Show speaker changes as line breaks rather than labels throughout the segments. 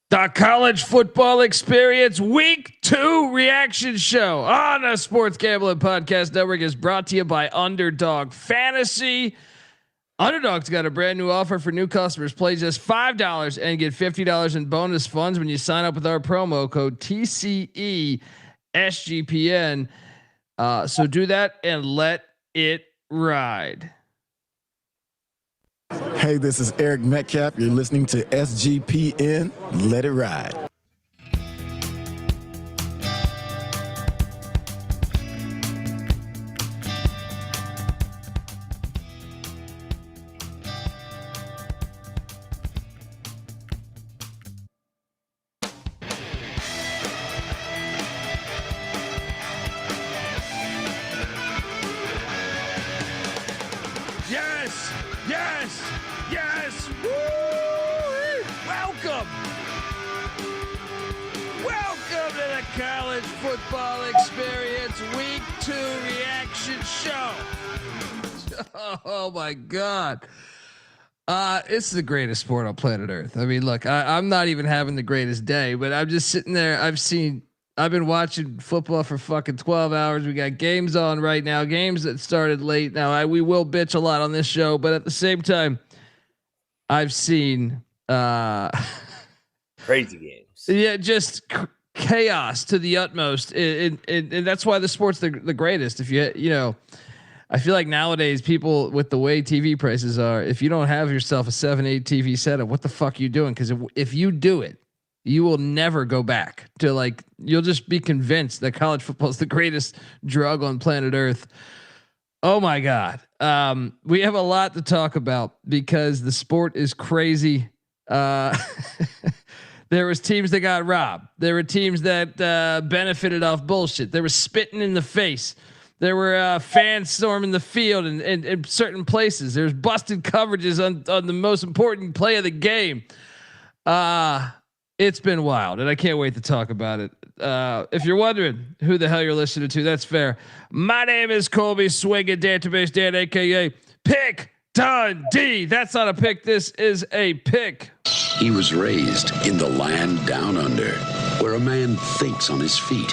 The College Football Experience Week 2 reaction show on the Sports Gambling Podcast Network is brought to you by Underdog Fantasy. Underdog's got a brand new offer for new customers. Play just $5 and get $50 in bonus funds when you sign up with our promo code TCESGPN. So do that and let it ride.
Hey, this is Eric Metcalf. You're listening to SGPN. Let it ride.
Yes. Woo! Welcome to the College Football Experience Week 2 reaction show. Oh my God. It's the greatest sport on planet Earth. I mean, look, I'm not even having the greatest day, but I'm just sitting there. I've been watching football for fucking 12 hours. We got games on right now, games that started late. Now we will bitch a lot on this show, but at the same time, I've seen
crazy games.
Yeah, just chaos to the utmost, and that's why the sport's the greatest. If you know, I feel like nowadays people, with the way TV prices are, if you don't have yourself a 7-8 TV setup, what the fuck are you doing? Because if you do it, you will never go back to, like, you'll just be convinced that college football is the greatest drug on planet Earth. Oh my God. We have a lot to talk about because the sport is crazy. There was teams that got robbed. There were teams that benefited off bullshit. There was spitting in the face. There were fans storming the field in certain places. There's busted coverages on the most important play of the game. It's been wild, and I can't wait to talk about it. If you're wondering who the hell you're listening to, that's fair. My name is Colby Swinging Database Dan, aka Pick Dundee. That's not a pick. This is a pick.
He was raised in the land down under, where a man thinks on his feet,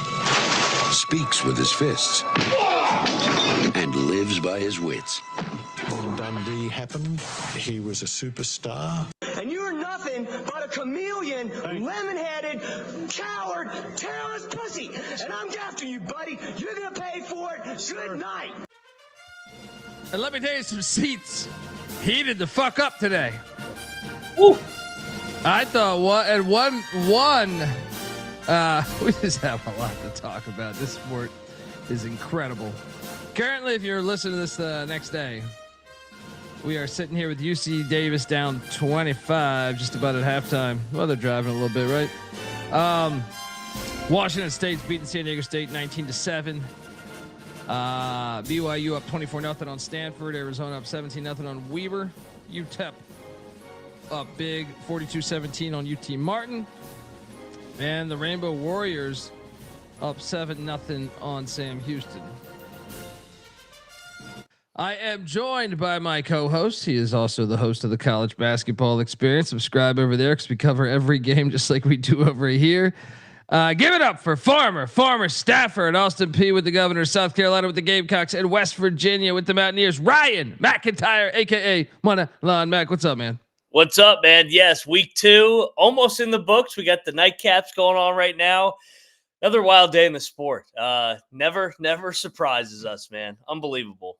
speaks with his fists, and lives by his wits.
When Dundee happened, he was a superstar.
And you're nothing but a chameleon, lemon-headed, coward, terrorist pussy. And I'm after you, buddy. You're gonna pay for it. Good night.
And let me tell you, some seats heated the fuck up today.
Woo.
I thought one. We just have a lot to talk about. This sport is incredible. Currently, if you're listening to this next day, we are sitting here with UC Davis down 25, just about at halftime. Well, they're driving a little bit, right? Washington State's beating San Diego State 19-7. BYU up 24-0 on Stanford. Arizona up 17-0 on Weber. UTEP up big 42-17 on UT Martin. And the Rainbow Warriors up 7-0 on Sam Houston. I am joined by my co-host. He is also the host of the College Basketball Experience. Subscribe over there because we cover every game just like we do over here. Give it up for former staffer at Austin P with the Governor of South Carolina with the Gamecocks, and West Virginia with the Mountaineers, Ryan McIntyre, aka Money Lawn Mac. What's up, man?
What's up, man? Yes, week 2 almost in the books. We got the nightcaps going on right now. Another wild day in the sport. Never surprises us, man. Unbelievable.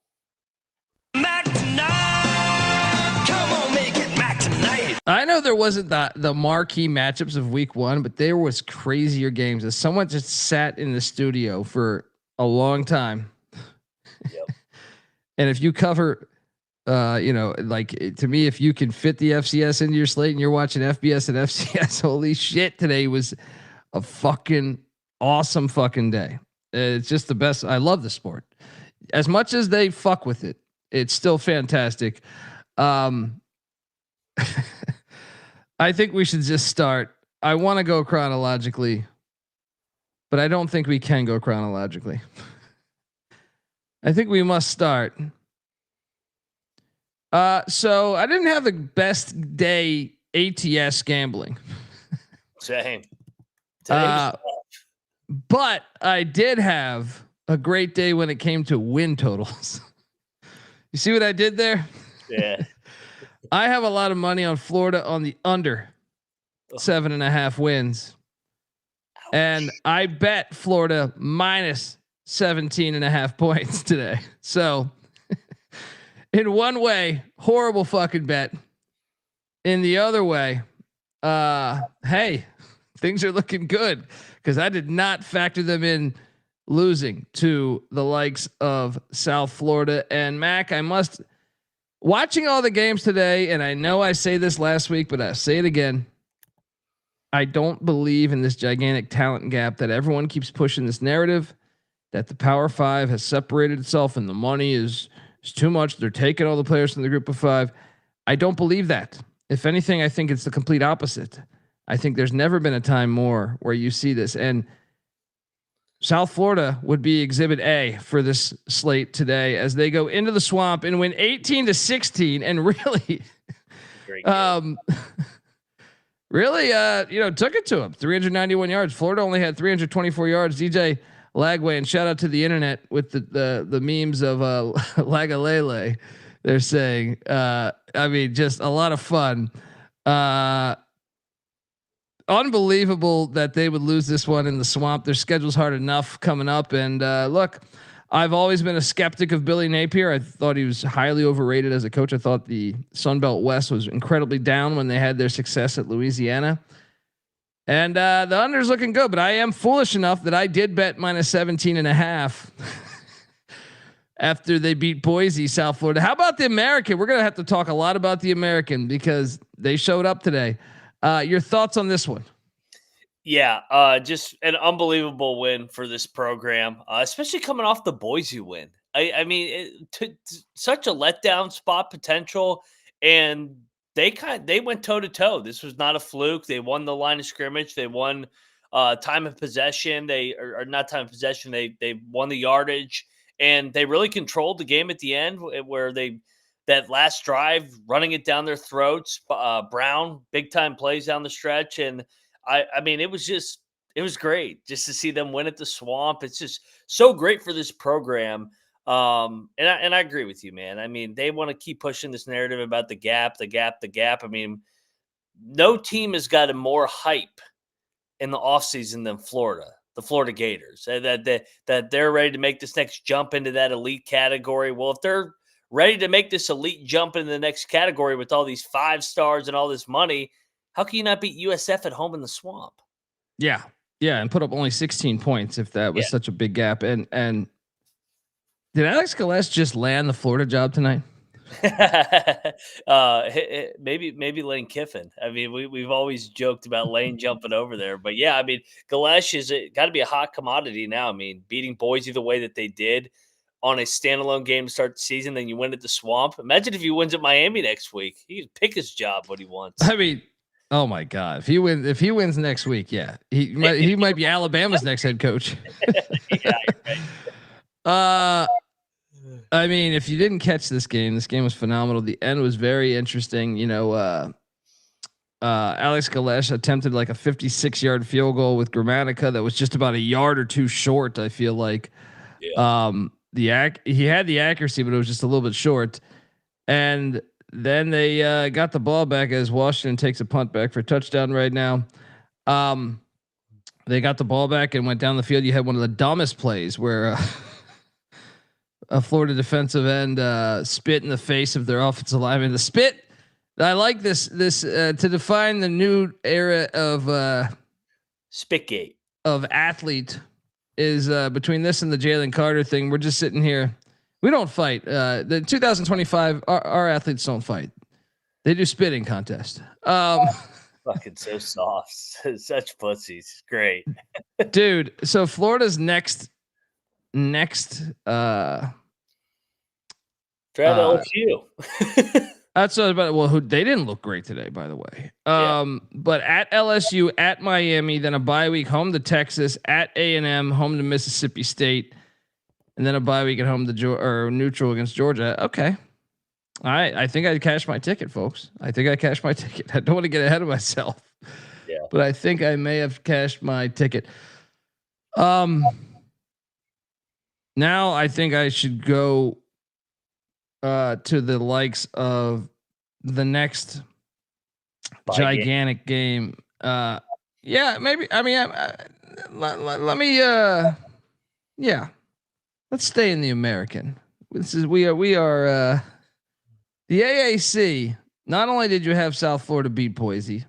Mac tonight. Come on, make it Mac tonight.
I know there wasn't the marquee matchups of week 1, but there was crazier games. As someone just sat in the studio for a long time.
Yep.
And if you cover, like, to me, if you can fit the FCS into your slate and you're watching FBS and FCS, holy shit, today was a fucking awesome fucking day. It's just the best. I love the sport. As much as they fuck with it, it's still fantastic. I think we should just start. I want to go chronologically, but I don't think we can go chronologically. I think we must start. So I didn't have the best day ATS gambling.
Same.
But I did have a great day when it came to win totals. You see what I did there?
Yeah.
I have a lot of money on Florida on the under 7.5 wins.
Ouch.
And I bet Florida minus 17.5 points today. So in one way, horrible fucking bet. In the other way, hey, things are looking good because I did not factor them in losing to the likes of South Florida. And Mac, watching all the games today, and I know I say this last week, but I say it again. I don't believe in this gigantic talent gap that everyone keeps pushing this narrative that the Power Five has separated itself and the money is too much. They're taking all the players from the group of five. I don't believe that. If anything, I think it's the complete opposite. I think there's never been a time more where you see this, and South Florida would be exhibit A for this slate today as they go into the swamp and win 18-16 and really, took it to them. 391 yards. Florida only had 324 yards. DJ Lagway, and shout out to the internet with the memes of Lagalele. They're saying, just a lot of fun. Unbelievable that they would lose this one in the swamp. Their schedule's hard enough coming up. And look, I've always been a skeptic of Billy Napier. I thought he was highly overrated as a coach. I thought the Sun Belt West was incredibly down when they had their success at Louisiana. And the under's looking good, but I am foolish enough that I did bet minus 17.5 after they beat Boise, South Florida. How about the American? We're going to have to talk a lot about the American because they showed up today. Your thoughts on this one?
Yeah, just an unbelievable win for this program, especially coming off the Boise win. Such a letdown spot potential, and they went toe to toe. This was not a fluke. They won the line of scrimmage. They won time of possession. They won the yardage, and they really controlled the game at the end, where that last drive, running it down their throats. Brown, big time plays down the stretch, and it was great just to see them win at the Swamp. It's just so great for this program. And I agree with you, man. They want to keep pushing this narrative about the gap. No team has gotten more hype in the offseason than Florida, the Florida Gators, that they're ready to make this next jump into that elite category. Well, if they're ready to make this elite jump into the next category with all these 5 stars and all this money, how can you not beat USF at home in the Swamp?
Yeah. And put up only 16 points if that was such a big gap. And did Alex Golesh just land the Florida job tonight?
Maybe Lane Kiffin. We've always joked about Lane jumping over there, but yeah, Golesh is got to be a hot commodity now. Beating Boise the way that they did on a standalone game to start the season, then you win at the Swamp. Imagine if he wins at Miami next week. He can pick his job what he wants.
Oh my God! If he wins next week, yeah, he might be Alabama's next head coach.
Yeah, right.
If you didn't catch this game was phenomenal. The end was very interesting. Alex Golesh attempted like a 56-yard field goal with Grammatica that was just about a yard or two short. I feel like, he had the accuracy, but it was just a little bit short. And then they got the ball back as Washington takes a punt back for a touchdown right now. They got the ball back and went down the field. You had one of the dumbest plays where a Florida defensive end spit in the face of their offensive lineman. The spit. I like this to define the new era of
Spitgate
of athlete is between this and the Jalen Carter thing. We're just sitting here. We don't fight. The 2025, our athletes don't fight. They do spitting contest.
Fucking so soft. Such pussies. Great.
Dude. So Florida's next
try to LSU.
That's about who they didn't look great today, by the way. But at LSU, at Miami, then a bye week, home to Texas, at A&M, home to Mississippi State, and then a bye week at home to neutral against Georgia. Okay, I think I cashed my ticket, folks. I think I cashed my ticket. I don't want to get ahead of myself.
Yeah.
but I think I may have cashed my ticket. Now I think I should go to the likes of the next gigantic game. Yeah, maybe. I mean, let me. Yeah, let's stay in the American. We are the AAC. Not only did you have South Florida beat Boise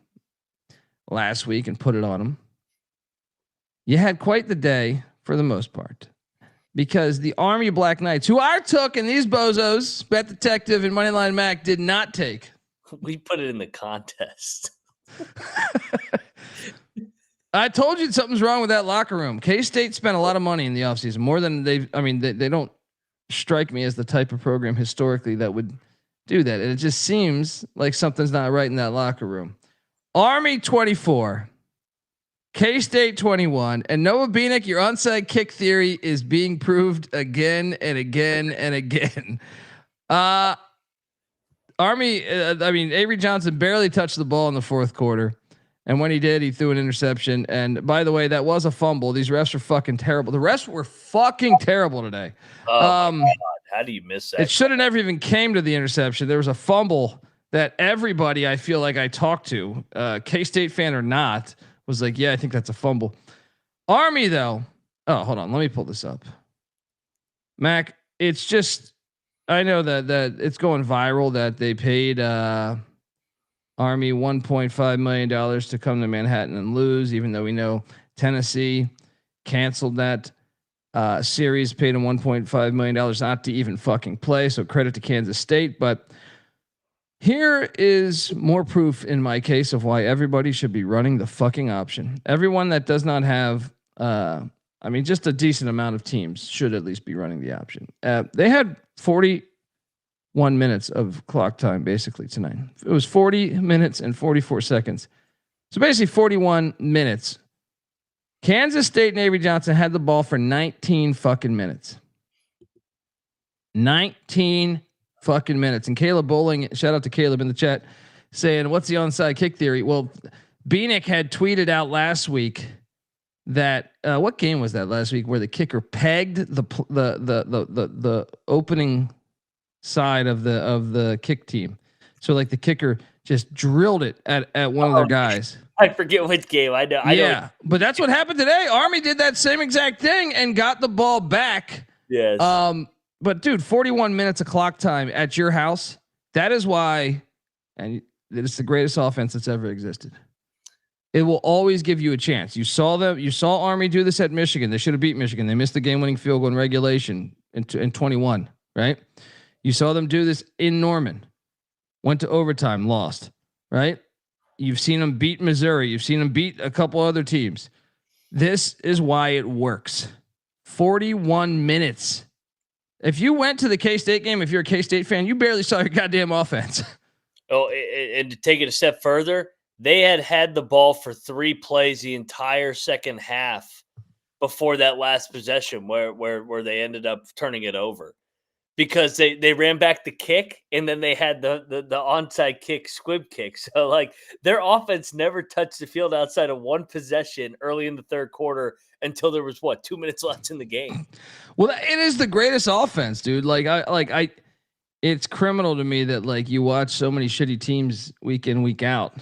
last week and put it on them, you had quite the day for the most part, because the Army Black Knights, who I took and these bozos, Bet Detective and Moneyline Mac, did not take.
We put it in the contest.
I told you something's wrong with that locker room. K-State spent a lot of money in the offseason, more than they don't strike me as the type of program historically that would do that. And it just seems like something's not right in that locker room. Army 24, K-State 21, and Noah Beanick, your onside kick theory is being proved again and again and again. Army, Avery Johnson barely touched the ball in the fourth quarter. And when he did, he threw an interception. And by the way, that was a fumble. These refs are fucking terrible. The refs were fucking terrible today.
Oh my God. How do you miss that?
It should have never even came to the interception. There was a fumble that everybody I feel like I talked to, K-State fan or not, was like, yeah, I think that's a fumble. Army though. Oh, hold on. Let me pull this up. Mac, it's just, I know that it's going viral that they paid Army $1.5 million to come to Manhattan and lose, even though we know Tennessee canceled that series, paid them $1.5 million not to even fucking play. So credit to Kansas State. But here is more proof in my case of why everybody should be running the fucking option. Everyone that does not have, just a decent amount of teams should at least be running the option. They had 41 minutes of clock time basically tonight. It was 40 minutes and 44 seconds. So basically 41 minutes. Kansas State and Avery Johnson had the ball for 19 fucking minutes. 19 fucking minutes. And Caleb Bowling, shout out to Caleb in the chat, saying, what's the onside kick theory? Well, Beanick had tweeted out last week that what game was that last week where the kicker pegged the opening side of the kick team. So like the kicker just drilled it at one of their guys.
I forget which game. I know.
Yeah, but that's what happened today. Army did that same exact thing and got the ball back.
Yes.
But dude, 41 minutes of clock time at your house. That is why, and it's the greatest offense that's ever existed. It will always give you a chance. You saw Army do this at Michigan. They should have beat Michigan. They missed the game-winning field goal in regulation in 21, right? You saw them do this in Norman. Went to overtime, lost, right? You've seen them beat Missouri. You've seen them beat a couple other teams. This is why it works. 41 minutes. If you went to the K-State game, if you're a K-State fan, you barely saw your goddamn offense.
Oh, and to take it a step further, they had the ball for 3 plays the entire second half before that last possession where they ended up turning it over. Because they ran back the kick and then they had the onside kick, squib kick. So like their offense never touched the field outside of one possession early in the third quarter until there was 2 minutes left in the game.
Well, it is the greatest offense, dude. It's criminal to me that like you watch so many shitty teams week in, week out.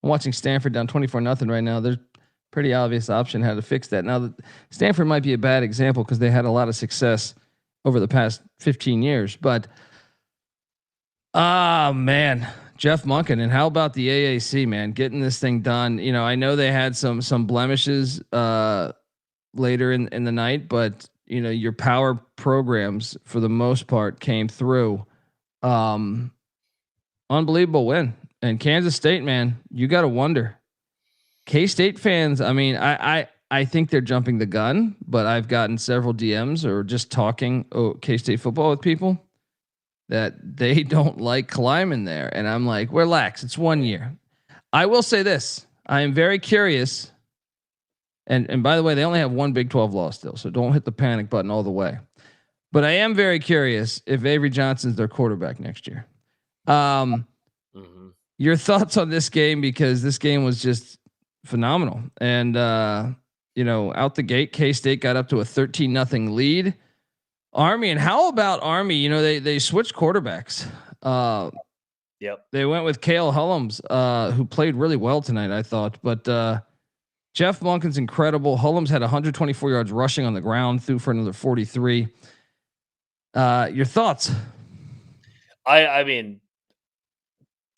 I'm watching Stanford down 24-0 right now. There's pretty obvious option how to fix that. Now Stanford might be a bad example because they had a lot of success over the past 15 years, but man, Jeff Monken, and how about the AAC, man, getting this thing done? You know, I know they had some blemishes later in the night, but you know, your power programs for the most part came through. Unbelievable win. And Kansas State, man, you got to wonder. K-State fans, I mean, I think they're jumping the gun, but I've gotten several DMs or just talking K-State football with people that they don't like climbing there. And I'm like, relax. It's 1 year. I will say this. I am very curious. And by the way, they only have one Big 12 loss still, so don't hit the panic button all the way. But I am very curious if Avery Johnson's their quarterback next year. Your thoughts on this game, because this game was just phenomenal. And out the gate, K-State got up to a 13-0 lead. Army, and how about Army? They switched quarterbacks.
Yep.
They went with Cale Hullums, who played really well tonight, I thought. But Jeff Monken's incredible. Hullums had 124 yards rushing on the ground, threw for another 43. Your thoughts?
I mean,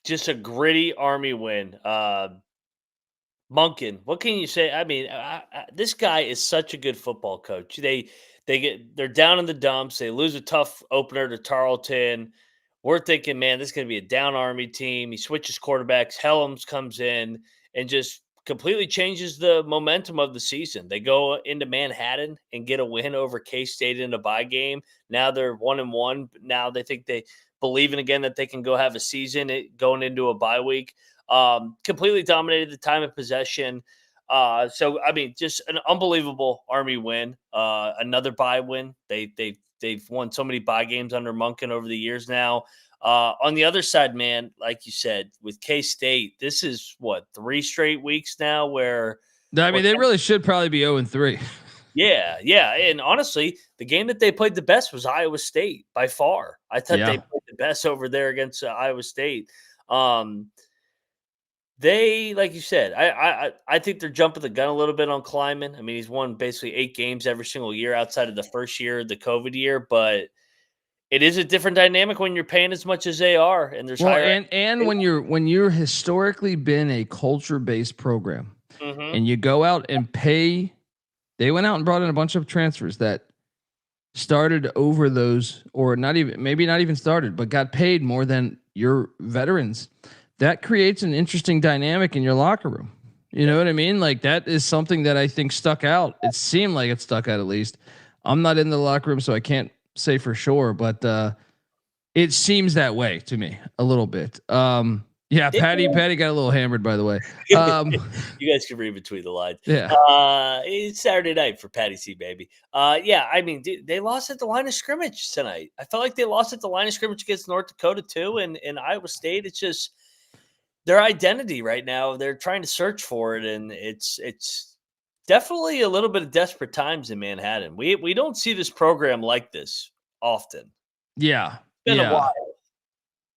just a gritty Army win. Monken, what can you say? I mean, this guy is such a good football coach. They're down in the dumps. They lose a tough opener to Tarleton. We're thinking, man, this is going to be a down Army team. He switches quarterbacks. Helms comes in and just completely changes the momentum of the season. They go into Manhattan and get a win over K-State in a bye game. Now they're 1-1. Now they think they believe in again that they can go have a season going into a bye week. Completely dominated the time of possession. So I mean, just an unbelievable Army win. Another bye win. They've won so many bye games under Monken over the years now. On the other side, man, like you said, with K-State, this is 3 straight weeks now where
they really should probably be 0-3.
Yeah. And honestly, the game that they played the best was Iowa State by far. I thought they played the best over there against Iowa State. They, like you said, I think they're jumping the gun a little bit on Kleiman. I mean, he's won basically 8 games every single year outside of the first year, the COVID year, but it is a different dynamic when you're paying as much as they are, and there's higher.
And when you're historically been a culture-based program, and you go out and pay, they went out and brought in a bunch of transfers that started over those, or maybe not even started, but got paid more than your veterans. That creates an interesting dynamic in your locker room. You know what I mean? Like, that is something that I think stuck out. It seemed like it stuck out, at least. I'm not in the locker room, so I can't say for sure, but it seems that way to me a little bit. Patty got a little hammered, by the way.
You guys can read between the lines.
Yeah.
It's Saturday night for Patty C, baby. I mean, they lost at the line of scrimmage tonight. I felt like they lost at the line of scrimmage against North Dakota too, and Iowa State. It's just their identity right now. They're trying to search for it, and it's definitely a little bit of desperate times in Manhattan. We don't see this program like this often.
Yeah.
It's been a while.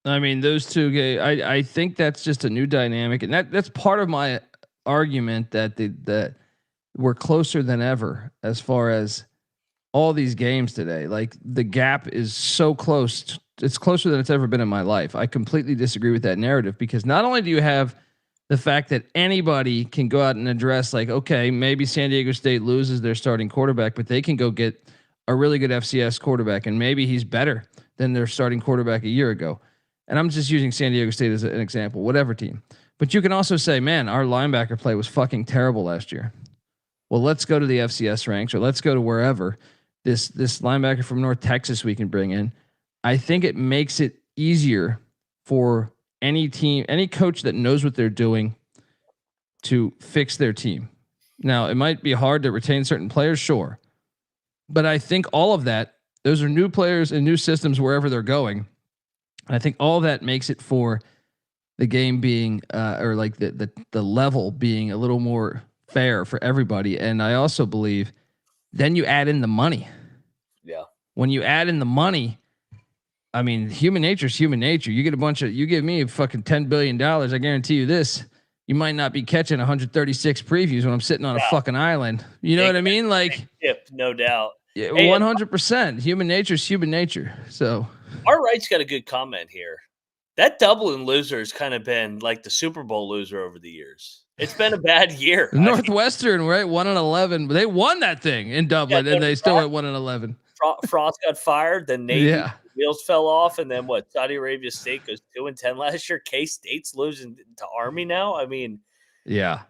I mean, those two guys, I think that's just a new dynamic, and that's part of my argument that we're closer than ever as far as all these games today. Like, the gap is so close. It's closer than it's ever been in my life. I completely disagree with that narrative, because not only do you have the fact that anybody can go out and address, like, okay, maybe San Diego State loses their starting quarterback, but they can go get a really good FCS quarterback, and maybe he's better than their starting quarterback a year ago. And I'm just using San Diego State as an example, whatever team. But you can also say, man, our linebacker play was fucking terrible last year. Well, let's go to the FCS ranks, or let's go to wherever this linebacker from North Texas we can bring in. I think it makes it easier for any team, any coach that knows what they're doing, to fix their team. Now, it might be hard to retain certain players, sure. But I think all of that, those are new players and new systems wherever they're going. And I think all that makes it for the game being, or like the level being a little more fair for everybody. And I also believe then you add in the money.
Yeah.
When you add in the money, I mean, human nature is human nature. You give me a fucking $10 billion. I guarantee you this, you might not be catching 136 previews when I'm sitting on a fucking island. You know what I mean? Like,
no doubt.
Yeah, 100%. Human nature is human nature. So
our right's got a good comment here. That Dublin loser has kind of been like the Super Bowl loser over the years. It's been a bad year.
Northwestern, right? 1-11. They won that thing in Dublin, and they still went 1-11.
Frost got fired. Then Navy wheels fell off, and then Saudi Arabia State goes 2-10 last year. K-State's losing to Army now. I mean, it's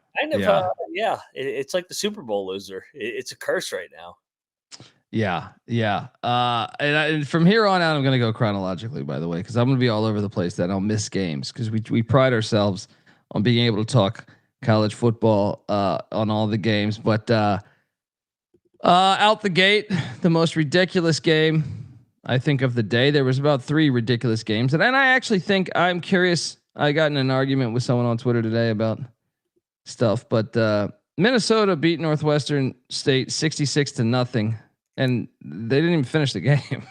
like the Super Bowl loser. It's a curse right now.
Yeah. And from here on out, I'm going to go chronologically, by the way, because I'm going to be all over the place. That I'll miss games, because we pride ourselves on being able to talk college football on all the games. But out the gate, the most ridiculous game I think of the day. There was about 3 ridiculous games, and I actually think, I'm curious. I got in an argument with someone on Twitter today about stuff. But Minnesota beat Northwestern State 66-0, and they didn't even finish the game.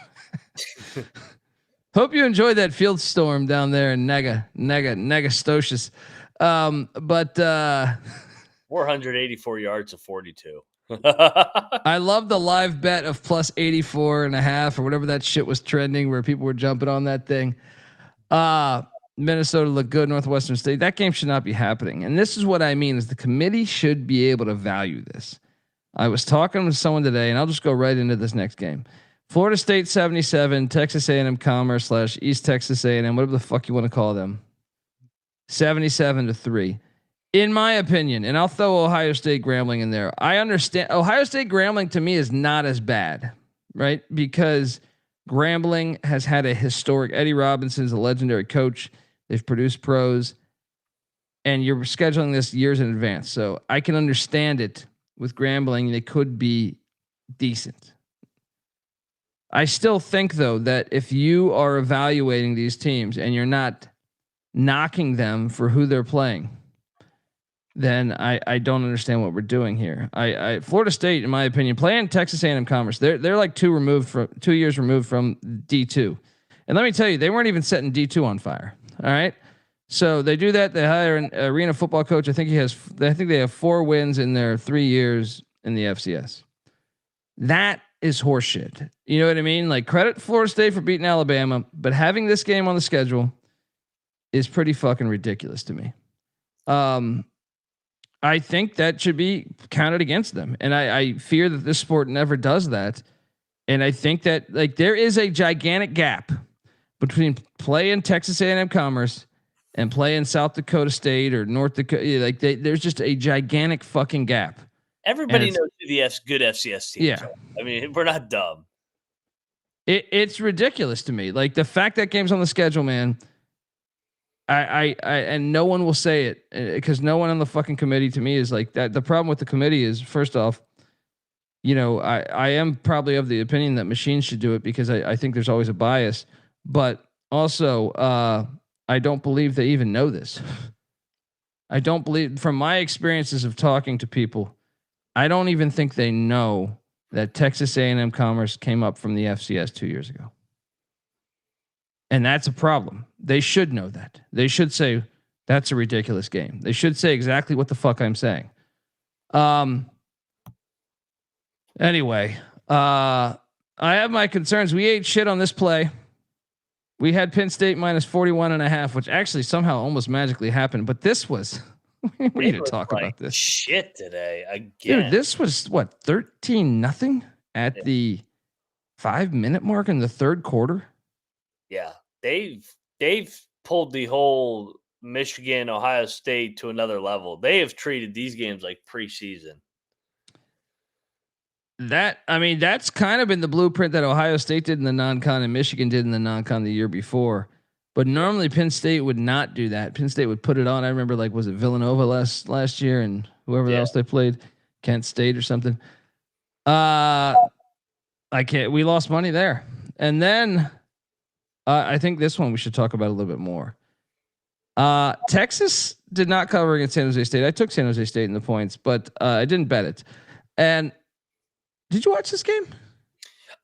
Hope you enjoyed that field storm down there in Negastocious. But
484 yards of 42.
I love the live bet of plus 84.5 or whatever that shit was trending, where people were jumping on that thing. Minnesota looked good. Northwestern State. That game should not be happening. And this is what I mean: is the committee should be able to value this. I was talking with someone today, and I'll just go right into this next game. Florida State 77, Texas A&M Commerce / East Texas A&M, whatever the fuck you want to call them, 77-3. In my opinion, and I'll throw Ohio State Grambling in there. I understand Ohio State Grambling to me is not as bad, right? Because Grambling has had a historic. Eddie Robinson's a legendary coach. They've produced pros, and you're scheduling this years in advance. So I can understand it with Grambling. They could be decent. I still think, though, that if you are evaluating these teams and you're not knocking them for who they're playing, then I don't understand what we're doing here. Florida State, in my opinion, playing Texas A&M Commerce, they're like 2 years removed from D2. And let me tell you, they weren't even setting D2 on fire. All right. So they do that. They hire an arena football coach. I think they have 4 wins in their 3 years in the FCS. That is horseshit. You know what I mean? Like, credit Florida State for beating Alabama, but having this game on the schedule is pretty fucking ridiculous to me. I think that should be counted against them. And I fear that this sport never does that. And I think that, like, there is a gigantic gap between playing Texas A&M Commerce and playing South Dakota State or North Dakota. Like, there's just a gigantic fucking gap.
Everybody knows who the good FCS teams are. I mean, we're not dumb.
It's ridiculous to me. Like, the fact that game's on the schedule, man. I and no one will say it because no one on the fucking committee to me is like that. The problem with the committee is, first off, you know, I am probably of the opinion that machines should do it because I think there's always a bias, but also I don't believe they even know this. I don't believe, from my experiences of talking to people, I don't even think they know that Texas A&M Commerce came up from the FCS 2 years ago. And that's a problem. They should know that. They should say, that's a ridiculous game. They should say exactly what the fuck I'm saying. Anyway, I have my concerns. We ate shit on this play. We had Penn State minus 41.5, which actually somehow almost magically happened. But this was, we need to talk about this
shit today again.
Dude, this was what, 13-0 at the 5-minute mark in the third quarter.
Yeah, they've pulled the whole Michigan, Ohio State to another level. They have treated these games like preseason.
That's kind of been the blueprint that Ohio State did in the non-con and Michigan did in the non-con the year before. But normally Penn State would not do that. Penn State would put it on. I remember, like, was it Villanova last year and whoever else they played, Kent State or something. We lost money there. And then I think this one we should talk about a little bit more. Texas did not cover against San Jose State. I took San Jose State in the points, but I didn't bet it. And did you watch this game?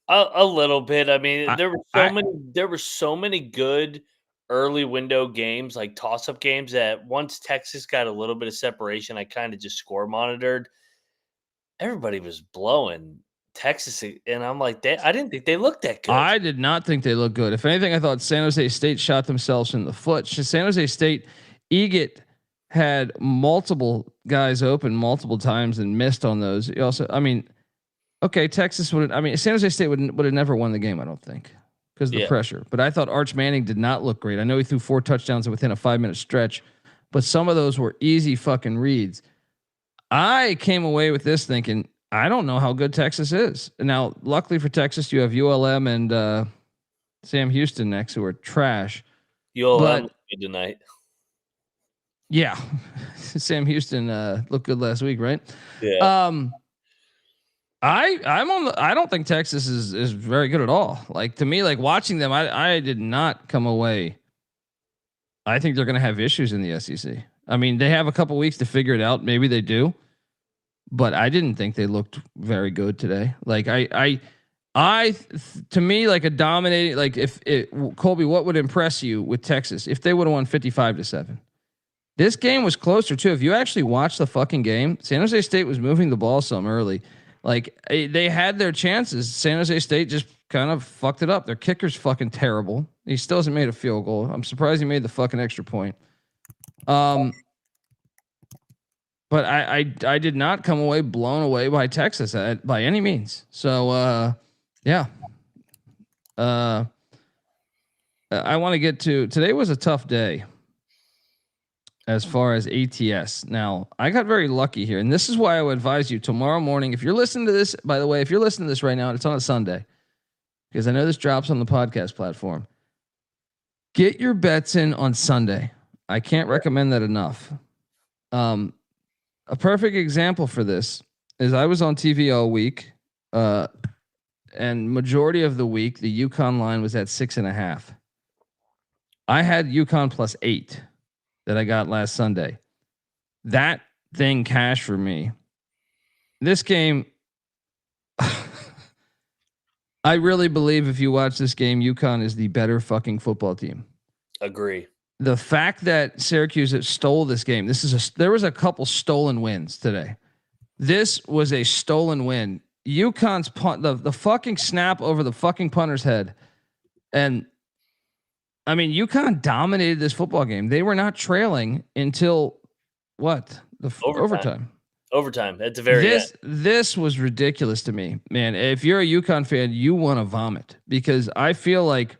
A little bit. I mean, there were so many good early window games, like toss-up games, that once Texas got a little bit of separation, I kind of just score monitored. Everybody was blowing Texas, and I'm like, I didn't think they looked that good.
I did not think they looked good. If anything, I thought San Jose State shot themselves in the foot. San Jose State, Eget had multiple guys open multiple times and missed on those. He also, okay, Texas would. San Jose State would have never won the game, I don't think, because of the pressure. But I thought Arch Manning did not look great. I know he threw 4 touchdowns within a 5-minute stretch, but some of those were easy fucking reads. I came away with this thinking, I don't know how good Texas is. Now, luckily for Texas, you have ULM and Sam Houston next, who are trash.
ULM tonight.
Yeah, Sam Houston looked good last week, right?
Yeah.
I don't think Texas is very good at all. Like, to me, like, watching them, I did not come away. I think they're going to have issues in the SEC. I mean, they have a couple weeks to figure it out. Maybe they do, but I didn't think they looked very good today. Like to me, like a dominating, like Colby, what would impress you with Texas if they would have won 55-7? This game was closer too. If you actually watch the fucking game, San Jose State was moving the ball some early. Like they had their chances. San Jose State just kind of fucked it up. Their kicker's fucking terrible. He still hasn't made a field goal. I'm surprised he made the fucking extra point. But I did not come away blown away by Texas by any means. So yeah. I want to get to today was a tough day as far as ATS. Now, I got very lucky here, and this is why I would advise you tomorrow morning. If you're listening to this, by the way, if you're listening to this right now, it's on a Sunday, because I know this drops on the podcast platform. Get your bets in on Sunday. I can't recommend that enough. A perfect example for this is I was on TV all week, and majority of the week, the UConn line was at 6.5. I had UConn +8 that I got last Sunday. That thing cashed for me. This game, I really believe if you watch this game, UConn is the better fucking football team.
Agree.
The fact that Syracuse stole this game, there was a couple stolen wins today. This was a stolen win. UConn's punt, the fucking snap over the fucking punter's head. And I mean, UConn dominated this football game. They were not trailing until what? The overtime.
Overtime at the very end.
This was ridiculous to me, man. If you're a UConn fan, you want to vomit, because I feel like,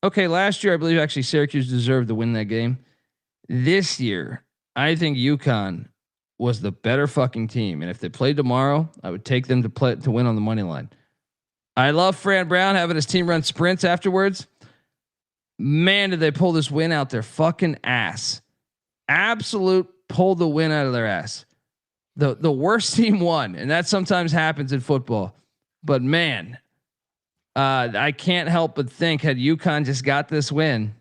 okay, last year I believe actually Syracuse deserved to win that game. This year, I think UConn was the better fucking team, and if they played tomorrow, I would take them to win on the money line. I love Fran Brown having his team run sprints afterwards. Man, did they pull this win out their fucking ass. Absolute pulled the win out of their ass. The worst team won, and that sometimes happens in football. But man, I can't help but think, had UConn just got this win,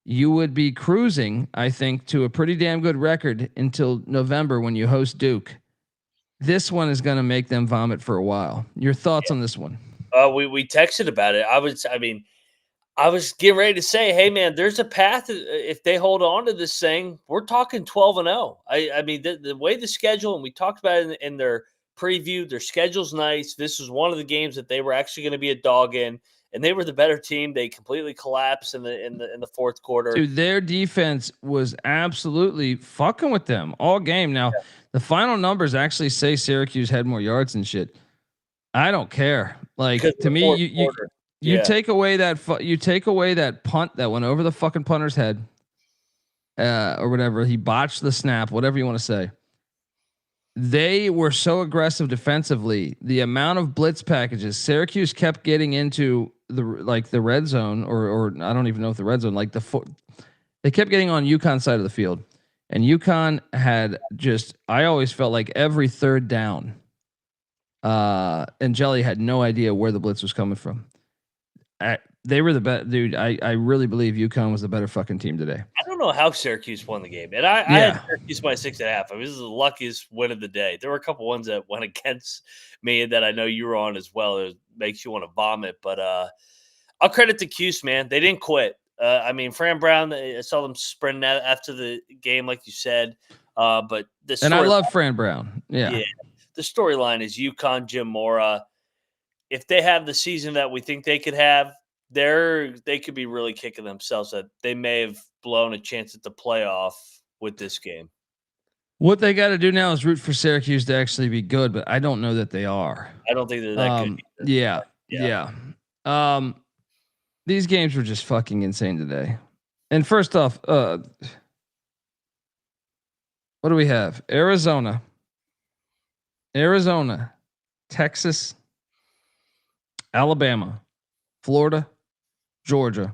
you would be cruising, I think, to a pretty damn good record until November when you host Duke. This one is going to make them vomit for a while. Your thoughts on this one?
We texted about it. I was getting ready to say, hey man, there's a path. If they hold on to this thing, we're talking 12-0. I mean, the way the schedule, and we talked about it in their preview, their schedule's nice. This was one of the games that they were actually going to be a dog in, and they were the better team. They completely collapsed in the fourth quarter.
Dude, their defense was absolutely fucking with them all game. Now, the final numbers actually say Syracuse had more yards and shit. I don't care. Like, to me, you take away that punt that went over the fucking punter's head, or whatever. He botched the snap, whatever you want to say. They were so aggressive defensively. The amount of blitz packages Syracuse kept getting into the red zone, or I don't even know if the red zone, they kept getting on UConn side of the field, and UConn had I always felt like every third down, and Jelly had no idea where the blitz was coming from. They were the best, dude. I really believe UConn was the better fucking team today.
I don't know how Syracuse won the game, and I had Syracuse by 6.5. I mean, this is the luckiest win of the day. There were a couple ones that went against me that I know you were on as well. It makes you want to vomit, but I'll credit the Cuse, man. They didn't quit. I mean, Fran Brown, I saw them sprinting after the game, like you said. But
I love Fran Brown. Yeah.
The storyline is UConn, Jim Mora. If they have the season that we think they could have, they could be really kicking themselves that they may have blown a chance at the playoff with this game.
What they got to do now is root for Syracuse to actually be good, but I don't know that they are.
I don't think they're that good either.
Yeah. These games were just fucking insane today. And first off, what do we have? Arizona, Texas, Alabama, Florida, Georgia,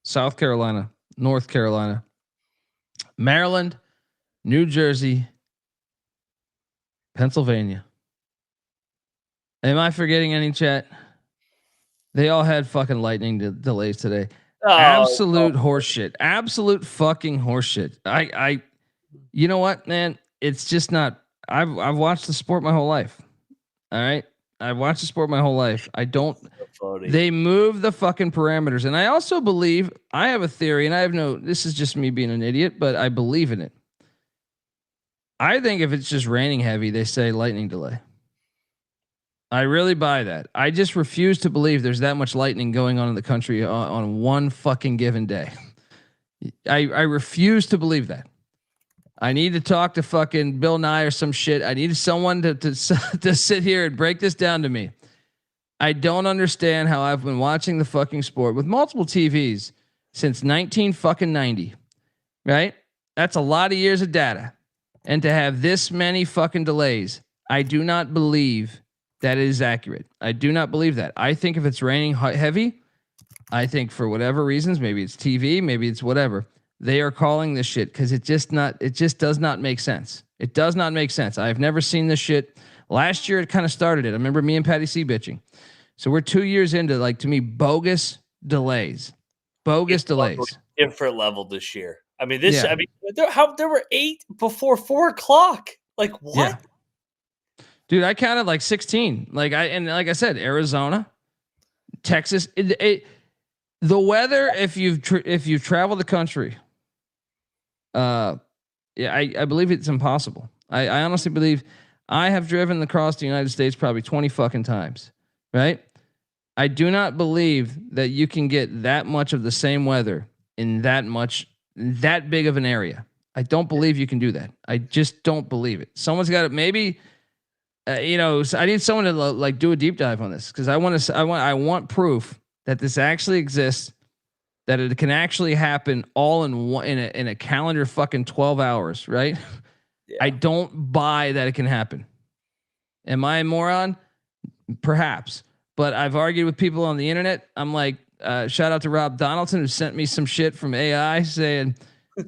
South Carolina, North Carolina, Maryland, New Jersey, Pennsylvania. Am I forgetting any, chat? They all had fucking lightning delays today. Absolute horseshit. Absolute fucking horseshit. You know what, man? It's just not. I've watched the sport my whole life. All right, I've watched the sport my whole life. I don't. They move the fucking parameters, and I also believe I have a theory, and I have no. This is just me being an idiot, but I believe in it. I think if it's just raining heavy, they say lightning delay. I really buy that. I just refuse to believe there's that much lightning going on in the country on one fucking given day. I refuse to believe that. I need to talk to fucking Bill Nye or some shit. I need someone to sit here and break this down to me. I don't understand how I've been watching the fucking sport with multiple TVs since 1990, right? That's a lot of years of data. And to have this many fucking delays, I do not believe that is accurate. I do not believe that. I think if it's raining heavy, I think for whatever reasons, maybe it's TV, maybe it's whatever, they are calling this shit because it just does not make sense. It does not make sense. I've never seen this shit. Last year, it kind of started it. I remember me and Patty C bitching. So we're 2 years into, like, to me, bogus delays.
Different level this year. I mean, there were 8 before 4 o'clock. Like, what?
Yeah. Dude, I counted like 16. Like I said, Arizona, Texas. The weather, if you've traveled the country, I believe it's impossible. I honestly believe I have driven across the United States probably 20 fucking times. Right? I do not believe that you can get that much of the same weather in that big of an area. I don't believe you can do that. I just don't believe it. Someone's got to maybe. I need someone to do a deep dive on this because I want proof that this actually exists, that it can actually happen all in a calendar fucking 12 hours, right? Yeah. I don't buy that it can happen. Am I a moron? Perhaps, but I've argued with people on the internet. I'm like, shout out to Rob Donaldson who sent me some shit from AI saying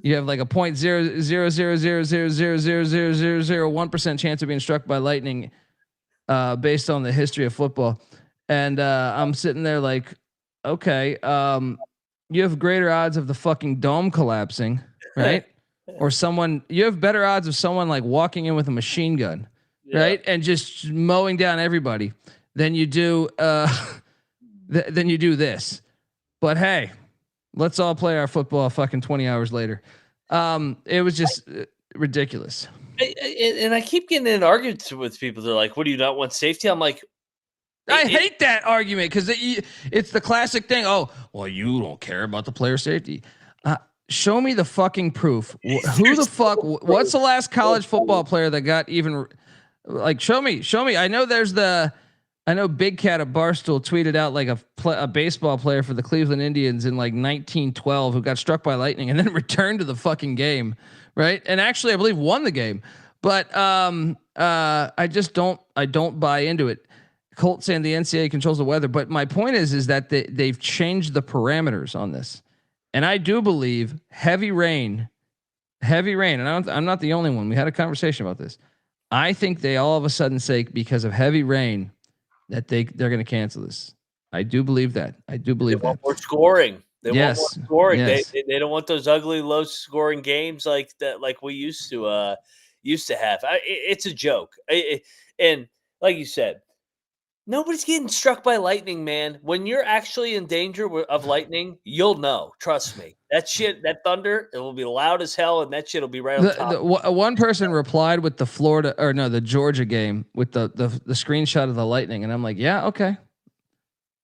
you have like a 0.00000000001% chance of being struck by lightning, based on the history of football. And I'm sitting there like, okay, you have greater odds of the fucking dome collapsing, right? Or you have better odds of someone like walking in with a machine gun, right, and just mowing down everybody than you do this. But hey, let's all play our football fucking 20 hours later. It was just ridiculous.
And I keep getting in arguments with people. They're like, "What do you not want safety?" I'm like,
I hate that argument because it's the classic thing. Oh, well, you don't care about the player safety. Show me the fucking proof. Who the fuck? What's the last college football player that got even? Like, show me. I know Big Cat of Barstool tweeted out like a baseball player for the Cleveland Indians in like 1912 who got struck by lightning and then returned to the fucking game, right? And actually, I believe won the game. But I don't buy into it. Colt saying the NCAA controls the weather, but my point is that they've changed the parameters on this, and I do believe heavy rain, and I'm not the only one. We had a conversation about this. I think they all of a sudden say because of heavy rain that they're going to cancel this. I do believe that.
They want more scoring. They want more scoring.
Yes.
They don't want those ugly low scoring games like that, like we used to have. It's a joke. And like you said, nobody's getting struck by lightning, man. When you're actually in danger of lightning, you'll know. Trust me. That shit, that thunder, it will be loud as hell, and that shit will be right on top.
One person replied with the Georgia game with the screenshot of the lightning, and I'm like, yeah, okay.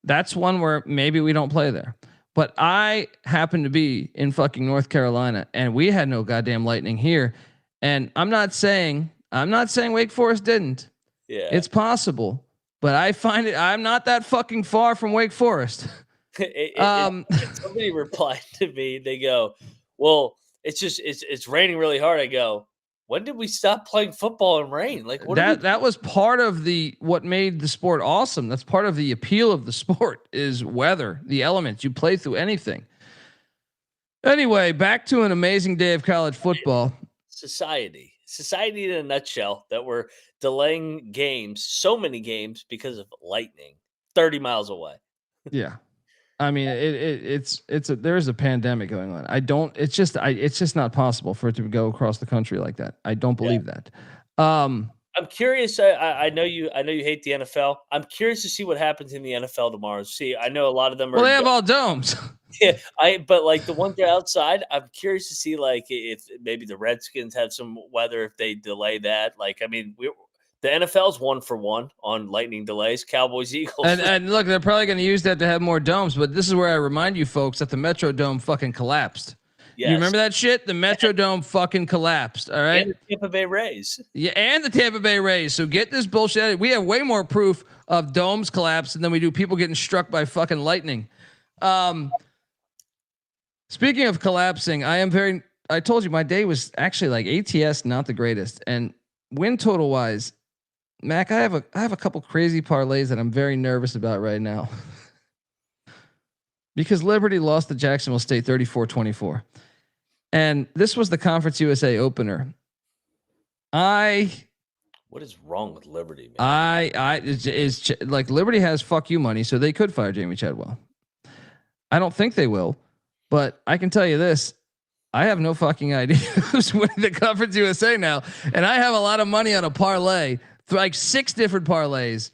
That's one where maybe we don't play there. But I happen to be in fucking North Carolina, and we had no goddamn lightning here. And I'm not saying Wake Forest didn't.
Yeah,
it's possible. But I find I'm not that fucking far from Wake Forest.
Somebody replied to me. They go, "Well, it's raining really hard." I go, "When did we stop playing football in rain? Like
that was part of what made the sport awesome. That's part of the appeal of the sport is weather, the elements. You play through anything." Anyway, back to an amazing day of college football.
Society in a nutshell, that we're delaying games, so many games because of lightning 30 miles away.
Yeah. I mean, there's a pandemic going on. It's just not possible for it to go across the country like that. I don't believe that.
I'm curious. I know you hate the NFL. I'm curious to see what happens in the NFL tomorrow. See, I know a lot of them are.
Well, they have all domes.
Yeah, but like the ones that are outside, I'm curious to see like if maybe the Redskins have some weather if they delay that. Like, I mean, the NFL's 1-for-1 on lightning delays. Cowboys, Eagles,
and look, they're probably going to use that to have more domes. But this is where I remind you folks that the Metrodome fucking collapsed. Yes. You remember that shit? The Metrodome fucking collapsed. All right.
And the Tampa Bay Rays.
Yeah, and the Tampa Bay Rays. So get this bullshit. We have way more proof of domes collapsing than we do people getting struck by fucking lightning. Speaking of collapsing, I told you my day was actually like ATS, not the greatest. And win total wise, Mac, I have a couple crazy parlays that I'm very nervous about right now. Because Liberty lost to Jacksonville State 34-24. And this was the Conference USA opener.
What is wrong with Liberty, man?
It's like Liberty has fuck you money, so they could fire Jamie Chadwell. I don't think they will, but I can tell you this. I have no fucking idea who's winning the Conference USA now. And I have a lot of money on a parlay, like 6 different parlays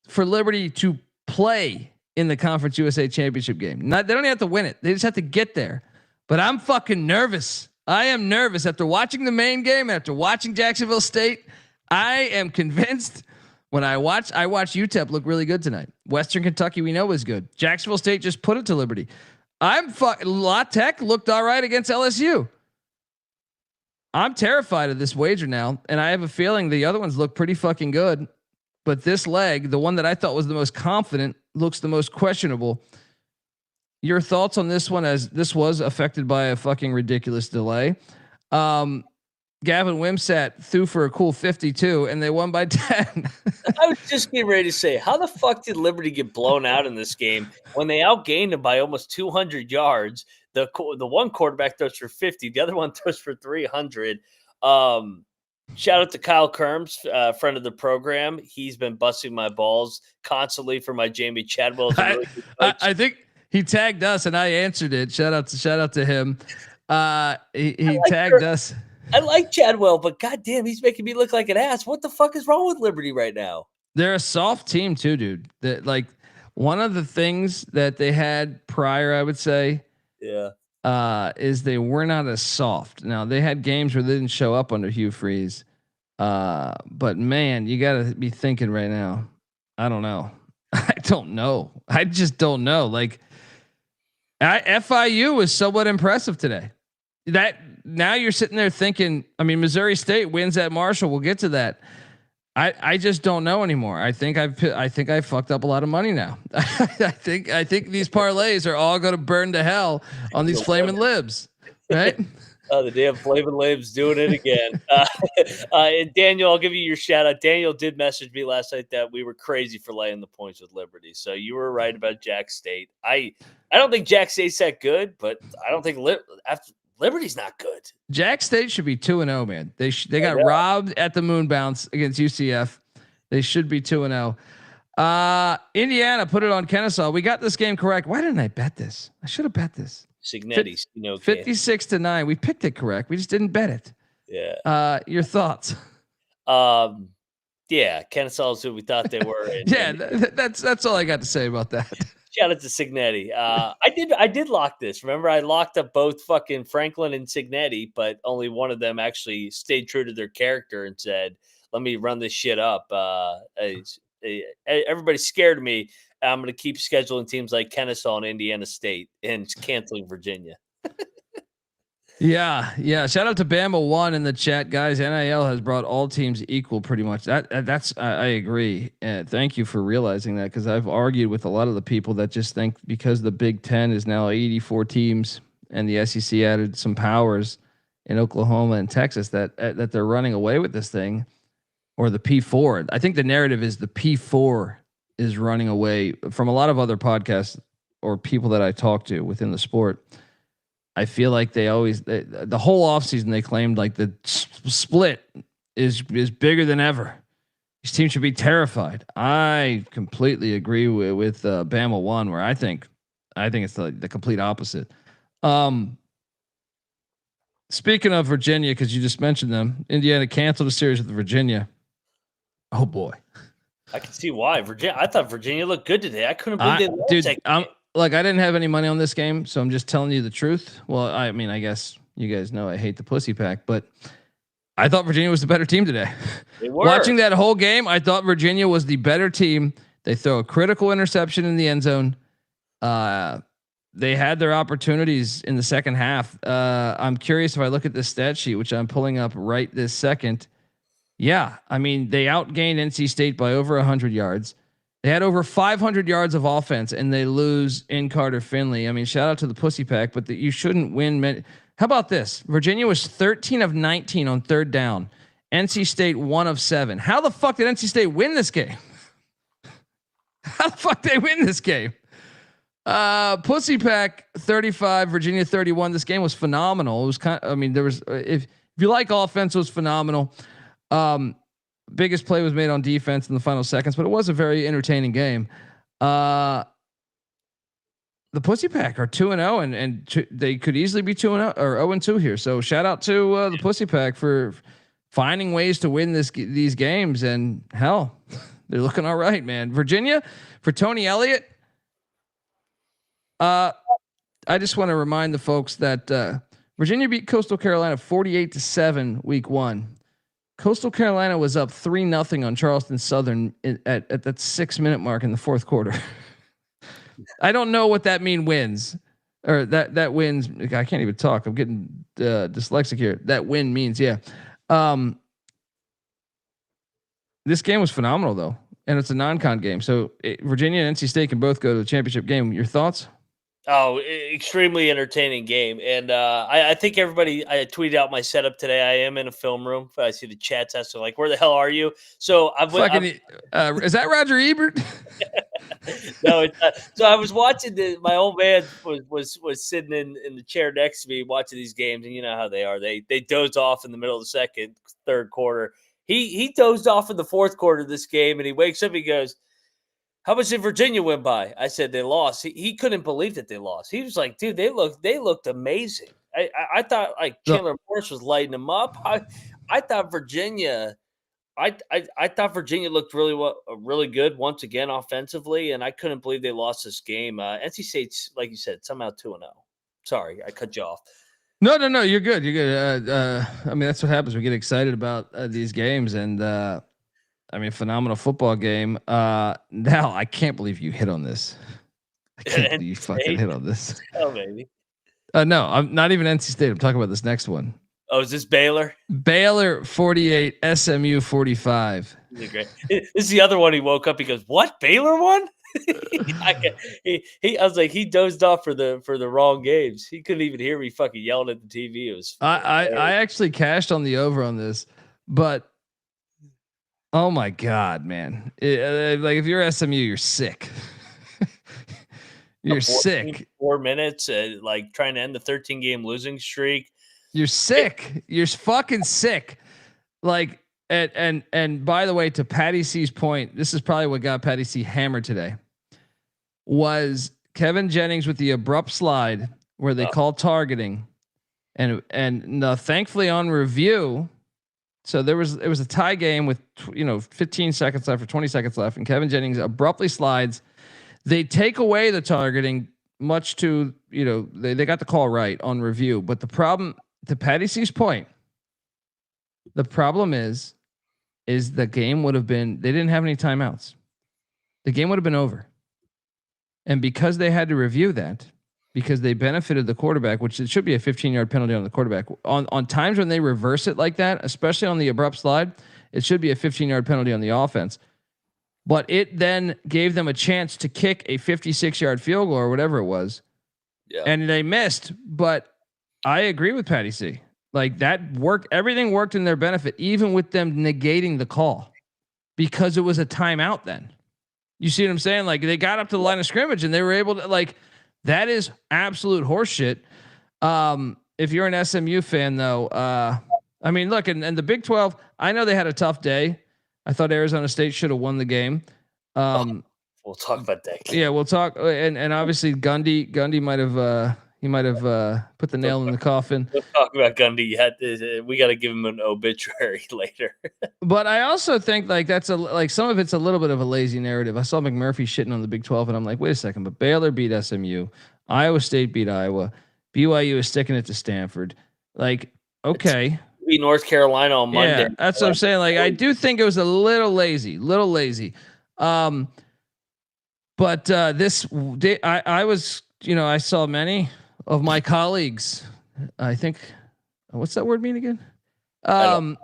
for Liberty to play in the Conference USA championship game. They don't have to win it. They just have to get there. But I'm fucking nervous. I am nervous after watching the main game, after watching Jacksonville State. I am convinced when I watch UTEP look really good tonight. Western Kentucky, we know is good. Jacksonville State just put it to Liberty. La Tech looked all right against LSU. I'm terrified of this wager now. And I have a feeling the other ones look pretty fucking good. But this leg, the one that I thought was the most confident, looks the most questionable. Your thoughts on this one, as this was affected by a fucking ridiculous delay. Gavin Wimsatt threw for a cool 52 and they won by 10.
I was just getting ready to say, how the fuck did Liberty get blown out in this game when they outgained them by almost 200 yards? The one quarterback throws for 50, the other one throws for 300. Shout out to Kyle Kerms, friend of the program. He's been busting my balls constantly for my Jamie Chadwell. Really
I think he tagged us and I answered it. Shout out to him. He tagged us.
I like Chadwell, but goddamn, he's making me look like an ass. What the fuck is wrong with Liberty right now?
They're a soft team too, dude. That like one of the things that they had prior, I would say, is they were not as soft. Now they had games where they didn't show up under Hugh Freeze, but man, you got to be thinking right now. I don't know. I don't know. I just don't know. Like, FIU was somewhat impressive today. That now you're sitting there thinking. I mean, Missouri State wins at Marshall. We'll get to that. I just don't know anymore. I think I fucked up a lot of money now. I think these parlays are all going to burn to hell on these flaming libs, right?
The damn flaming libs doing it again. And Daniel, I'll give you your shout out. Daniel did message me last night that we were crazy for laying the points with Liberty. So you were right about Jack State. I don't think Jack State's that good, but I don't think Liberty's not good.
Jack State should be 2-0, man. They got robbed at the moon bounce against UCF. They should be 2-0. Indiana put it on Kennesaw. We got this game correct. Why didn't I bet this? I should have bet this.
Signetti,
56-9. We picked it correct. We just didn't bet it.
Yeah.
Your thoughts?
Yeah, Kennesaw's who we thought they were.
That's all I got to say about that.
Shout out to Signetti. I did lock this. Remember, I locked up both fucking Franklin and Signetti, but only one of them actually stayed true to their character and said, "Let me run this shit up." Everybody's scared of me. I'm going to keep scheduling teams like Kennesaw and Indiana State and canceling Virginia.
Yeah. Shout out to Bama 1 in the chat, guys. NIL has brought all teams equal, pretty much. That's I agree. And thank you for realizing that, because I've argued with a lot of the people that just think because the Big Ten is now 84 teams and the SEC added some powers in Oklahoma and Texas that they're running away with this thing, or the P4. I think the narrative is the P4 is running away from a lot of other podcasts or people that I talk to within the sport. I feel like the whole offseason they claimed like the split is bigger than ever. These teams should be terrified. I completely agree with Bama 1, where I think it's the complete opposite. Speaking of Virginia, because you just mentioned them, Indiana canceled a series with Virginia. Oh boy,
I can see why. Virginia. I thought Virginia looked good today. I couldn't believe they lost
dude.
that
I
game.
didn't have any money on this game, so I'm just telling you the truth. Well, I mean, I guess you guys know I hate the pussy pack, but I thought Virginia was the better team today.
They were.
Watching that whole game, I thought Virginia was the better team. They throw a critical interception in the end zone. They had their opportunities in the second half. I'm curious if I look at this stat sheet, which I'm pulling up right this second. Yeah, I mean, they outgained NC State by over 100 yards. They had over 500 yards of offense, and they lose in Carter Finley. I mean, shout out to the pussy pack, but you shouldn't win. How about this? Virginia was 13 of 19 on third down. NC State 1 of 7. How the fuck did NC State win this game? How the fuck did they win this game? Pussy pack 35, Virginia 31. This game was phenomenal. It was there was, if you like offense, it was phenomenal. Biggest play was made on defense in the final seconds, but it was a very entertaining game. The Pussy Pack are 2-0 and they could easily be 2-0 or 0-2 here. So shout out to the Pussy Pack for finding ways to win these games, and hell, they're looking all right, man. Virginia for Tony Elliott. I just want to remind the folks that Virginia beat Coastal Carolina 48-7 week 1. Coastal Carolina was up 3-0 on Charleston Southern at that 6-minute mark in the fourth quarter. I don't know what that wins or that wins. I can't even talk. I'm getting dyslexic here. That win means, yeah. This game was phenomenal though. And it's a non-con game. So Virginia and NC State can both go to the championship game. Your thoughts?
Oh, extremely entertaining game. And I think everybody, I tweeted out my setup today. I am in a film room. I see the chats asking like, where the hell are you? So
is that Roger Ebert?
No, so I was watching my old man was sitting in the chair next to me watching these games, and you know how they are. They doze off in the middle of the second, third quarter. He dozed off in the fourth quarter of this game, and he wakes up. He goes, "How much did Virginia win by?" I said they lost. He couldn't believe that they lost. He was like, "Dude, they looked amazing." I thought like Chandler Morris was lighting them up. I thought Virginia. I thought Virginia looked really good once again offensively, and I couldn't believe they lost this game. NC State's, like you said, somehow 2-0. Sorry, I cut you off.
No, you're good. You're good. I mean, that's what happens. We get excited about these games, and phenomenal football game. Now I can't believe you hit on this. I can't believe you fucking hit on this.
Oh, baby.
No, I'm not even NC State. I'm talking about this next one.
Oh, is this Baylor?
Baylor 48, SMU 45.
Great. This is the other one. He woke up. He goes, "What? Baylor won?" I was like, he dozed off for the wrong games. He couldn't even hear me fucking yelling at the TV. It was.
I actually cashed on the over on this, but oh my god, man! Like if you're SMU, you're sick. You're sick.
4 minutes, like trying to end the 13-game losing streak.
You're sick. You're fucking sick. Like, and by the way, to Patty C's point, this is probably what got Patty C hammered today. Was Kevin Jennings with the abrupt slide where they called targeting, and thankfully on review. So it was a tie game with 15 seconds left or 20 seconds left, and Kevin Jennings abruptly slides. They take away the targeting, much to they got the call right on review. But the problem, to Patty C's point, the problem is the game would have been, they didn't have any timeouts. The game would have been over. And because they had to review that, because they benefited the quarterback, which it should be a 15-yard penalty on the quarterback. On times when they reverse it like that, especially on the abrupt slide, it should be a 15-yard penalty on the offense. But it then gave them a chance to kick a 56-yard field goal or whatever it was. Yeah. And they missed. But I agree with Patty C. Like that worked. Everything worked in their benefit, even with them negating the call, because it was a timeout then. You see what I'm saying? Like they got up to the line of scrimmage and they were able to, like, that is absolute horseshit. If you're an SMU fan though, I mean, look, and the Big 12, I know they had a tough day. I thought Arizona State should have won the game.
We'll talk about that game.
Yeah, we'll talk. And obviously Gundy might have put the nail in the coffin.
We'll talk about Gundy yet. We got to give him an obituary later.
But I also think like some of it's a little bit of a lazy narrative. I saw McMurphy shitting on the Big 12, and I'm like, wait a second. But Baylor beat SMU, Iowa State beat Iowa, BYU is sticking it to Stanford. Like, okay,
beat North Carolina on Monday.
Yeah, that's what I'm saying. Like, I do think it was a little lazy. But this day, I was, I saw many of my colleagues. I think, what's that word mean again?
Bullshit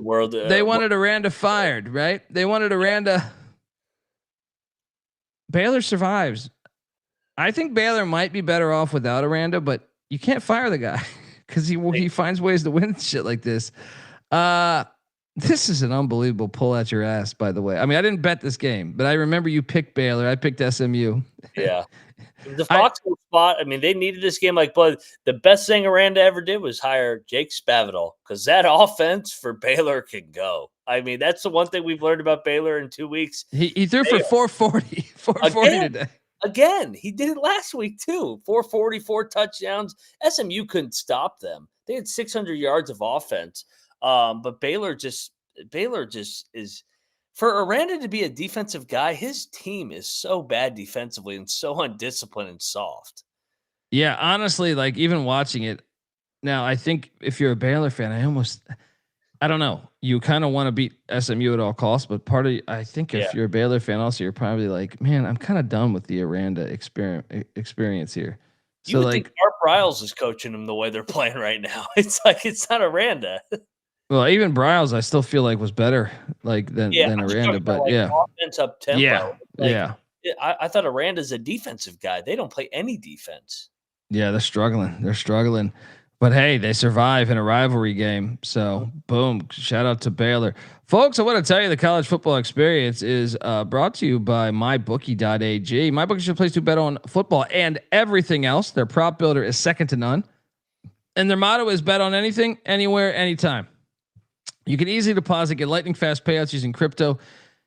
world.
They wanted Aranda fired, right? They wanted Aranda. Baylor survives. I think Baylor might be better off without Aranda, but you can't fire the guy because he finds ways to win shit like this. This is an unbelievable pull at your ass, by the way. I mean, I didn't bet this game, but I remember you picked Baylor. I picked SMU.
Yeah. The Foxborough spot, I mean, they needed this game like blood. The best thing Aranda ever did was hire Jake Spavital because that offense for Baylor can go. I mean, that's the one thing we've learned about Baylor in 2 weeks.
He threw for 440 today.
Again, he did it last week too. 440, 4 touchdowns. SMU couldn't stop them. They had 600 yards of offense. But Baylor just is, for Aranda to be a defensive guy, his team is so bad defensively and so undisciplined and soft.
Yeah, honestly, like even watching it now, I think if you're a Baylor fan, I don't know. You kind of want to beat SMU at all costs, but I think if you're a Baylor fan, also you're probably like, man, I'm kind of done with the Aranda experience here. So
you would think Art Briles is coaching them the way they're playing right now. It's like it's not Aranda.
Well, even Briles, I still feel like was better than Aranda, but
offense up tempo. I thought Aranda's a defensive guy. They don't play any defense.
Yeah, they're struggling. But hey, they survive in a rivalry game. So boom, shout out to Baylor. Folks, I want to tell you the college football experience is brought to you by mybookie.ag. MyBookie is a place to bet on football and everything else. Their prop builder is second to none. And their motto is bet on anything, anywhere, anytime. You can easily deposit, get lightning fast payouts using crypto.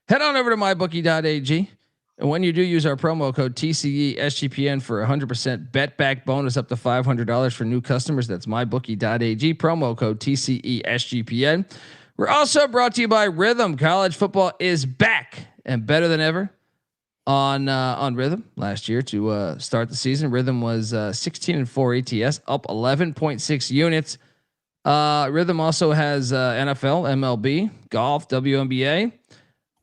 Head on over to mybookie.ag. And when you do, use our promo code TCESGPN for 100% bet back bonus up to $500 for new customers. That's mybookie.ag, promo code TCESGPN. We're also brought to you by Rhythm. College football is back and better than ever on Rhythm. Last year to start the season, Rhythm was 16-4 ATS, up 11.6 units. Rhythm also has NFL, MLB, golf, WNBA.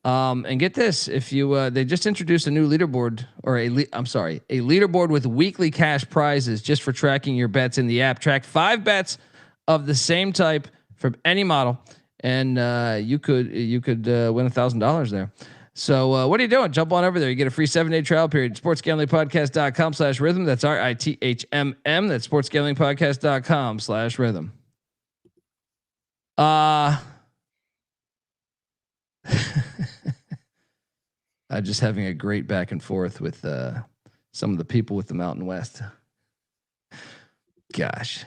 And get this, if you they just introduced a new leaderboard or a leaderboard with weekly cash prizes just for tracking your bets in the app. Track 5 bets of the same type from any model, and you could win $1,000 there. So what are you doing? Jump on over there. You get a free 7-day trial period. sportsgamblingpodcast.com/rhythm. That's RITHMM. That's sportsgamblingpodcast.com/rhythm. Just having a great back and forth with some of the people with the Mountain West. Gosh.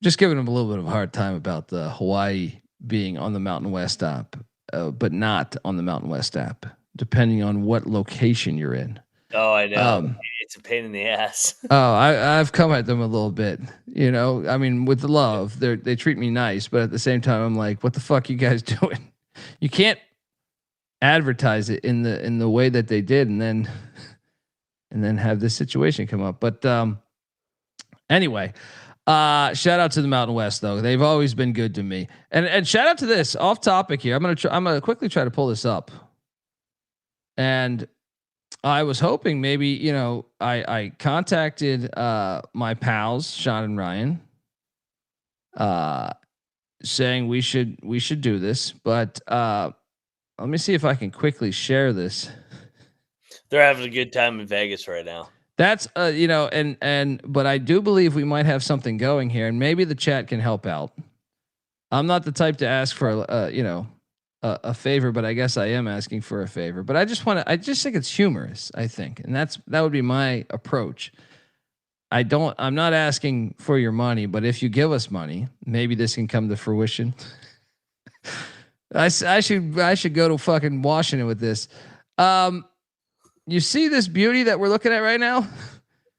Just giving them a little bit of a hard time about the Hawaii being on the Mountain West app, but not on the Mountain West app, depending on what location you're in.
Oh, I know. It's a pain in the ass.
I've come at them a little bit, I mean, with the love, they treat me nice, but at the same time, I'm like, what the fuck you guys doing? You can't advertise it in the way that they did, and then have this situation come up. But anyway, shout out to the Mountain West though. They've always been good to me. And shout out to this off topic here. I'm gonna quickly try to pull this up. And I was hoping maybe, I contacted my pals, Sean and Ryan, saying we should do this, but let me see if I can quickly share this.
They're having a good time in Vegas right now.
That's but I do believe we might have something going here, and maybe the chat can help out. I'm not the type to ask for a favor, but I guess I am asking for a favor. But I just think it's humorous, I think. And that would be my approach. I'm not asking for your money, but if you give us money, maybe this can come to fruition. I should go to fucking Washington with this. You see this beauty that we're looking at right now?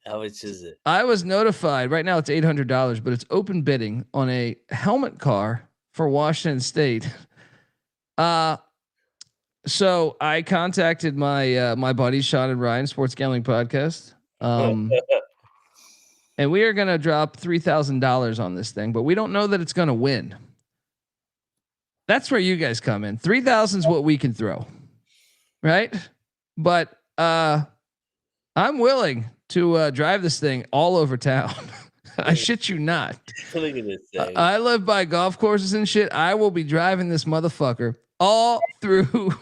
How much is it?
I was notified right now it's $800, but it's open bidding on a helmet car for Washington State. So I contacted my buddies Sean and Ryan, Sports Gambling Podcast. And we are going to drop $3,000 on this thing, but we don't know that it's going to win. That's where you guys come in. 3,000 is what we can throw. Right. But, I'm willing to, drive this thing all over town. I shit you not.
Look at this thing.
I live by golf courses and shit. I will be driving this motherfucker all through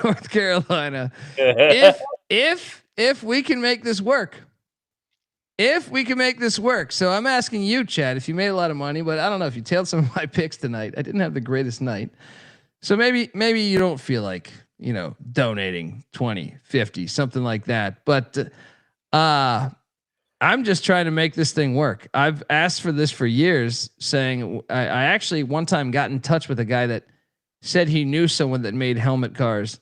North Carolina. If we can make this work. If we can make this work. So I'm asking you, Chad, if you made a lot of money, but I don't know if you tailed some of my picks tonight. I didn't have the greatest night. So maybe you don't feel like, donating 20, 50, something like that. But I'm just trying to make this thing work. I've asked for this for years, saying I actually one time got in touch with a guy that said he knew someone that made helmet cars,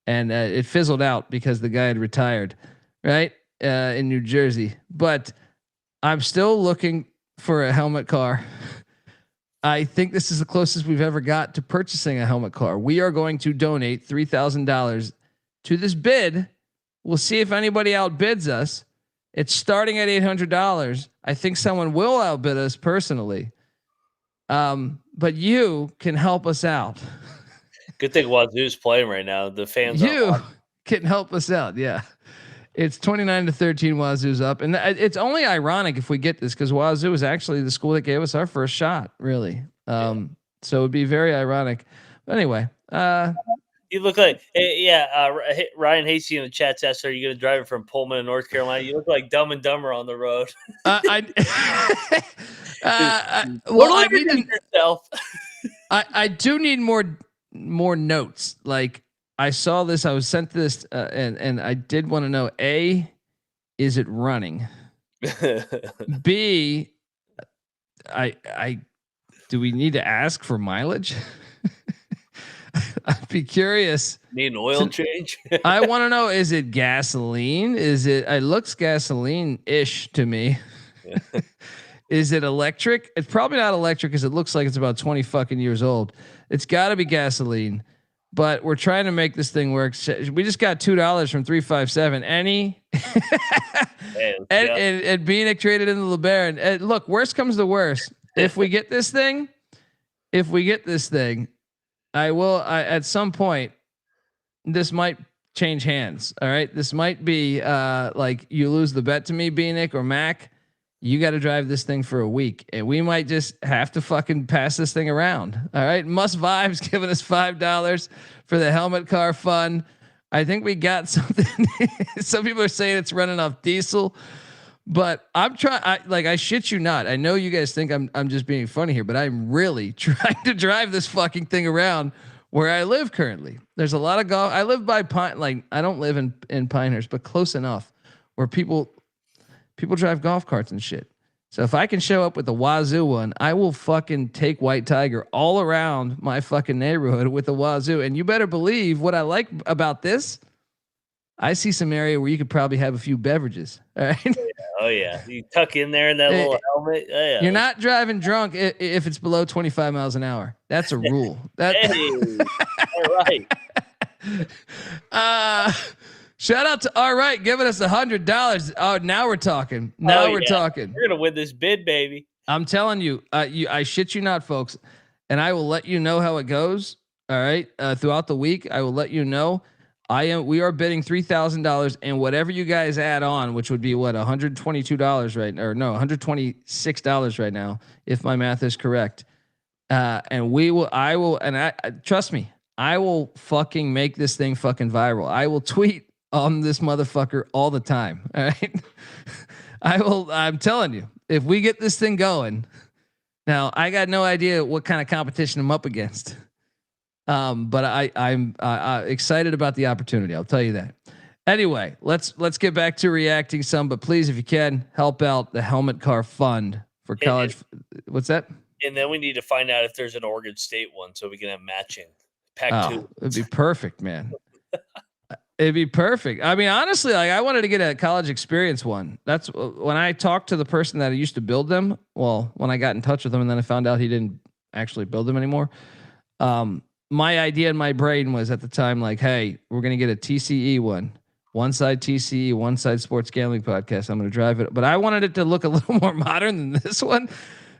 and it fizzled out because the guy had retired, right? In New Jersey, but I'm still looking for a helmet car. I think this is the closest we've ever got to purchasing a helmet car. We are going to donate $3,000 to this bid. We'll see if anybody outbids us. It's starting at $800. I think someone will outbid us personally. But you can help us out.
Good thing Wazzu's playing right now. The fans
can help us out. Yeah. It's 29-13. Wazzu's up, and it's only ironic if we get this because Wazzu is actually the school that gave us our first shot. Really, so it'd be very ironic. But anyway,
you look like Ryan Hasty in the chat says, "Are you going to drive it from Pullman to North Carolina?" You look like Dumb and Dumber on the road.
I do need more notes. Like, I saw this. I was sent this, and I did want to know: A, is it running? B, do we need to ask for mileage? I'd be curious.
Need an oil change?
I want to know: is it gasoline? It looks gasoline-ish to me. Is it electric? It's probably not electric because it looks like it's about 20 fucking years old. It's got to be gasoline. But we're trying to make this thing work. We just got $2 from 357. And Beanick traded into LeBaron. And look, worst comes to worst. If we get this thing, I will. At some point, this might change hands. All right, this might be like you lose the bet to me, Beanick or Mac. You got to drive this thing for a week, and we might just have to fucking pass this thing around. All right. Must Vibes giving us $5 for the helmet car fund. I think we got something. Some people are saying it's running off diesel, but I'm trying. I shit you not. I know you guys think I'm just being funny here, but I'm really trying to drive this fucking thing around where I live currently. There's a lot of golf. I live by Pine. Like, I don't live in Pinehurst, but close enough where people drive golf carts and shit. So if I can show up with the Wazzu one, I will fucking take White Tiger all around my fucking neighborhood with the Wazzu. And you better believe what I like about this. I see some area where you could probably have a few beverages. All right.
Oh yeah. You tuck in there in that little helmet. Oh, yeah.
You're not driving drunk if it's below 25 miles an hour. That's a rule. All right. Shout out to All Right, giving us $100. Oh, now we're talking. We're talking.
You're gonna win this bid, baby.
I'm telling you, I shit you not, folks, and I will let you know how it goes. All right, throughout the week, I will let you know. We are bidding $3,000, and whatever you guys add on, which would be what $122 right now, or no, $126 right now, if my math is correct. And I will, trust me, I will fucking make this thing fucking viral. I will tweet on this motherfucker all the time. All right. I'm telling you, if we get this thing going now, I got no idea what kind of competition I'm up against. But I'm excited about the opportunity. I'll tell you that. Anyway, let's get back to reacting some, but please, if you can, help out the Helmet Car Fund for college. What's that?
And then we need to find out if there's an Oregon State one so we can have matching. Pac-2.
It'd be perfect, man. It'd be perfect. I mean, honestly, like I wanted to get a college experience one. That's when I talked to the person that used to build them. Well, when I got in touch with him and then I found out he didn't actually build them anymore. My idea in my brain was at the time, like, hey, we're going to get a TCE one side TCE, one side sports gambling podcast. I'm going to drive it, but I wanted it to look a little more modern than this one.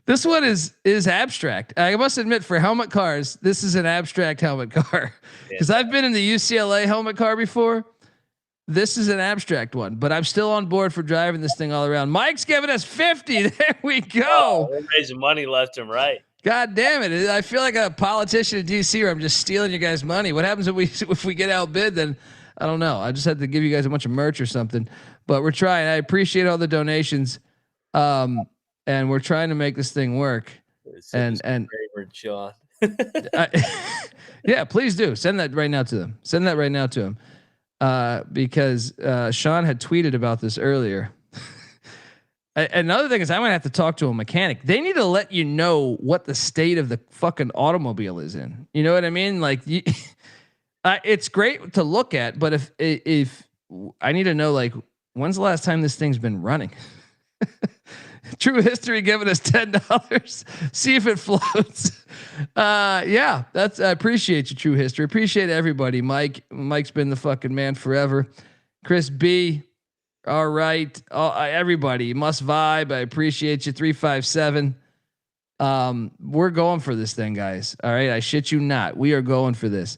This one is abstract. I must admit, for helmet cars, this is an abstract helmet car because I've been in the UCLA helmet car before. This is an abstract one, but I'm still on board for driving this thing all around. Mike's giving us 50. There we go.
Oh, we're raising money left and right.
God damn it! I feel like a politician in DC, where I'm just stealing you guys' money. What happens if we get outbid? Then I don't know. I just had to give you guys a bunch of merch or something. But we're trying. I appreciate all the donations. And we're trying to make this thing work. And
Sean.
Yeah, please do send that right now to them. Send that right now to him, because Sean had tweeted about this earlier. Another thing is I'm gonna have to talk to a mechanic. They need to let you know what the state of the fucking automobile is in. You know what I mean? Like, it's great to look at, but if I need to know, like, when's the last time this thing's been running? True History giving us $10. See if it floats. Yeah, I appreciate you, True History. Appreciate everybody. Mike's been the fucking man forever. Chris B. All right. Everybody must vibe. I appreciate you. 357. We're going for this thing, guys. All right. I shit you not. We are going for this.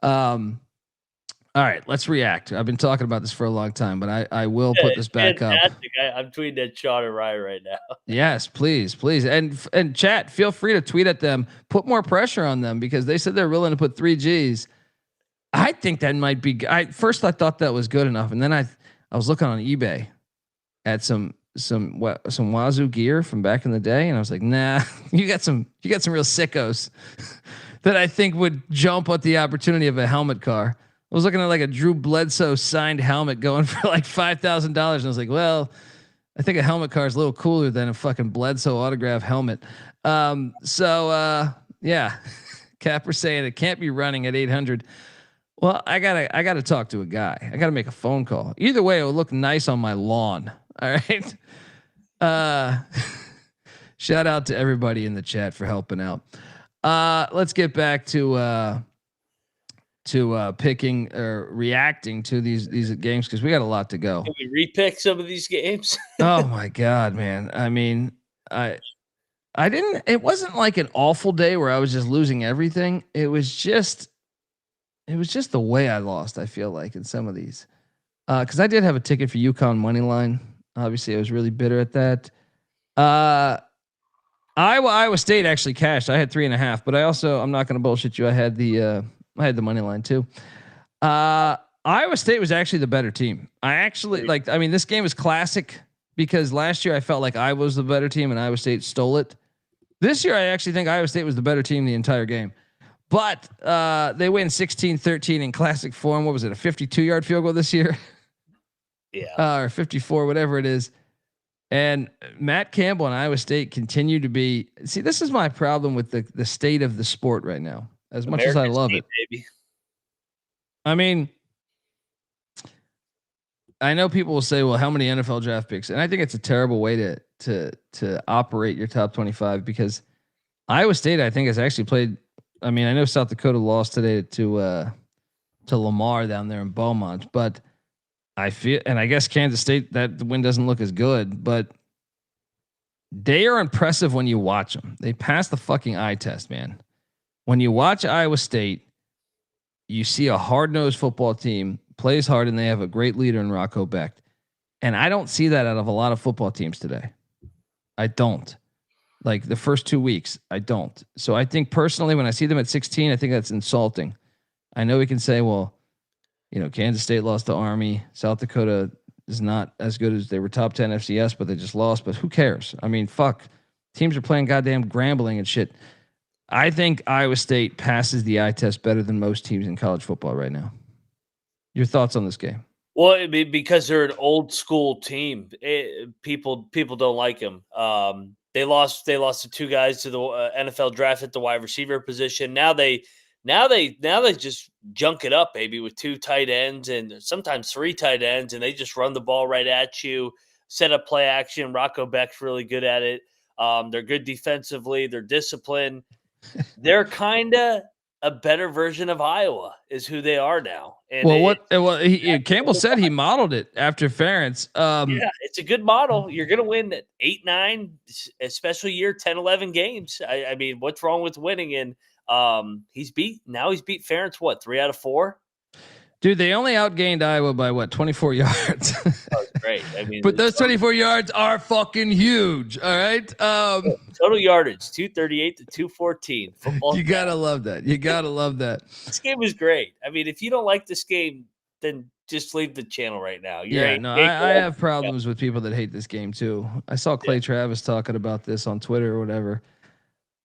All right, let's react. I've been talking about this for a long time, but I will put this back up.
I'm tweeting at Sean and Ryan right now.
Yes, please. And chat, feel free to tweet at them. Put more pressure on them because they said they're willing to put 3 Gs. I think that might be. First I thought that was good enough, and then I was looking on eBay at some Wazzu gear from back in the day, and I was like, nah, you got some real sickos that I think would jump at the opportunity of a helmet car. I was looking at like a Drew Bledsoe signed helmet going for like $5,000. And I was like, well, I think a helmet car is a little cooler than a fucking Bledsoe autograph helmet. Yeah, Capper saying it can't be running at 800. Well, I gotta talk to a guy. I gotta make a phone call. Either way, it will look nice on my lawn. All right. Shout out to everybody in the chat for helping out. Let's get back to picking or reacting to these games because we got a lot to go.
Can we repick some of these games?
Oh my God, man. I mean, it wasn't like an awful day where I was just losing everything. It was just the way I lost, I feel like, in some of these. Because I did have a ticket for UConn money line. Obviously, I was really bitter at that. Iowa State actually cashed. I had 3.5, but I'm not going to bullshit you. I had the money line too. Iowa State was actually the better team. This game is classic because last year I felt like I was the better team and Iowa State stole it. This year I actually think Iowa State was the better team the entire game. But they win 16-13 in classic form. What was it? A 52-yard field goal this year? Yeah. Or 54, whatever it is. And Matt Campbell and Iowa State continue to be. See, this is my problem with the state of the sport right now. As much as I love it, baby. I mean, I know people will say, "Well, how many NFL draft picks?" And I think it's a terrible way to operate your top 25 because Iowa State, I think, has actually played. I mean, I know South Dakota lost today to Lamar down there in Beaumont, but I feel, and I guess Kansas State, that win doesn't look as good, but they are impressive when you watch them. They pass the fucking eye test, man. When you watch Iowa State, you see a hard-nosed football team, plays hard, and they have a great leader in Rocco Becht. And I don't see that out of a lot of football teams today. I don't. Like the first 2 weeks, I don't. So I think personally, when I see them at 16, I think that's insulting. I know we can say, well, Kansas State lost to Army. South Dakota is not as good as they were top 10 FCS, but they just lost. But who cares? I mean, fuck. Teams are playing goddamn Grambling and shit. I think Iowa State passes the eye test better than most teams in college football right now. Your thoughts on this game?
Well, I mean, because they're an old school team, people don't like them. They lost the two guys to the NFL draft at the wide receiver position. Now they just junk it up, baby, with two tight ends and sometimes three tight ends, and they just run the ball right at you, set up play action. Rocco Beck's really good at it. They're good defensively. They're disciplined. They're kind of a better version of Iowa is who they are now. And
Campbell said he modeled it after Ferentz.
yeah, it's a good model. You're going to win 8, 9, especially year 10, 11 games. I mean, what's wrong with winning? And he's beat Ferentz, what, 3 out of 4?
Dude, they only outgained Iowa by 24 yards.
Oh, great. I mean,
but those 24 yards are fucking huge. All right.
Total yardage 238 to 214. Football.
You gotta love that. You gotta love that.
This game was great. I mean, if you don't like this game, then just leave the channel right now.
I have problems with people that hate this game too. I saw Clay Travis talking about this on Twitter or whatever.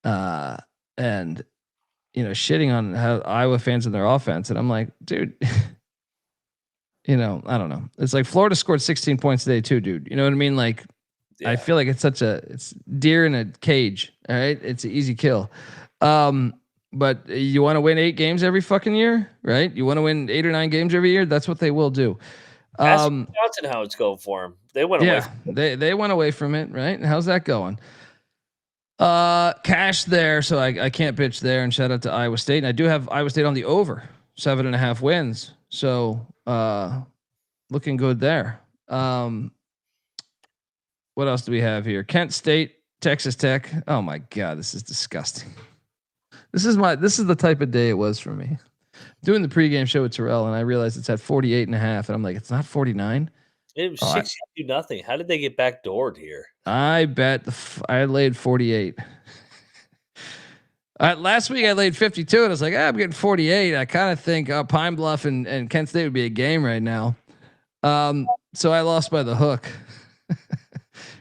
And shitting on how Iowa fans and their offense. And I'm like, dude, I don't know. It's like Florida scored 16 points today too, dude. You know what I mean? Like, I feel like it's deer in a cage. All right. It's an easy kill. But you want to win 8 games every fucking year, right? You want to win 8 or 9 games every year. That's what they will do.
Ask Johnson how it's going for him. They went away.
They went away from it. Right. How's that going? Cash there. So I can't bitch there, and shout out to Iowa State. And I do have Iowa State on the over 7.5 wins. So, looking good there. What else do we have here? Kent State, Texas Tech. Oh my God, this is disgusting. This is the type of day it was for me. Doing the pregame show with Terrell, and I realized it's at 48.5, and I'm like, it's not 49.
It was 62-0. How did they get backdoored here?
I bet I laid 48. Last week I laid 52, and I was like, I'm getting 48. I kind of think Pine Bluff and Kent State would be a game right now. So I lost by the hook.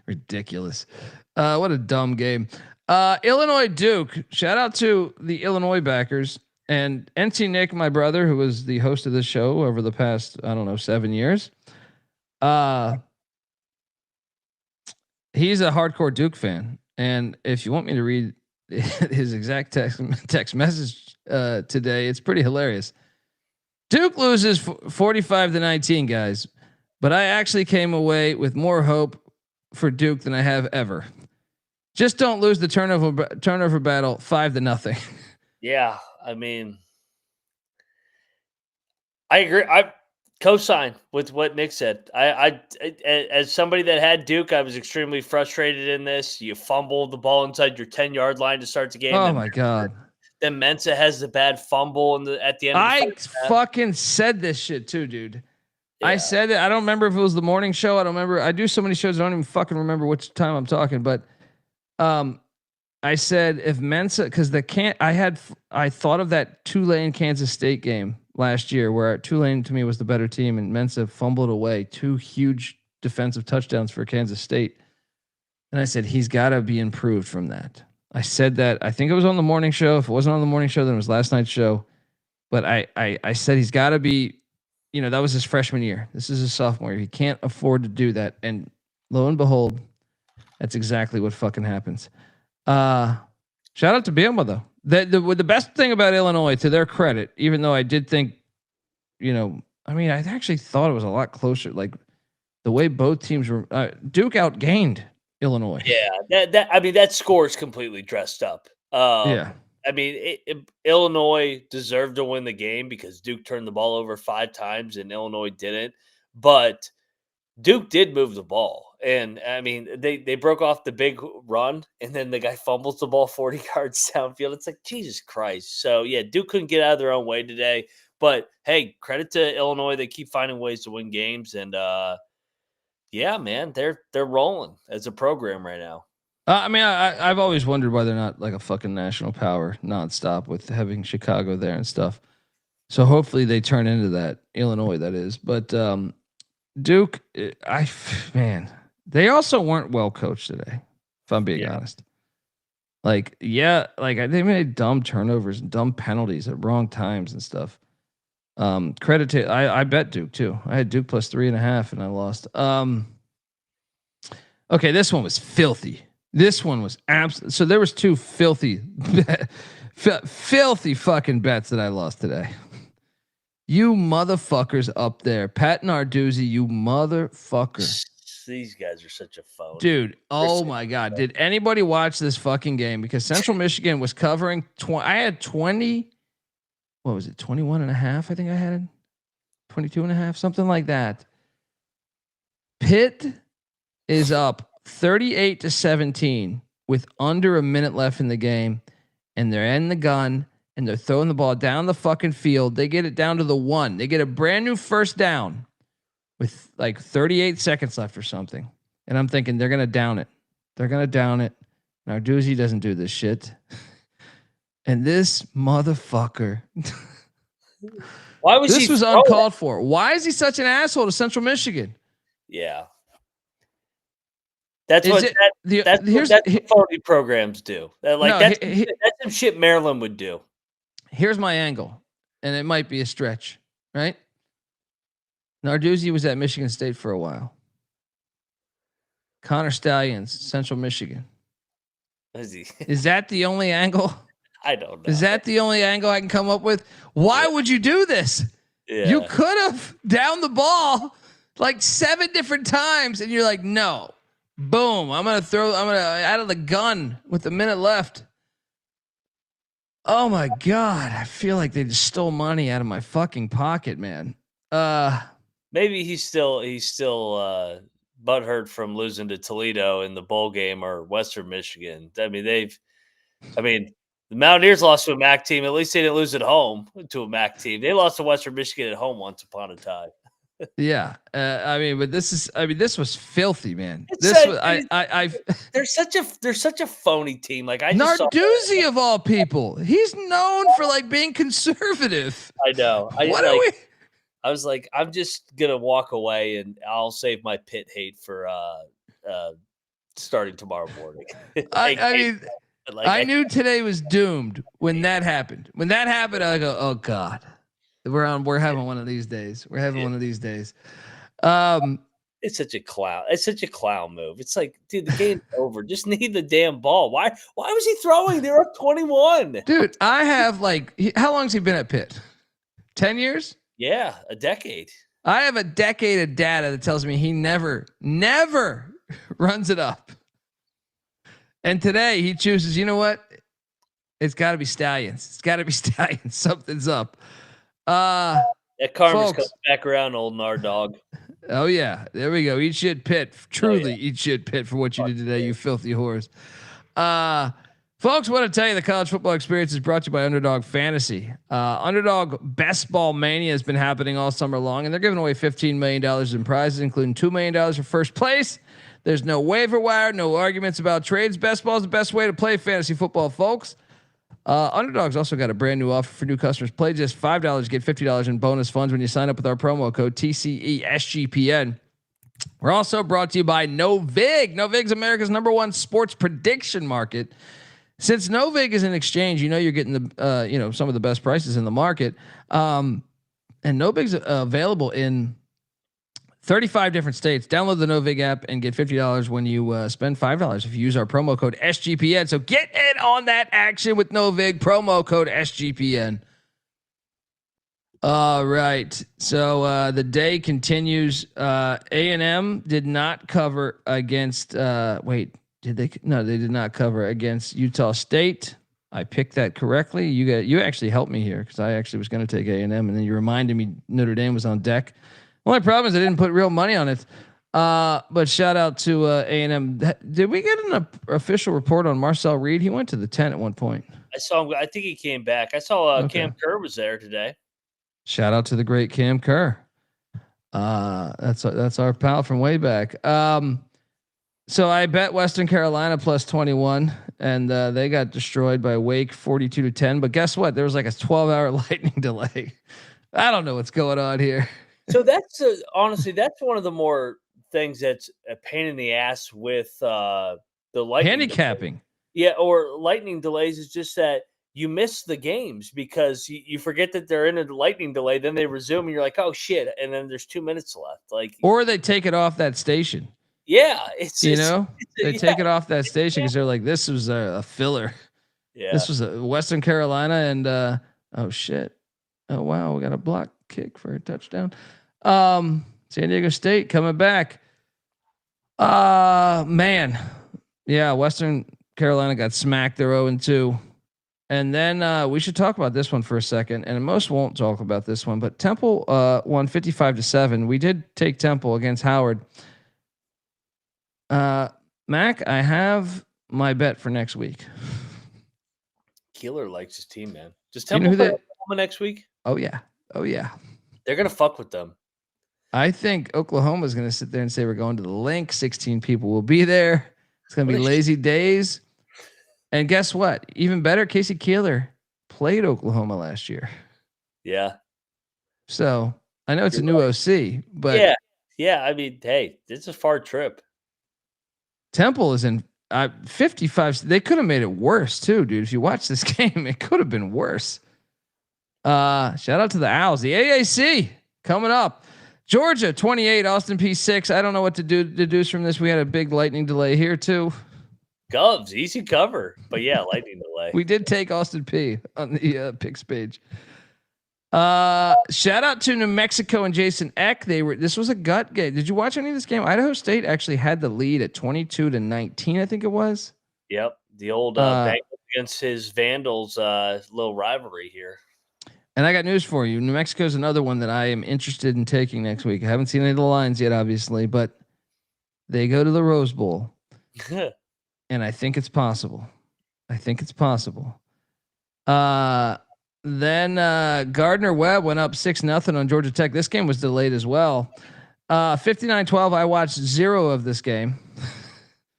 Ridiculous. What a dumb game. Illinois Duke. Shout out to the Illinois backers and NC Nick, my brother, who was the host of this show over the past 7 years. He's a hardcore Duke fan, and if you want me to read his exact text message today, it's pretty hilarious. Duke loses 45-19, guys, but I actually came away with more hope for Duke than I have ever. Just don't lose the turnover battle 5-0.
Yeah, I mean, I agree. I co-sign with what Nick said. I as somebody that had Duke, I was extremely frustrated in this. You fumbled the ball inside your 10-yard line to start the game.
Oh my God.
Then Mensa has the bad fumble at the end.
I fucking said this shit too, dude. Yeah. I said it. I don't remember if it was the morning show. I don't remember. I do so many shows. I don't even fucking remember which time I'm talking, but I said if Mensa, because I thought of that Tulane Kansas State game last year where Tulane to me was the better team and Mensa fumbled away 2 huge defensive touchdowns for Kansas State. And I said, he's got to be improved from that. I said that. I think it was on the morning show. If it wasn't on the morning show, then it was last night's show. But I said he's got to be, that was his freshman year. This is his sophomore year. He can't afford to do that. And lo and behold, that's exactly what fucking happens. Shout out to Bielema though. The best thing about Illinois, to their credit, even though I did think, I actually thought it was a lot closer. Like the way both teams were, Duke outgained Illinois.
Yeah, that score is completely dressed up.
Yeah.
Illinois deserved to win the game because Duke turned the ball over 5 times and Illinois didn't. But Duke did move the ball. And they broke off the big run and then the guy fumbles the ball 40 yards downfield. It's like, Jesus Christ. So yeah, Duke couldn't get out of their own way today, but hey, credit to Illinois. They keep finding ways to win games. And yeah, man, they're rolling as a program right now.
I've always wondered why they're not like a fucking national power nonstop with having Chicago there and stuff. So hopefully they turn into that. Illinois, that is. But Duke, they also weren't well coached today, if I'm being honest. They made dumb turnovers and dumb penalties at wrong times and stuff. Credit to I bet Duke too. I had Duke plus 3.5 and I lost. Okay, this one was filthy. This one was absolutely. So there was two filthy, filthy fucking bets that I lost today. You motherfuckers up there, Pat Narduzzi, you motherfucker.
These guys are such a phone,
dude. Oh my god, did anybody watch this fucking game? Because Central Michigan was covering. I had 20. What was it? 21.5. I think I had 22.5, something like that. Pitt is up 38-17 with under a minute left in the game, and they're in the gun and they're throwing the ball down the fucking field. They get it down to the 1. They get a brand new first down with like 38 seconds left or something. And I'm thinking they're going to down it. They're going to down it. Narduzzi doesn't do this shit. And this motherfucker.
Why was
this was uncalled for? Why is he such an asshole to Central Michigan?
Yeah. That's what phony programs do. That's some shit Maryland would do.
Here's my angle, and it might be a stretch, right? Narduzzi was at Michigan State for a while. Connor Stallions, Central Michigan. Is that the only angle?
I don't know.
Is that the only angle I can come up with? Why would you do this?
Yeah.
You could have down the ball like 7 different times, and you're like, no. Boom. I'm going to out of the gun with a minute left. Oh my God. I feel like they just stole money out of my fucking pocket, man.
Maybe he's still butthurt from losing to Toledo in the bowl game or Western Michigan. I mean, the Mountaineers lost to a MAC team. At least they didn't lose at home to a MAC team. They lost to Western Michigan at home once upon a time.
Yeah. But this was filthy, man.
They're such a phony team. Like
Narduzzi of all people, he's known for like being conservative.
I know. I was like, I'm just gonna walk away and I'll save my Pitt hate for starting tomorrow morning.
I knew today was doomed when that happened. When that happened, I go, oh God. We're having one of these days. We're having one of these days.
It's such a clown. It's such a clown move. It's like, dude, the game's over. Just need the damn ball. Why was he throwing? They're up 21.
Dude, I have how long has he been at Pitt? 10 years?
Yeah, a decade.
I have a decade of data that tells me he never runs it up. And today he chooses, you know what? It's got to be Stallions. It's got to be Stallions. Something's up.
That karma's coming back around, old Nard dog.
Oh yeah, there we go. Eat shit, Pitt. Truly, eat shit, Pitt, for what you did today, you filthy whores. Folks, want to tell you the college football experience is brought to you by Underdog Fantasy. Underdog Best Ball Mania has been happening all summer long, and they're giving away $15 million in prizes, including $2 million for first place. There's no waiver wire, no arguments about trades. Best ball is the best way to play fantasy football, folks. Underdog's also got a brand new offer for new customers. Play just $5, get $50 in bonus funds when you sign up with our promo code TCESGPN. We're also brought to you by Novig. Novig's America's #1 sports prediction market. Since Novig is an exchange, you're getting the some of the best prices in the market. And Novig's available in 35 different states. Download the Novig app and get $50 when you spend $5 if you use our promo code SGPN. So get in on that action with Novig, promo code SGPN. All right. So the day continues. A&M did not cover against did they? No, they did not cover against Utah State. I picked that correctly. You actually helped me here because I actually was going to take A&M, and then you reminded me Notre Dame was on deck. Only problem is I didn't put real money on it. But shout out to A&M. Did we get an official report on Marcel Reed? He went to the 10 at one point.
I saw him. I think he came back. I saw Cam Kerr was there today.
Shout out to the great Cam Kerr. That's our pal from way back. So I bet Western Carolina plus 21, and they got destroyed by Wake 42-10. But guess what? There was like a 12-hour lightning delay. I don't know what's going on here.
So that's honestly, that's one of the more things that's a pain in the ass with the lightning
handicapping.
Delay. Yeah, or lightning delays is just that you miss the games because you forget that they're in a lightning delay. Then they resume, and you're like, "Oh shit!" And then there's 2 minutes left. Like,
or they take it off that station.
yeah,
They take it off that station because they're like, this was a filler.
Yeah,
This was a Western Carolina, and oh shit, oh wow, we got a block kick for a touchdown. San Diego State coming back. Man, yeah, Western Carolina got smacked. They're 0-2. And then we should talk about this one for a second. And most won't talk about this one, but Temple won 55-7. We did take Temple against Howard. Mac, I have my bet for next week.
Keeler likes his team, man. Does Temple play Oklahoma next week?
Oh yeah.
They're gonna fuck with them.
I think Oklahoma is going to sit there and say we're going to the link. 16 people will be there. It's going to be lazy days. And guess what? Even better, Casey Keeler played Oklahoma last year.
Yeah.
So I know it's a new OC, but
yeah. I mean, hey, it's a far trip.
Temple is in 55. They could have made it worse too, dude. If you watch this game, it could have been worse. Shout out to the Owls. The AAC coming up. Georgia 28, Austin P 6. I don't know what to deduce from this. We had a big lightning delay here too.
Govs, easy cover, but yeah, lightning delay.
We did take Austin P on the picks page. Shout out to New Mexico and Jason Eck. This was a gut game. Did you watch any of this game? Idaho State actually had the lead at 22-19, I think it was.
Yep, the old Bengals against his Vandals little rivalry here.
And I got news for you. New Mexico is another one that I am interested in taking next week. I haven't seen any of the lines yet, obviously, but they go to the Rose Bowl. And I think it's possible. Then Gardner Webb went up 6-0 on Georgia Tech. This game was delayed as well. 59-12. I watched 0 of this game.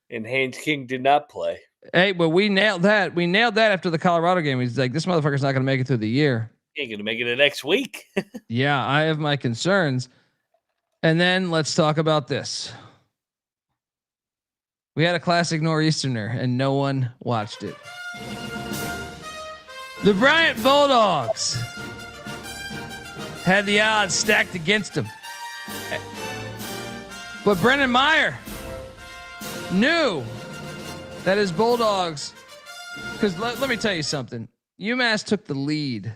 And Haynes King did not play.
Hey, but we nailed that. We nailed that after the Colorado game. He's like, this motherfucker's not going to make it through the year.
He ain't going to make it the next week.
Yeah, I have my concerns. And then let's talk about this. We had a classic Nor'easterner and no one watched it. The Bryant Bulldogs had the odds stacked against them. But Brendan Meyer knew that his Bulldogs, because let me tell you something. UMass took the lead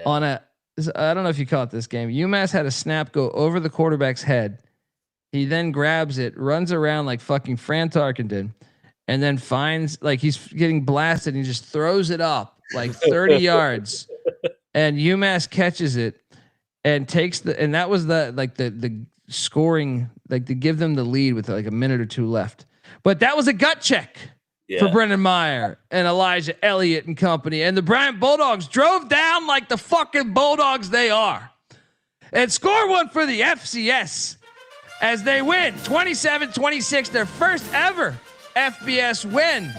on I don't know if you caught this game. UMass had a snap go over the quarterback's head. He then grabs it, runs around like fucking Fran Tarkenton, and then finds like he's getting blasted. And he just throws it up like 30 yards, and UMass catches it and takes and that was the scoring, like to give them the lead with like a minute or two left. But that was a gut check for Brendan Meyer and Elijah Elliott and company. And the Bryant Bulldogs drove down like the fucking Bulldogs they are and score one for the FCS as they win 27-26, their first ever FBS win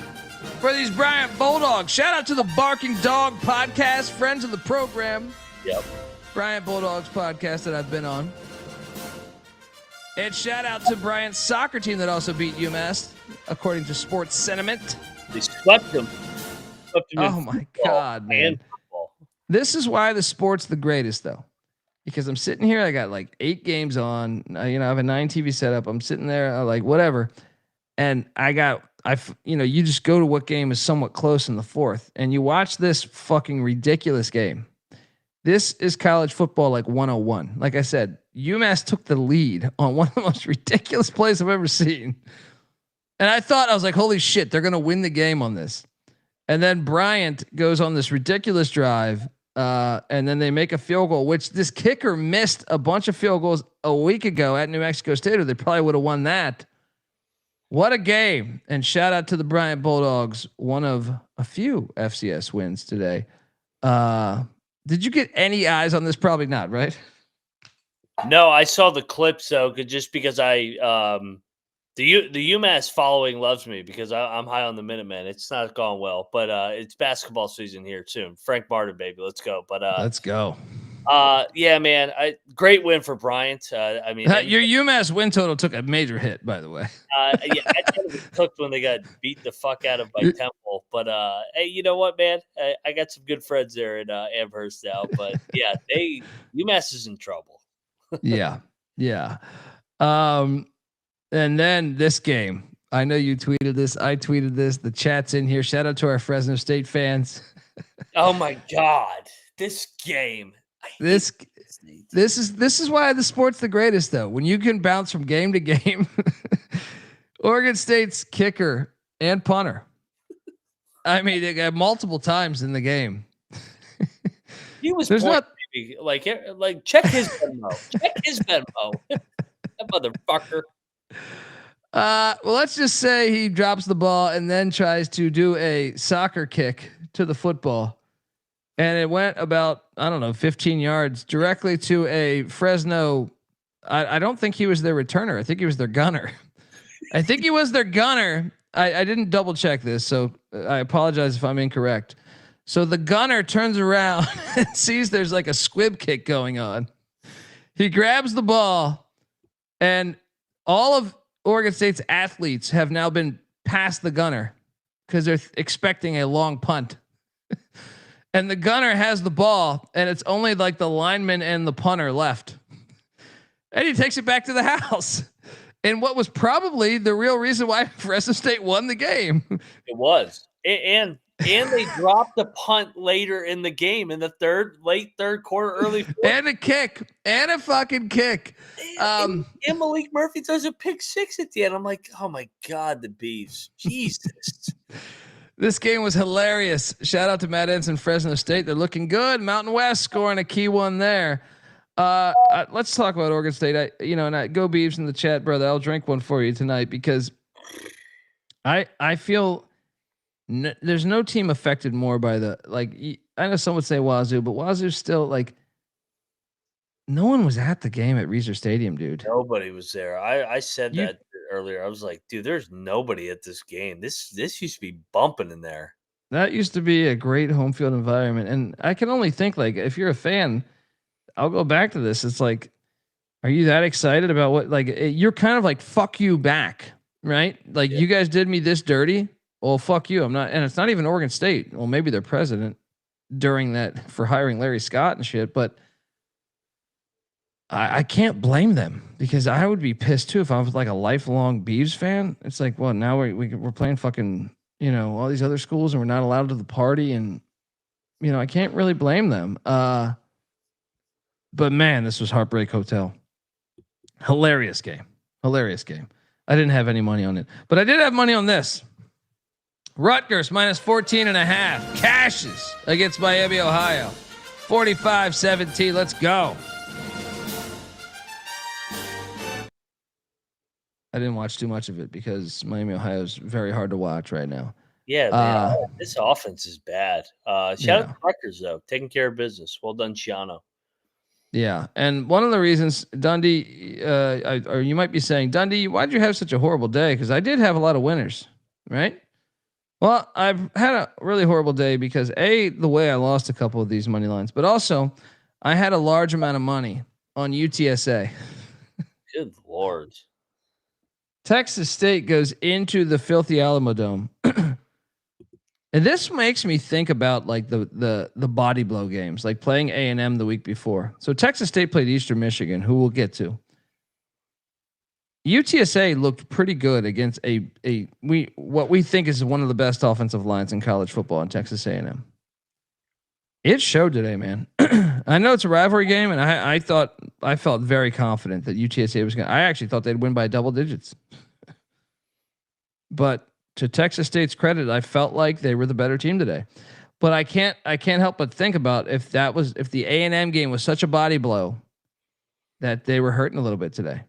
for these Bryant Bulldogs. Shout out to the Barking Dog podcast, friends of the program.
Yep.
Bryant Bulldogs podcast that I've been on. And shout out to Bryant's soccer team that also beat UMass, according to Sports Sentiment.
They swept them.
Oh my God, man. This is why the sport's the greatest, though. Because I'm sitting here, I got like 8 games on. I have a 9 TV setup. I'm sitting there, like whatever, and you just go to what game is somewhat close in the fourth, and you watch this fucking ridiculous game. This is college football like 101. Like I said, UMass took the lead on one of the most ridiculous plays I've ever seen, and I was like, holy shit, they're gonna win the game on this. And then Bryant goes on this ridiculous drive. And then they make a field goal, which this kicker missed a bunch of field goals a week ago at New Mexico State, or they probably would have won that. What a game. And shout out to the Bryant Bulldogs, one of a few FCS wins today. Did you get any eyes on this? Probably not, right?
No, I saw the clips though, just because the UMass following loves me because I'm high on the Minutemen. It's not gone well, but it's basketball season here soon. Frank Martin, baby, let's go. But
let's go.
Yeah, man. Great win for Bryant. I mean,
Your UMass win total took a major hit, by the way.
yeah, I thought it was cooked when they got beat the fuck out of by Temple. But hey, you know what, man? I got some good friends there in Amherst now. But yeah, UMass is in trouble.
Yeah. And then this game. I know you tweeted this. I tweeted this. The chat's in here. Shout out to our Fresno State fans.
Oh my God, this game.
This is why the sport's the greatest, though. When you can bounce from game to game. Oregon State's kicker and punter. I mean, they got multiple times in the game.
He was like check his Venmo. Check his Venmo. That motherfucker.
Well, let's just say he drops the ball and then tries to do a soccer kick to the football. And it went about, 15 yards directly to a Fresno. I don't think he was their returner. I think he was their gunner. I didn't double check this, so I apologize if I'm incorrect. So the gunner turns around and sees there's like a squib kick going on. He grabs the ball, and all of Oregon State's athletes have now been past the gunner because they're expecting a long punt. And the gunner has the ball, and it's only like the lineman and the punter left. And he takes it back to the house. And what was probably the real reason why Fresno State won the game.
It was. And they dropped the punt later in the game in the late third quarter, early fourth.
And a kick. And a fucking kick.
And Malik Murphy does a pick six at the end. I'm like, oh my God, the Beavs. Jesus.
This game was hilarious. Shout out to Matt Ensign, Fresno State. They're looking good. Mountain West scoring a key one there. Let's talk about Oregon State. Go Beavs in the chat, brother. I'll drink one for you tonight because I feel there's no team affected more by I know some would say Wazzu, but Wazzu's still like no one was at the game at Reser Stadium, dude.
Nobody was there. I said that earlier. I was like, dude, there's nobody at this game. This used to be bumping in there.
That used to be a great home field environment, and I can only think if you're a fan. I'll go back to this. It's like, are you that excited about what, you're kind of like, fuck you back, right? You guys did me this dirty. Well, fuck you. I'm not, and it's not even Oregon State. Well, maybe their president during that for hiring Larry Scott and shit, but I can't blame them because I would be pissed too if I was like a lifelong Beavs fan. It's like, well, now we're playing fucking, all these other schools and we're not allowed to the party. And, I can't really blame them. But man, this was Heartbreak Hotel. Hilarious game. I didn't have any money on it, but I did have money on this. Rutgers minus 14.5 cashes against Miami, Ohio. 45-17. Let's go. I didn't watch too much of it because Miami, Ohio is very hard to watch right now.
Yeah, this offense is bad. Shout out to Rutgers, though. Taking care of business. Well done, Shiano.
Yeah, and one of the reasons, Dundee, or you might be saying, Dundee, why'd you have such a horrible day? Because I did have a lot of winners, right? Well, I've had a really horrible day because the way I lost a couple of these money lines, but also I had a large amount of money on UTSA.
Good Lord.
Texas State goes into the filthy Alamo Dome. And this makes me think about the body blow games, like playing A&M the week before. So Texas State played Eastern Michigan, who we'll get to. UTSA looked pretty good against what we think is one of the best offensive lines in college football in Texas A&M. It showed today, man. I know it's a rivalry game, and I felt very confident that UTSA was going to. I actually thought they'd win by double digits. But to Texas State's credit, I felt like they were the better team today. But I can't help but think about if the A&M game was such a body blow that they were hurting a little bit today.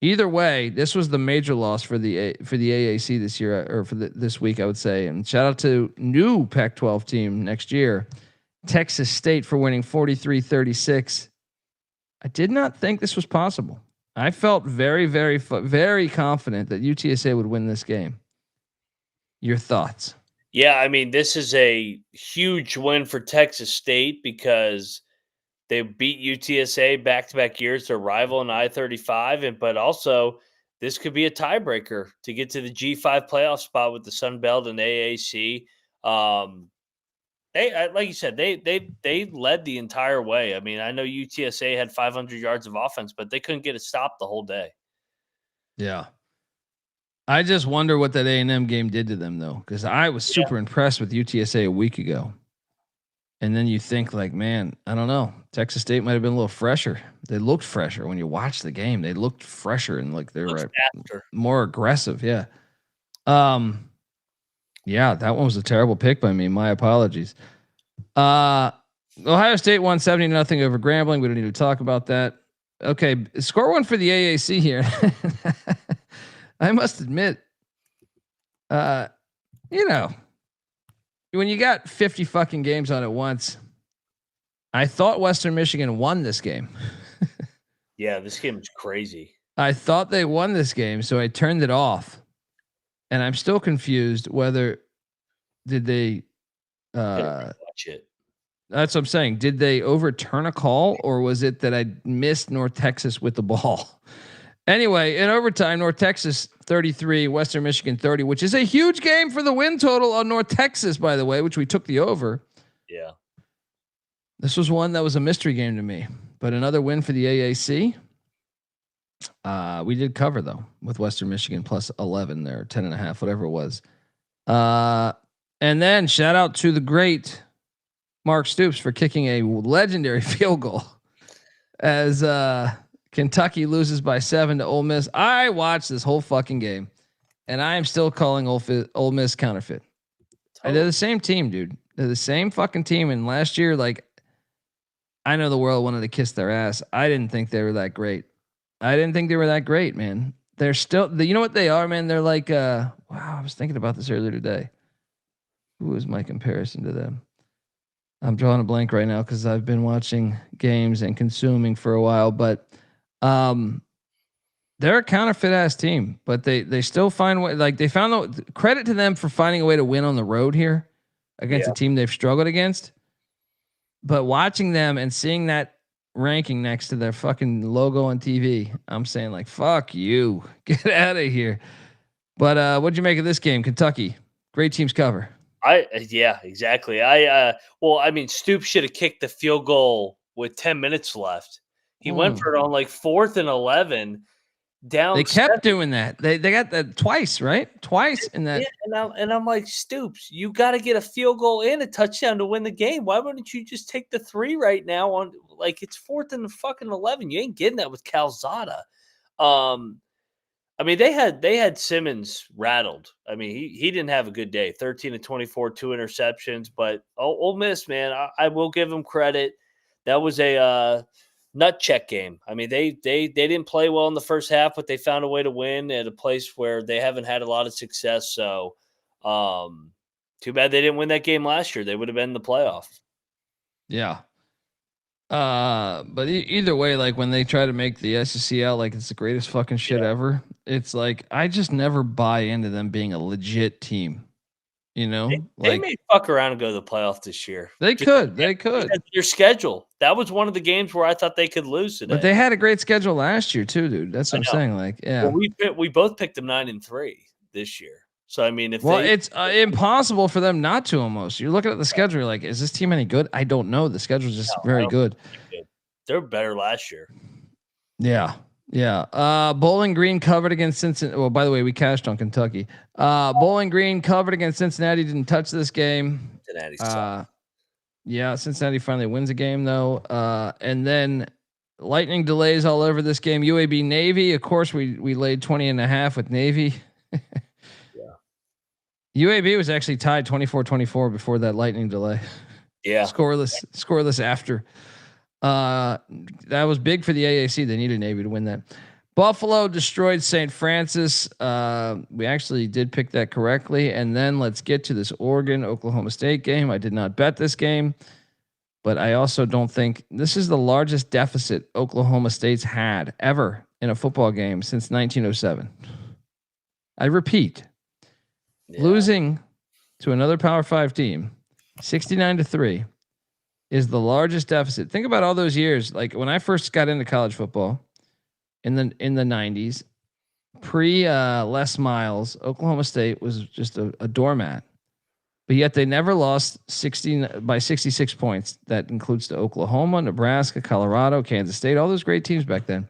Either way, this was the major loss for the AAC this year, or for this week, I would say. And shout out to new Pac-12 team next year, Texas State, for winning 43-36. I did not think this was possible. I felt very, very, very confident that UTSA would win this game. Your thoughts?
Yeah, I mean, this is a huge win for Texas State because They beat UTSA back-to-back years, their rival in I-35, but also this could be a tiebreaker to get to the G5 playoff spot with the Sun Belt and AAC. Like you said, they led the entire way. I mean, I know UTSA had 500 yards of offense, but they couldn't get a stop the whole day.
Yeah. I just wonder what that A&M game did to them, though, because I was super impressed with UTSA a week ago. And then you think like, man, I don't know. Texas State might have been a little fresher. They looked fresher when you watch the game. They looked fresher and like they were more aggressive. Yeah. Yeah, that one was a terrible pick by me. My apologies. Ohio State won 70-0 over Grambling. We don't need to talk about that. Okay, score one for the AAC here. I must admit, you know, when you got 50 fucking games on at once, I thought Western Michigan won this game.
Yeah, this game is crazy.
I thought they won this game, so I turned it off. And I'm still confused whether did they
watch it.
That's what I'm saying. Did they overturn a call, or was it that I missed North Texas with the ball? Anyway, in overtime, North Texas 33, Western Michigan 30, which is a huge game for the win total on North Texas, by the way, which we took the over.
Yeah.
This was one that was a mystery game to me, but another win for the AAC. We did cover though with Western Michigan plus 11 there, 10.5, whatever it was. And then shout out to the great Mark Stoops for kicking a legendary field goal as Kentucky loses by 7 to Ole Miss. I watched this whole fucking game, and I am still calling Ole Miss counterfeit. And they're the same team, dude. They're the same fucking team. And last year, like, I know the world wanted to kiss their ass. I didn't think they were that great. Man. They're still, you know what they are, man? They're like, wow, I was thinking about this earlier today. Who was my comparison to them? I'm drawing a blank right now because I've been watching games and consuming for a while, but they're a counterfeit ass team, but they still find way. Like they found the credit to them for finding a way to win on the road here against a team they've struggled against. But watching them and seeing that ranking next to their fucking logo on TV, I'm saying like, fuck you, get out of here. But what'd you make of this game? Kentucky, great teams cover.
Yeah, exactly. Well, I mean, Stoops should have kicked the field goal with 10 minutes left. He went for it on like 4th and 11 down.
They kept doing that. They got that twice, right? Twice in that.
Yeah, and I'm like, Stoops, you got to get a field goal and a touchdown to win the game. Why wouldn't you just take the 3 right now on like it's 4th and fucking 11? You ain't getting that with Calzada. I mean, they had Simmons rattled. I mean, he didn't have a good day. 13 to 24, 2 interceptions. But Ole Miss, man, I will give them credit. That was a nut check game. I mean, they didn't play well in the first half, but they found a way to win at a place where they haven't had a lot of success. So, too bad they didn't win that game last year. They would have been in the playoff.
Yeah. But either way, like when they try to make the SEC out like it's the greatest fucking shit ever, it's like I just never buy into them being a legit team. You know,
they may fuck around and go to the playoff this year.
They could.
Their schedule. That was one of the games where I thought they could lose today.
But they had a great schedule last year too, dude. That's what I'm saying. Like, yeah.
Well, we both picked them 9-3 this year. So I mean,
it's impossible for them not to. Almost, you're looking at the schedule. You're like, is this team any good? I don't know. The schedule is just very good.
They're better last year.
Yeah. Bowling Green covered against Cincinnati. Well, by the way, we cashed on Kentucky. Bowling Green covered against Cincinnati. Didn't touch this game. Cincinnati finally wins a game though. And then lightning delays all over this game. UAB Navy. Of course, we laid 20.5 with Navy. UAB was actually tied 24-24 before that lightning delay.
Yeah.
Scoreless after. That was big for the AAC. They needed Navy to win that. Buffalo destroyed St. Francis. We actually did pick that correctly. And then let's get to this Oregon-Oklahoma State game. I did not bet this game, but I also don't think this is the largest deficit Oklahoma State's had ever in a football game since 1907. I repeat. Losing to another Power 5 team, 69-3, is the largest deficit. Think about all those years. Like when I first got into college football in the 90s, pre Les Miles, Oklahoma State was just a doormat. But yet they never lost 66 points. That includes to Oklahoma, Nebraska, Colorado, Kansas State, all those great teams back then.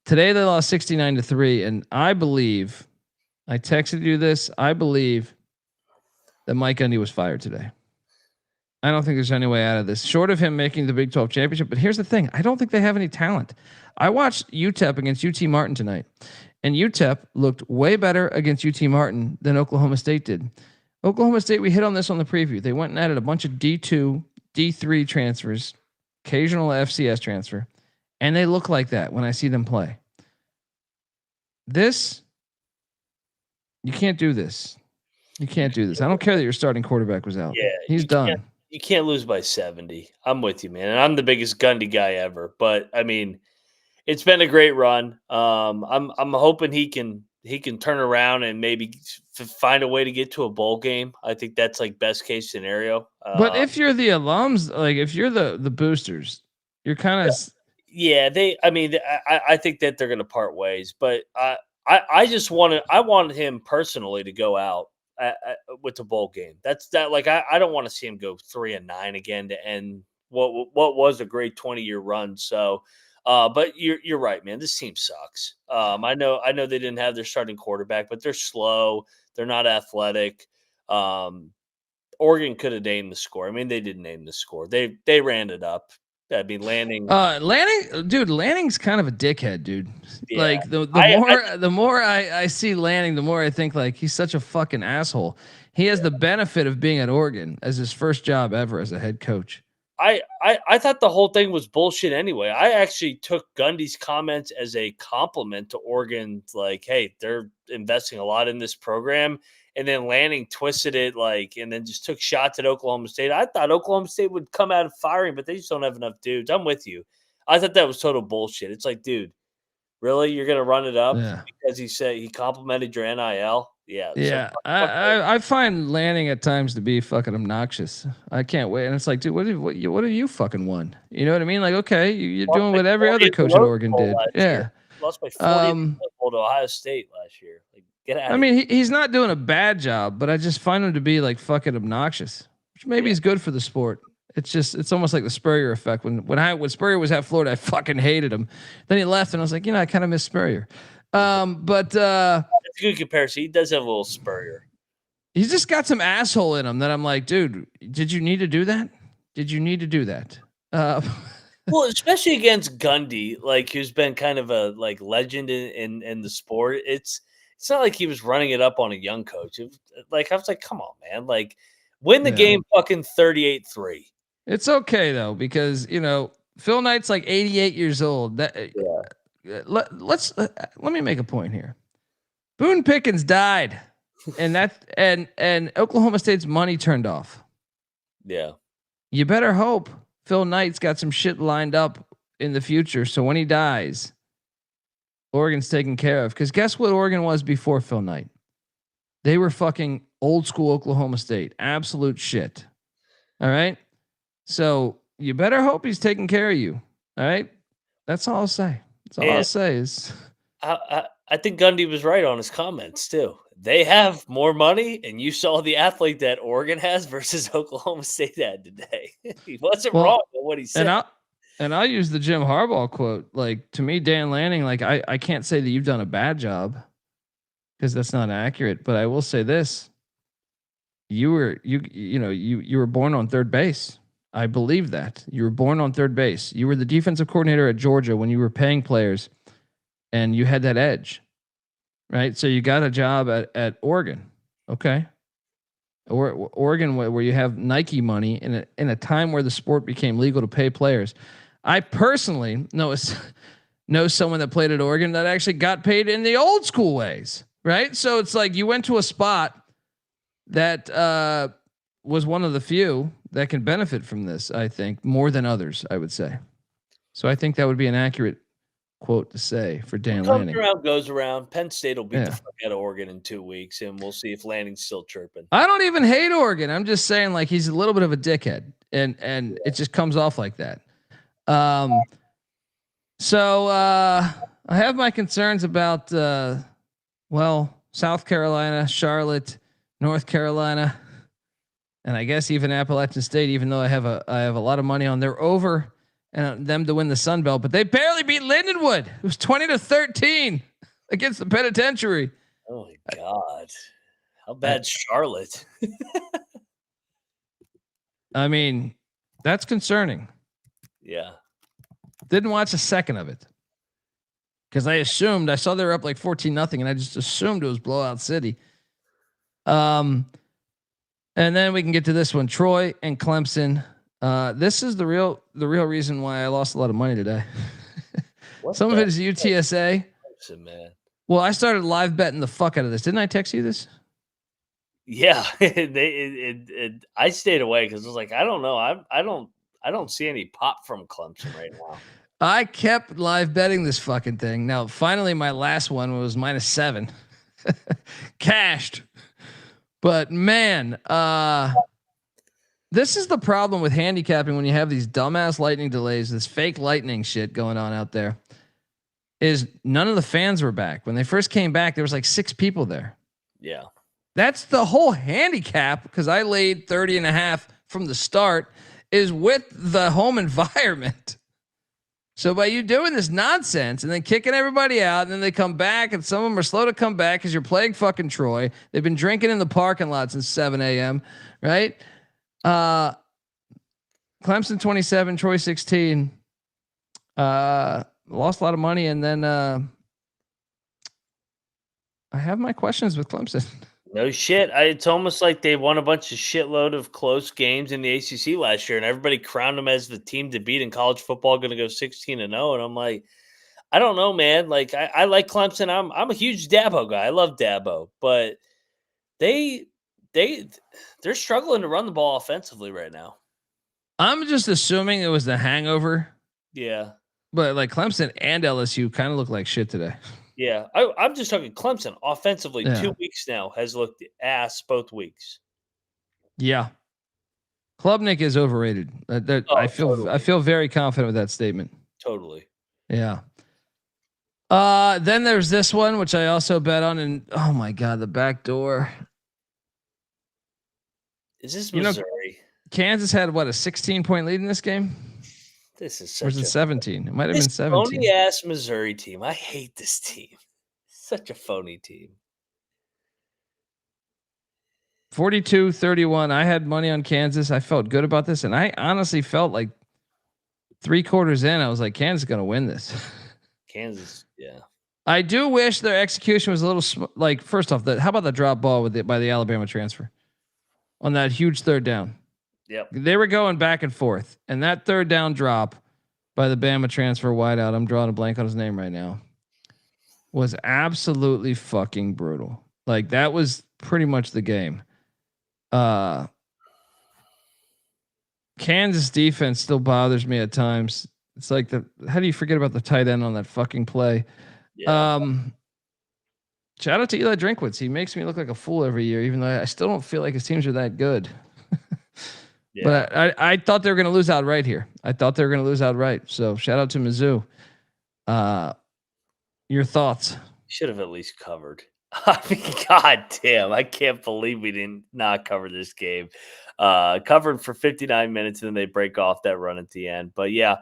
Today they lost 69-3, and I believe, I texted you this, I believe that Mike Gundy was fired today. I don't think there's any way out of this, short of him making the Big 12 championship. But here's the thing: I don't think they have any talent. I watched UTEP against UT Martin tonight, and UTEP looked way better against UT Martin than Oklahoma State did. Oklahoma State, we hit on this on the preview. They went and added a bunch of D2, D3 transfers, occasional FCS transfer, and they look like that when I see them play. This, you can't do this. You can't do this. I don't care that your starting quarterback was out.
Yeah,
he's done.
You can't lose by 70. I'm with you, man. And I'm the biggest Gundy guy ever. But I mean, it's been a great run. I'm hoping he can turn around and maybe find a way to get to a bowl game. I think that's like best case scenario.
But if you're the alums, like if you're the boosters, you're kind of
I think that they're going to part ways. But I wanted him personally to go out with the bowl game. I don't want to see him go 3-9 again to end what was a great 20-year run. So. But you're right, man. This team sucks. I know they didn't have their starting quarterback, but they're slow. They're not athletic. Oregon could have named the score. I mean, they didn't name the score. They ran it up. I mean, Lanning.
Lanning's kind of a dickhead, dude.
Yeah.
Like the more I see Lanning, the more I think like he's such a fucking asshole. He has the benefit of being at Oregon as his first job ever as a head coach.
I thought the whole thing was bullshit anyway. I actually took Gundy's comments as a compliment to Oregon, like, hey, they're investing a lot in this program. And then Lanning twisted it and then just took shots at Oklahoma State. I thought Oklahoma State would come out of firing, but they just don't have enough dudes. I'm with you. I thought that was total bullshit. It's like, dude, really? You're going to run it up because he complimented your NIL? Yeah.
Yeah. I find Lanning at times to be fucking obnoxious. I can't wait. And it's like, dude, what have you fucking won? You know what I mean? Like, okay, you're doing what every other coach at Oregon did. Yeah.
Lost by 40 to Ohio State last year. Like, get out.
I mean, he's not doing a bad job, but I just find him to be like fucking obnoxious, which maybe is good for the sport. It's almost like the Spurrier effect. When Spurrier was at Florida, I fucking hated him. Then he left, and I was like, I kind of miss Spurrier. But
it's a good comparison. He does have a little Spurrier.
He's just got some asshole in him that I'm like, dude, did you need to do that? Did you need to do that?
Well, especially against Gundy, like who's been kind of a legend in the sport. It's not like he was running it up on a young coach. I was like, come on, man, like win the game fucking 38-3.
It's okay though, because Phil Knight's like 88 years old. Let me make a point here. Boone Pickens died, and Oklahoma State's money turned off.
Yeah,
you better hope Phil Knight's got some shit lined up in the future, so when he dies, Oregon's taken care of. Because guess what Oregon was before Phil Knight? They were fucking old school Oklahoma State, absolute shit. All right, so you better hope he's taking care of you. All right, that's all I'll say. That's all I'll say is.
I think Gundy was right on his comments too. They have more money, and you saw the athlete that Oregon has versus Oklahoma State had today. He wasn't wrong with what he said.
And I'll use the Jim Harbaugh quote. Like, to me, Dan Lanning, like I can't say that you've done a bad job because that's not accurate. But I will say this: you were born on third base. I believe that you were born on third base. You were the defensive coordinator at Georgia when you were paying players, and you had that edge, right? So you got a job at Oregon, okay? Oregon, where you have Nike money in a time where the sport became legal to pay players. I personally know someone that played at Oregon that actually got paid in the old school ways, right? So it's like you went to a spot that was one of the few that can benefit from this, I think, more than others, I would say. So I think that would be an accurate quote to say for Dan Lanning.
Comes around, goes around. Penn State will beat the fuck out of Oregon in 2 weeks, and we'll see if Lanning's still chirping.
I don't even hate Oregon. I'm just saying, like, he's a little bit of a dickhead. and it just comes off like that. So I have my concerns about South Carolina, Charlotte, North Carolina, and I guess even Appalachian State. Even though I have a lot of money on their over and them to win the Sun Belt, but they barely beat Lindenwood. It was 20-13 against the Penitentiary.
Oh my God, how bad's Charlotte?
I mean, that's concerning.
Yeah.
Didn't watch a second of it because I saw they were up like 14-0, and I just assumed it was blowout city. And then we can get to this one, Troy and Clemson. This is the real reason why I lost a lot of money today. Some of it is UTSA.
Clemson, man.
Well, I started live betting the fuck out of this. Didn't I text you this?
Yeah, I stayed away because I was like, I don't know, I don't see any pop from Clemson right now.
I kept live betting this fucking thing. Now, finally, my last one was -7, cashed. But man, this is the problem with handicapping when you have these dumbass lightning delays, this fake lightning shit going on out there. Is none of the fans were back. When they first came back, there was like 6 people there.
Yeah.
That's the whole handicap, because I laid 30.5 from the start, is with the home environment. So by you doing this nonsense and then kicking everybody out, and then they come back, and some of them are slow to come back because you're playing fucking Troy. They've been drinking in the parking lot since 7 a.m. Right? Clemson 27, Troy 16. Lost a lot of money, and then I have my questions with Clemson.
No shit. It's almost like they won a bunch of shitload of close games in the ACC last year, and everybody crowned them as the team to beat in college football, going to go 16-0. And I'm like, I don't know, man. Like I like Clemson. I'm a huge Dabo guy. I love Dabo, but they're struggling to run the ball offensively right now. I'm
just assuming it was the hangover.
Yeah,
but like Clemson and LSU kind of look like shit today.
Yeah, I'm just talking Clemson offensively. Yeah. 2 weeks now has looked ass both weeks.
Yeah, Klubnik is overrated. I feel very confident with that statement.
Totally.
Yeah. Then there's this one which I also bet on, and oh my god, the back door.
Is this Missouri?
Kansas had what, a 16-point lead in this game?
This is
such a 17. It might have been 17.
Phony ass Missouri team. I hate this team. Such a phony team.
42-31. I had money on Kansas. I felt good about this, and I honestly felt like 3 quarters in, I was like, Kansas is going to win this.
Kansas, yeah.
I do wish their execution was a little like, first off, how about the drop ball by the Alabama transfer on that huge 3rd down?
Yep.
They were going back and forth, and that 3rd down drop by the Bama transfer wideout, I'm drawing a blank on his name right now, was absolutely fucking brutal. Like, that was pretty much the game. Kansas defense still bothers me at times. It's like how do you forget about the tight end on that fucking play? Yeah. Shout out to Eli Drinkwitz. He makes me look like a fool every year, even though I still don't feel like his teams are that good. Yeah. But I thought they were going to lose outright here. So shout out to Mizzou. Your thoughts?
Should have at least covered. I mean, god damn, I can't believe we didn't not cover this game. Covered for 59 minutes, and then they break off that run at the end. But yeah,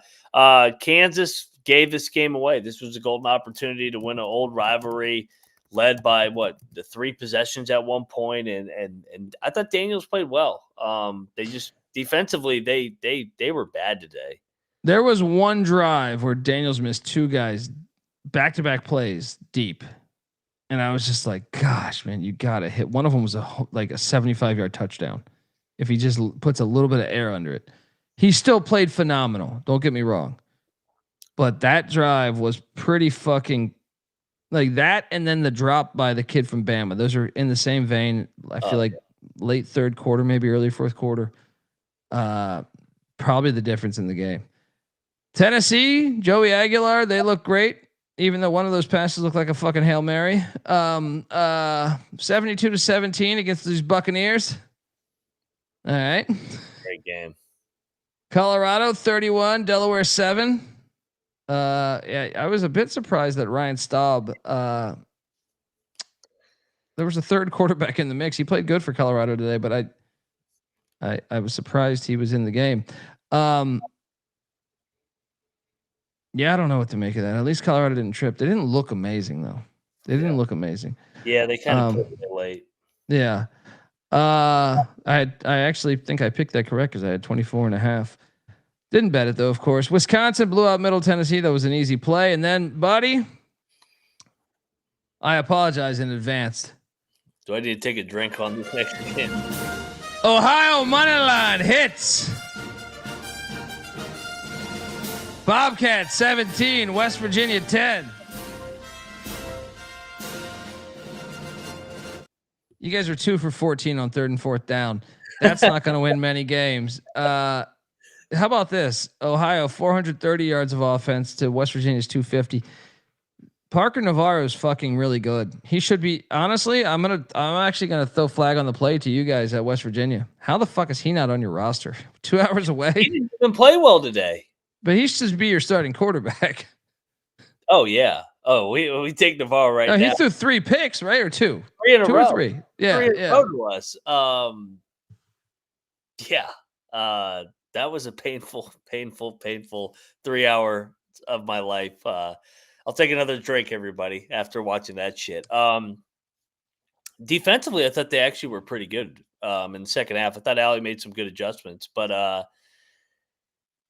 Kansas gave this game away. This was a golden opportunity to win an old rivalry, led by the 3 possessions at one point, and I thought Daniels played well. They just defensively they were bad today.
There was one drive where Daniels missed 2 guys back-to-back plays deep, and I was just like, gosh, man, you gotta hit. One of them was a 75-yard touchdown. If he just puts a little bit of air under it, he still played phenomenal. Don't get me wrong, but that drive was pretty fucking like that. And then the drop by the kid from Bama, those are in the same vein. I feel like late 3rd quarter, maybe early 4th quarter. Probably the difference in the game. Tennessee, Joey Aguilar, they look great, even though one of those passes looked like a fucking Hail Mary. 72-17 against these Buccaneers. All right.
Great game.
Colorado 31, Delaware 7. Yeah, I was a bit surprised that Ryan Staub. There was a third quarterback in the mix. He played good for Colorado today, but I was surprised he was in the game. Yeah, I don't know what to make of that. At least Colorado didn't trip. They didn't look amazing though. They didn't look amazing.
Yeah, they kind of put it late.
Yeah. I actually think I picked that correct because I had 24.5. Didn't bet it though, of course. Wisconsin blew out Middle Tennessee. That was an easy play. And then, buddy, I apologize in advance.
Do I need to take a drink on this next game?
Ohio money line hits. Bobcats 17, West Virginia 10. You guys are 2 for 14 on 3rd and 4th down. That's not going to win many games. How about this? Ohio 430 yards of offense to West Virginia's 250. Parker Navarro is fucking really good. He should be. Honestly, I'm actually gonna throw flag on the play to you guys at West Virginia. How the fuck is he not on your roster? 2 hours away.
He didn't even play well today.
But he should be your starting quarterback.
Oh yeah. Oh, we take Navarro right now.
He threw 3 picks, right, or 2?
3 in a
2
row.
or 3. Yeah,
3 in a
yeah.
row to us. Yeah. That was a painful 3 hour of my life. I'll take another drink, everybody, after watching that shit. Defensively, I thought they actually were pretty good in the second half. I thought Allie made some good adjustments, but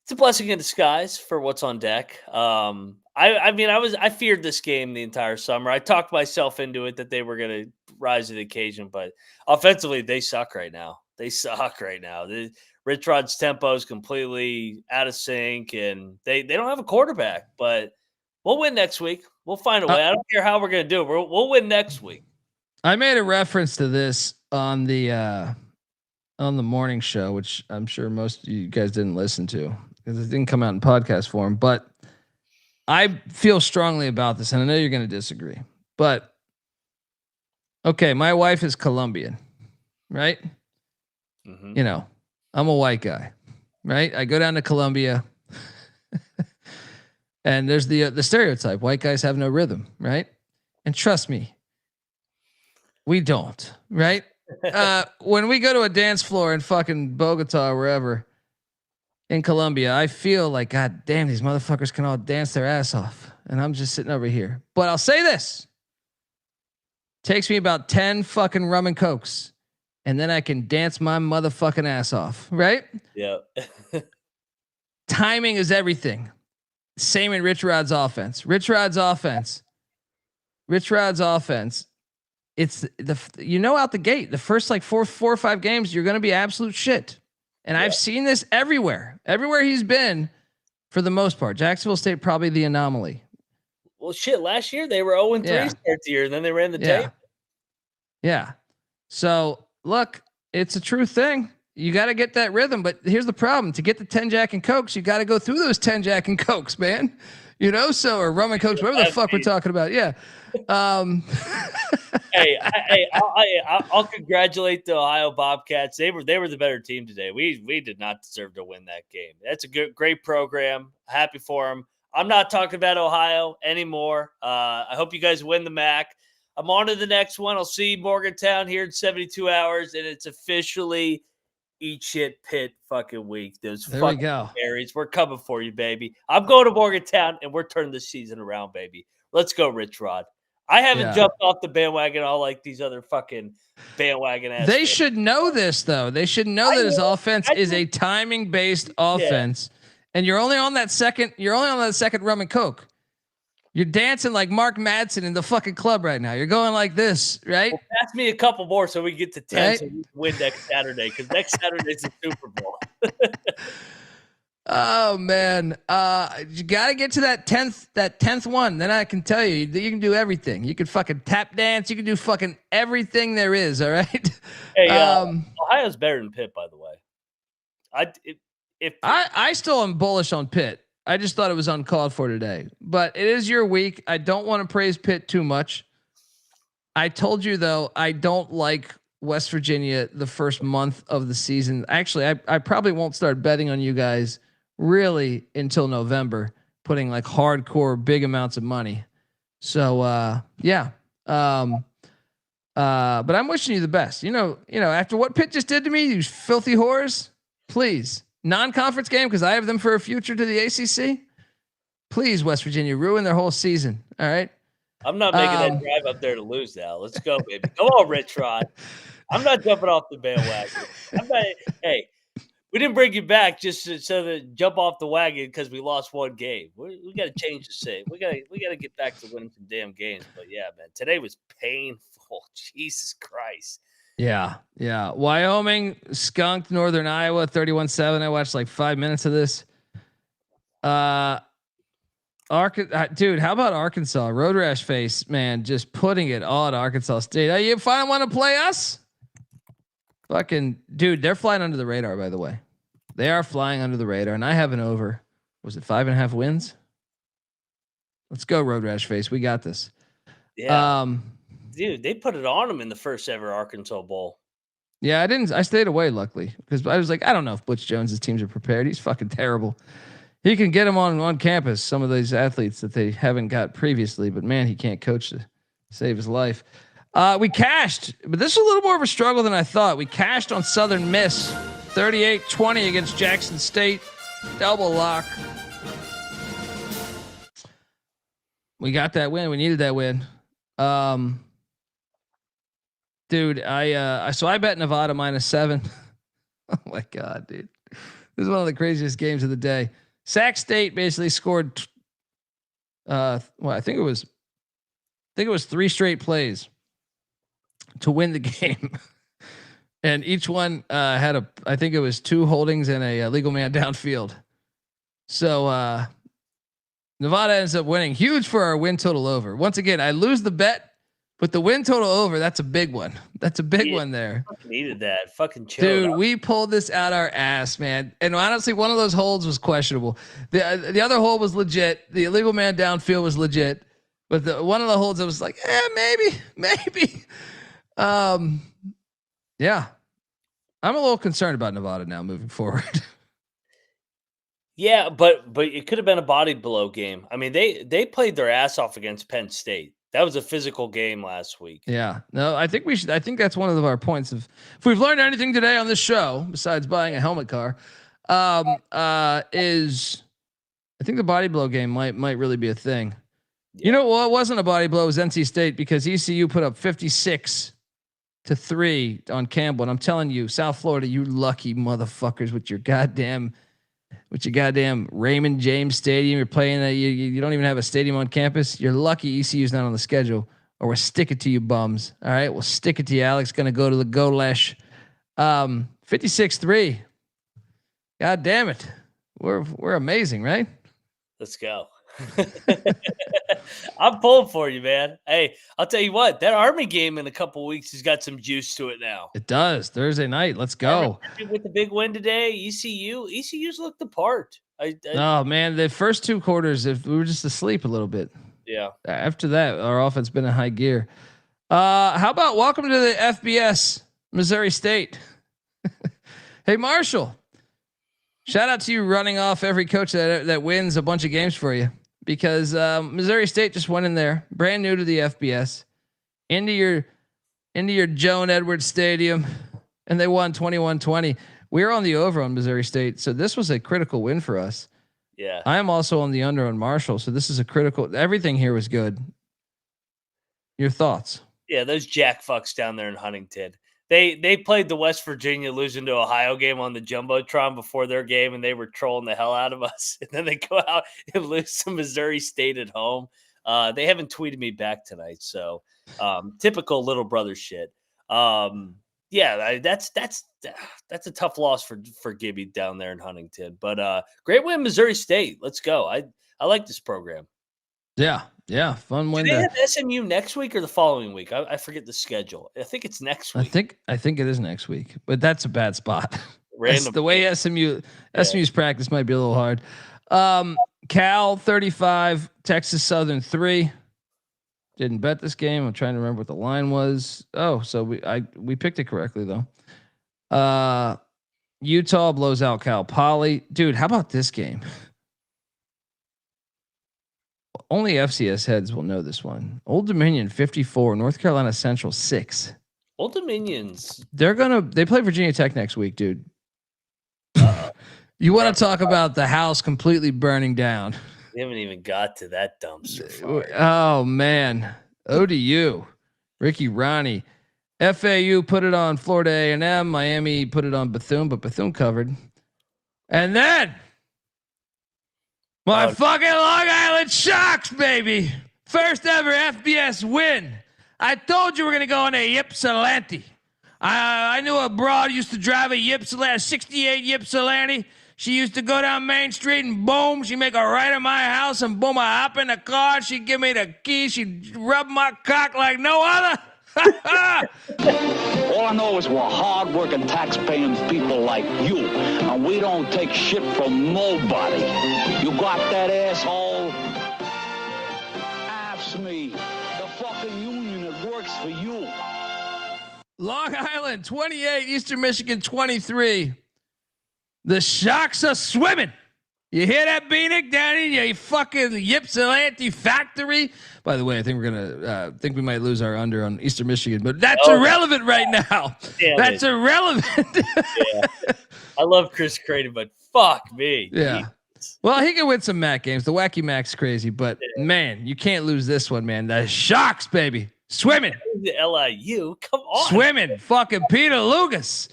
it's a blessing in disguise for what's on deck. I feared this game the entire summer. I talked myself into it that they were going to rise to the occasion, but offensively, they suck right now. Rich Rod's tempo is completely out of sync, and they don't have a quarterback, but we'll win next week. We'll find a way. I don't care how we're going to do it. We'll win next week.
I made a reference to this on the morning show, which I'm sure most of you guys didn't listen to because it didn't come out in podcast form. But I feel strongly about this, and I know you're going to disagree. But okay, my wife is Colombian, right? Mm-hmm. You know, I'm a white guy, right? I go down to Colombia. And there's the stereotype: white guys have no rhythm, right? And trust me, we don't, right? When we go to a dance floor in fucking Bogota or wherever in Colombia, I feel like, God damn, these motherfuckers can all dance their ass off, and I'm just sitting over here. But I'll say this: takes me about 10 fucking rum and cokes, and then I can dance my motherfucking ass off, right?
Yeah.
Timing is everything. Same in Rich Rod's offense. Rich Rod's offense. It's out the gate, the first like four or 5 games, you're going to be absolute shit. And I've seen this everywhere he's been for the most part. Jacksonville State, probably the anomaly.
Well, shit. Last year they were 0-3 start the year, and then they ran the tape.
Yeah. So look, it's a true thing. You got to get that rhythm, but here's the problem: to get the 10 Jack and Cokes, you got to go through those 10 Jack and Cokes, man. Or rum and Cokes, whatever the fuck we're talking about. Yeah.
I'll congratulate the Ohio Bobcats. They were the better team today. We did not deserve to win that game. That's a great program. Happy for them. I'm not talking about Ohio anymore. I hope you guys win the MAC. I'm on to the next one. I'll see Morgantown here in 72 hours, and it's officially eat shit Pitt fucking week. Those
there
fucking
we go.
Aries. We're coming for you, baby. I'm going to Morgantown, and we're turning this season around, baby. Let's go, Rich Rod. I haven't jumped off the bandwagon all like these other fucking bandwagon ass.
They should know this, though. They should know that his offense is a timing based offense, and you're only on that second. You're only on that second rum and coke. You're dancing like Mark Madsen in the fucking club right now. You're going like this, right?
Well, pass me a couple more so we get to 10 right? So we can win next Saturday, because next Saturday's the Super Bowl.
Oh man, you got to get to that 10th one. Then I can tell you can do everything. You can fucking tap dance. You can do fucking everything there is. All right.
Hey, Ohio's better than Pitt, by the way.
I still am bullish on Pitt. I just thought it was uncalled for today, but it is your week. I don't want to praise Pitt too much. I told you though, I don't like West Virginia the first month of the season. Actually, I probably won't start betting on you guys really until November, putting like hardcore big amounts of money. So yeah. But I'm wishing you the best. You know, after what Pitt just did to me, you filthy whores, please, non-conference game, because I have them for a future to the ACC. Please, West Virginia, ruin their whole season. All right.
I'm not making that drive up there to lose now. Let's go, baby. Come on, Rich Rod. I'm not jumping off the bandwagon. Hey, we didn't bring you back just so to jump off the wagon because we lost one game. We got to change the shape. We got to get back to winning some damn games. But yeah, man, today was painful. Jesus Christ.
Yeah. Wyoming skunked Northern Iowa 31-7. I watched like 5 minutes of this. Dude, how about Arkansas? Road rash face, man, just putting it all at Arkansas State. Oh, you finally want to play us? Fucking dude, they're flying under the radar, by the way. They are flying under the radar, and I have an over. Was it 5.5 wins? Let's go, road rash face. We got this.
Yeah. Dude, they put it on them in the first ever Arkansas Bowl.
Yeah, I stayed away, luckily, because I was like, I don't know if Butch Jones's teams are prepared. He's fucking terrible. He can get them on campus, some of these athletes that they haven't got previously, but man, he can't coach to save his life. We cashed, but this is a little more of a struggle than I thought. We cashed on Southern Miss 38-20 against Jackson State. Double lock. We got that win. We needed that win. Dude, I bet Nevada -7. Oh my God, dude. This is one of the craziest games of the day. Sac State basically scored. I think it was 3 straight plays to win the game, and each one had I think it was 2 holdings and a legal man downfield. So Nevada ends up winning. Huge for our win total over. Once again, I lose the bet, but the win total over, that's a big one. That's a big one there.
Needed that. Fucking chill.
Dude, we pulled this out our ass, man. And honestly, one of those holds was questionable. The other hold was legit. The illegal man downfield was legit. But one of the holds, I was like, maybe. Yeah. I'm a little concerned about Nevada now moving forward.
Yeah, but it could have been a body blow game. I mean, they played their ass off against Penn State. That was a physical game last week.
Yeah. No, I think that's one of our points of, if we've learned anything today on this show, besides buying a helmet car, is I think the body blow game might really be a thing. Yeah. You know what? It wasn't a body blow. It was NC State, because ECU put up 56-3 on Campbell. And I'm telling you, South Florida, you lucky motherfuckers with your goddamn Raymond James Stadium. You're playing that. You don't even have a stadium on campus. You're lucky ECU's not on the schedule, or we'll stick it to you bums. All right. We'll stick it to you. Alex going to go to the Golesh. 56-3. God damn it. We're amazing, right?
Let's go. I'm pulling for you, man. Hey, I'll tell you what, that Army game in a couple weeks has got some juice to it now.
It does. Thursday night. Let's go.
With the big win today, ECU's looked the part.
Oh man, the first 2 quarters, if we were just asleep a little bit.
Yeah.
After that, our offense been in high gear. How about welcome to the FBS, Missouri State? Hey, Marshall. Shout out to you running off every coach that wins a bunch of games for you, because Missouri State just went in there, brand new to the FBS, into your Joan Edwards Stadium, and they won 21-20. We're on the over on Missouri State, so this was a critical win for us.
Yeah,
I am also on the under on Marshall, so this is a critical. Everything here was good. Your thoughts?
Yeah, those jack fucks down there in Huntington. They played the West Virginia losing to Ohio game on the Jumbotron before their game, and they were trolling the hell out of us. And then they go out and lose to Missouri State at home. They haven't tweeted me back tonight, so typical little brother shit. Yeah, that's a tough loss for Gibby down there in Huntington. But great win, Missouri State. Let's go. I like this program.
Yeah, fun win.
Do they have SMU next week or the following week? I forget the schedule. I think it's next week.
I think it is next week, but that's a bad spot.
Random.
The way SMU's practice might be a little hard. Cal 35, Texas Southern 3. Didn't bet this game. I'm trying to remember what the line was. Oh, so we picked it correctly though. Utah blows out Cal Poly. Dude, how about this game? Only FCS heads will know this one. Old Dominion 54, North Carolina Central 6.
Old Dominions.
They play Virginia Tech next week, dude. You want to talk about the house completely burning down?
We haven't even got to that dumpster.
Oh man, ODU, Ricky Ronnie, FAU put it on Florida A&M. Miami put it on Bethune, but Bethune covered. And then my fucking Long Island Sharks, baby, first ever FBS win. I told you we're gonna go on a Ypsilanti. I knew a broad used to drive a Ypsilanti, 68 Ypsilanti. She used to go down Main Street and boom, she'd make a right at my house and boom, I hop in the car. She'd give me the key. She'd rub my cock like no other.
All I know is we're hard-working, tax-paying people like you, and we don't take shit from nobody. You got that, asshole? Ask me. The fucking union that works for you.
Long Island 28, Eastern Michigan 23. The Sharks are swimming. You hear that, Beanick, down in your fucking Ypsilanti factory? By the way, I think we're gonna think we might lose our under on Eastern Michigan, but that's irrelevant right now. That's irrelevant.
Yeah. I love Chris Creighton, but fuck me.
Yeah. Well, he can win some MAC games. The Wacky Mac's crazy, but man, you can't lose this one, man. The Sharks, baby, swimming.
The LIU, come on,
swimming. Fucking Peter Lugas.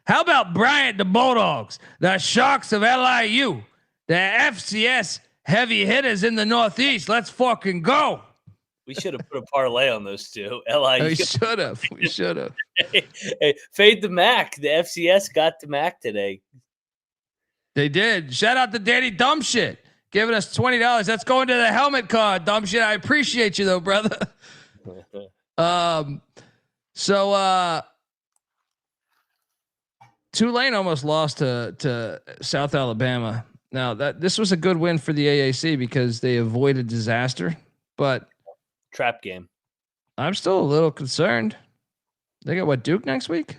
How about Bryant, the Bulldogs, the Sharks of LIU, the FCS heavy hitters in the Northeast? Let's fucking go.
We should have put a parlay on those two. LIU.
We should have. We should have.
Hey, fade the MAC. The FCS got the MAC today.
They did. Shout out to Danny Dumbshit giving us $20. That's going to the helmet card. Dumbshit. I appreciate you though, brother. So Tulane almost lost to South Alabama. Now this was a good win for the AAC because they avoided disaster, but
trap game.
I'm still a little concerned. They got Duke next week?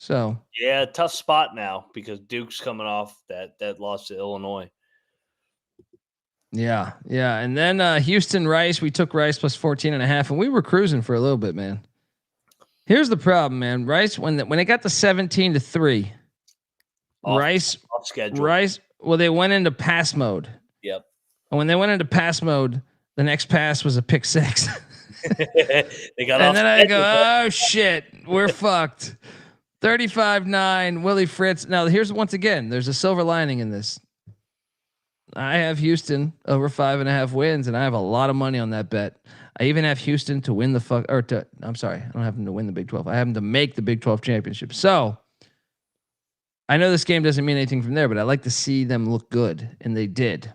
So
yeah, tough spot now because Duke's coming off that loss to Illinois.
Yeah. And then Houston Rice, we took Rice plus 14.5, and we were cruising for a little bit, man. Here's the problem, man. Rice, when it got to 17-3, Rice
off schedule.
Rice, well, they went into pass mode.
Yep.
And when they went into pass mode, the next pass was a pick six.
They got
and
off
then
schedule.
I go, oh shit, we're fucked. 35-9, Willie Fritz. Now here's once again, there's a silver lining in this. I have Houston over 5.5 wins, and I have a lot of money on that bet. I even have Houston to win I'm sorry, I don't have them to win the Big 12. I have them to make the Big 12 championship. So I know this game doesn't mean anything from there, but I like to see them look good, and they did.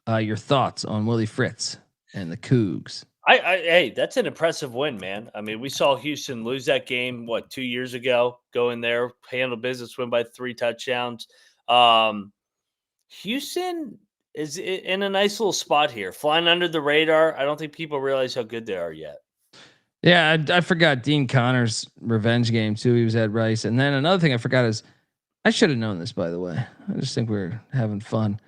Your thoughts on Willie Fritz and the Cougs?
Hey, that's an impressive win, man. I mean, we saw Houston lose that game, 2 years ago, go in there, handle business, win by 3 touchdowns. Houston is in a nice little spot here, flying under the radar. I don't think people realize how good they are yet.
Yeah, I forgot Dean Connor's revenge game too. He was at Rice. And then another thing I forgot is I should have known this, by the way. I just think we're having fun.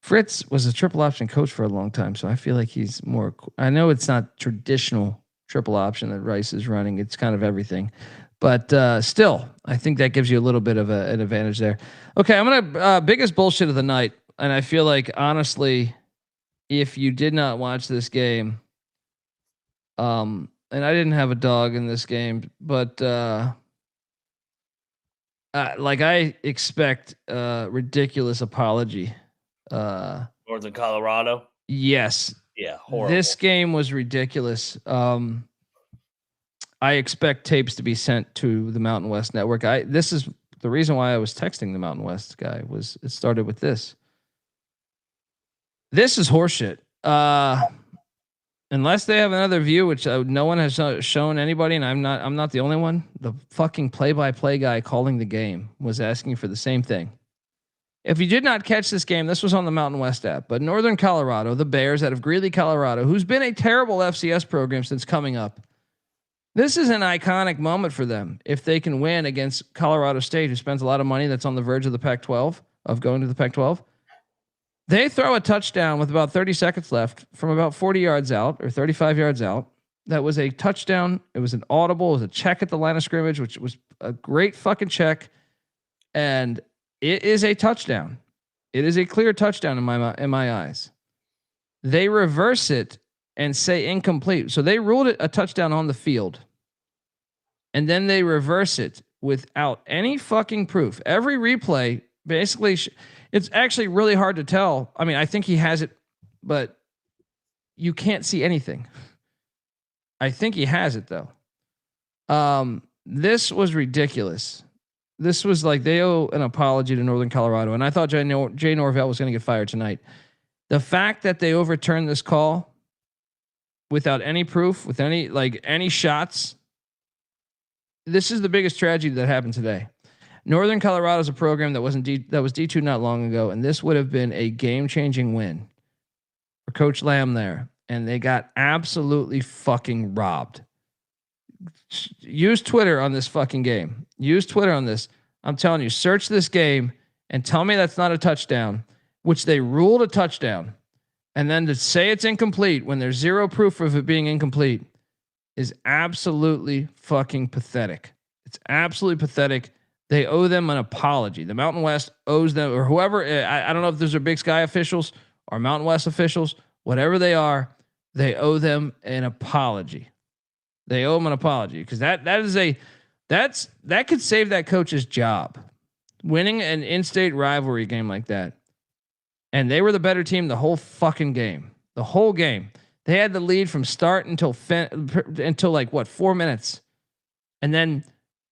Fritz was a triple option coach for a long time, so I feel like he's more. I know it's not traditional triple option that Rice is running. It's kind of everything, but still, I think that gives you a little bit of an advantage there. Okay, I'm gonna biggest bullshit of the night, and I feel like honestly, if you did not watch this game, and I didn't have a dog in this game, but like I expect ridiculous apology.
Northern Colorado.
Yes.
Yeah. Horrible.
This game was ridiculous. I expect tapes to be sent to the Mountain West Network. This is the reason why I was texting the Mountain West guy. Was it started with this? This is horseshit. Unless they have another view, which no one has shown anybody, and I'm not the only one. The fucking play-by-play guy calling the game was asking for the same thing. If you did not catch this game, this was on the Mountain West app, but Northern Colorado, the Bears out of Greeley, Colorado, who's been a terrible FCS program since coming up. This is an iconic moment for them if they can win against Colorado State, who spends a lot of money, that's on the verge of the Pac-12, of going to the Pac-12. They throw a touchdown with about 30 seconds left from about 40 yards out or 35 yards out. That was a touchdown. It was an audible. It was a check at the line of scrimmage, which was a great fucking check. And it is a touchdown. It is a clear touchdown in my eyes. They reverse it and say incomplete. So they ruled it a touchdown on the field. And then they reverse it without any fucking proof. Every replay basically, it's actually really hard to tell. I mean, I think he has it, but you can't see anything. I think he has it though. This was ridiculous. This was like they owe an apology to Northern Colorado, and I thought Jay Norvell was going to get fired tonight. The fact that they overturned this call without any proof, with any shots, this is the biggest tragedy that happened today. Northern Colorado is a program that was D2 not long ago, and this would have been a game-changing win for Coach Lamb there, and they got absolutely fucking robbed. Use Twitter on this fucking game. Use Twitter on this. I'm telling you, search this game and tell me that's not a touchdown, which they ruled a touchdown. And then to say it's incomplete when there's zero proof of it being incomplete is absolutely fucking pathetic. It's absolutely pathetic. They owe them an apology. The Mountain West owes them, or whoever, I don't know if those are Big Sky officials or Mountain West officials, whatever they are, they owe them an apology. They owe him an apology because that could save that coach's job. Winning an in-state rivalry game like that, and they were the better team the whole fucking game. The whole game, they had the lead from start until like what 4 minutes, and then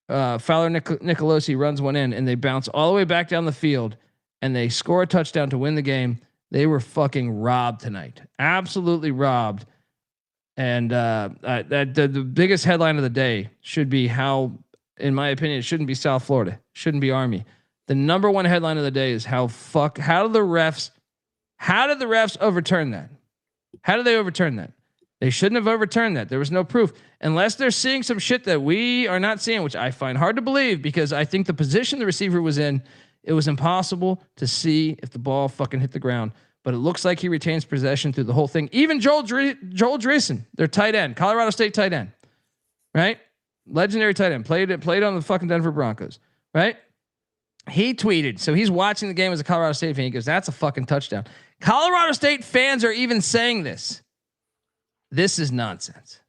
Fowler Nicolosi runs one in, and they bounce all the way back down the field, and they score a touchdown to win the game. They were fucking robbed tonight, absolutely robbed. And the biggest headline of the day should be how, in my opinion, it shouldn't be South Florida, it shouldn't be Army. The number one headline of the day is how did the refs overturn that? How did they overturn that? They shouldn't have overturned that. There was no proof, unless they're seeing some shit that we are not seeing, which I find hard to believe because I think the position the receiver was in, it was impossible to see if the ball fucking hit the ground. But it looks like he retains possession through the whole thing. Even Joel Dreesen, their tight end, Colorado State tight end, right? Legendary tight end, played on the fucking Denver Broncos, right? He tweeted, so he's watching the game as a Colorado State fan. He goes, "That's a fucking touchdown." Colorado State fans are even saying this. This is nonsense,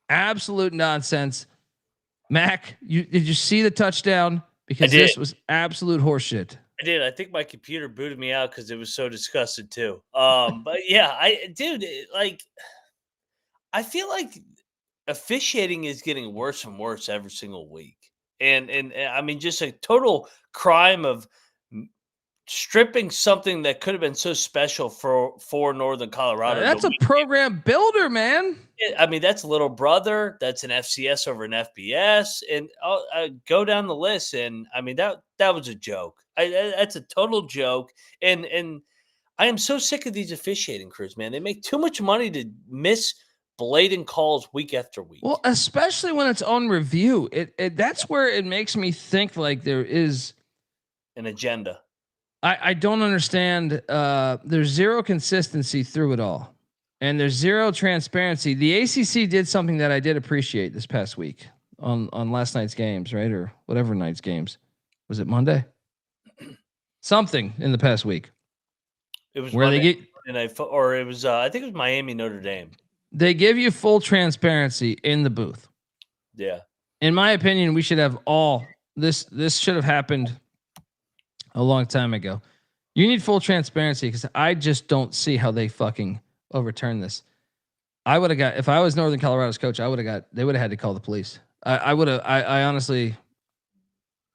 absolute nonsense. Mac, did you see the touchdown? Because this was absolute horseshit.
I did. I think my computer booted me out because it was so disgusted too. But yeah, I feel like officiating is getting worse and worse every single week. And I mean, just a total crime of stripping something that could have been so special for Northern Colorado.
That's a program builder, man.
I mean, that's little brother. That's an FCS over an FBS, and I'll go down the list. And I mean, that was a joke. That's a total joke. And I am so sick of these officiating crews, man. They make too much money to miss blatant calls week after week.
Well, especially when it's on review. That's where it makes me think like there is
an agenda.
I don't understand. There's zero consistency through it all, and there's zero transparency. The ACC did something that I did appreciate this past week on last night's games, right? Or whatever night's games. Was it Monday? Something in the past week.
It was
where
Monday, I think it was Miami Notre Dame.
They give you full transparency in the booth.
Yeah.
In my opinion, we should have all this. This should have happened a long time ago. You need full transparency because I just don't see how they fucking overturn this. I would have got, if I was Northern Colorado's coach, they would have had to call the police. I honestly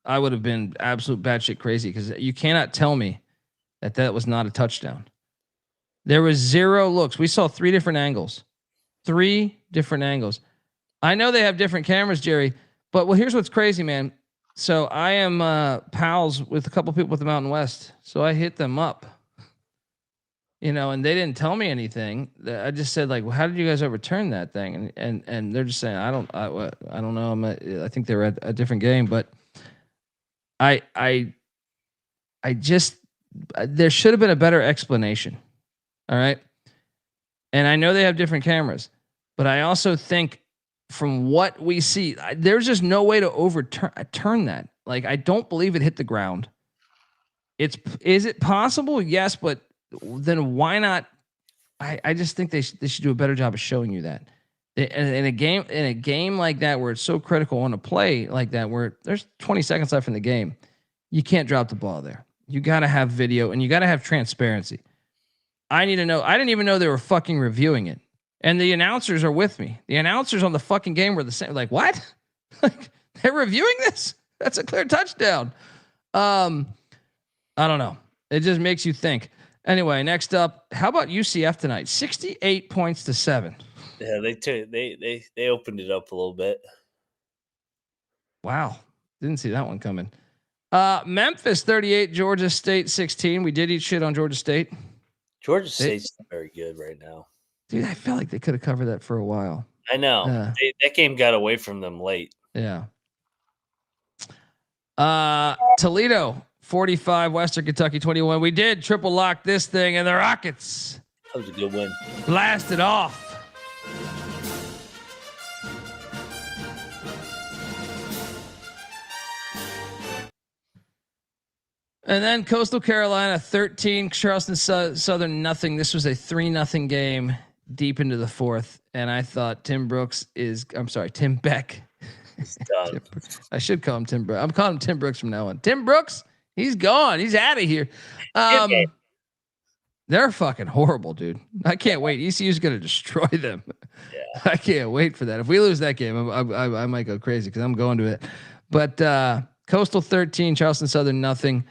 would have been absolute batshit crazy because you cannot tell me that was not a touchdown. There was zero looks. We saw three different angles. I know they have different cameras, Jerry, but here's what's crazy, man. So I am pals with a couple people with the Mountain West. So I hit them up, and they didn't tell me anything. I just said like, well, how did you guys overturn that thing? And they're just saying, I don't know. I think they were at a different game, but I just, there should have been a better explanation. All right. And I know they have different cameras, but I also think from what we see, there's just no way to overturn that. Like, I don't believe it hit the ground. Is it possible? Yes, but then why not? I just think they should do a better job of showing you that. In a game like that, where it's so critical on a play like that, where there's 20 seconds left in the game, you can't drop the ball there. You got to have video and you got to have transparency. I need to know. I didn't even know they were fucking reviewing it. And the announcers are with me. The announcers on the fucking game were the same. Like, what? Like, they're reviewing this? That's a clear touchdown. I don't know. It just makes you think. Anyway, next up, how about UCF tonight? 68 points to 7.
Yeah, they opened it up a little bit.
Wow. Didn't see that one coming. Memphis 38, Georgia State 16. We did eat shit on Georgia State.
Georgia State's not very good right now. Dude,
I felt like they could have covered that for a while.
I know. That game got away from them late.
Yeah. Toledo 45, Western Kentucky 21. We did triple lock this thing, and the Rockets.
That was a good win.
Blasted off. And then Coastal Carolina 13, Charleston Southern nothing. This was a 3-0 game deep into the fourth, and I thought Tim Beck. I should call him Tim Brooks. I'm calling him Tim Brooks from now on. Tim Brooks, he's gone. He's out of here. They're fucking horrible, dude. I can't wait. ECU's going to destroy them. Yeah. I can't wait for that. If we lose that game, I might go crazy because I'm going to it. But Coastal 13, Charleston Southern nothing.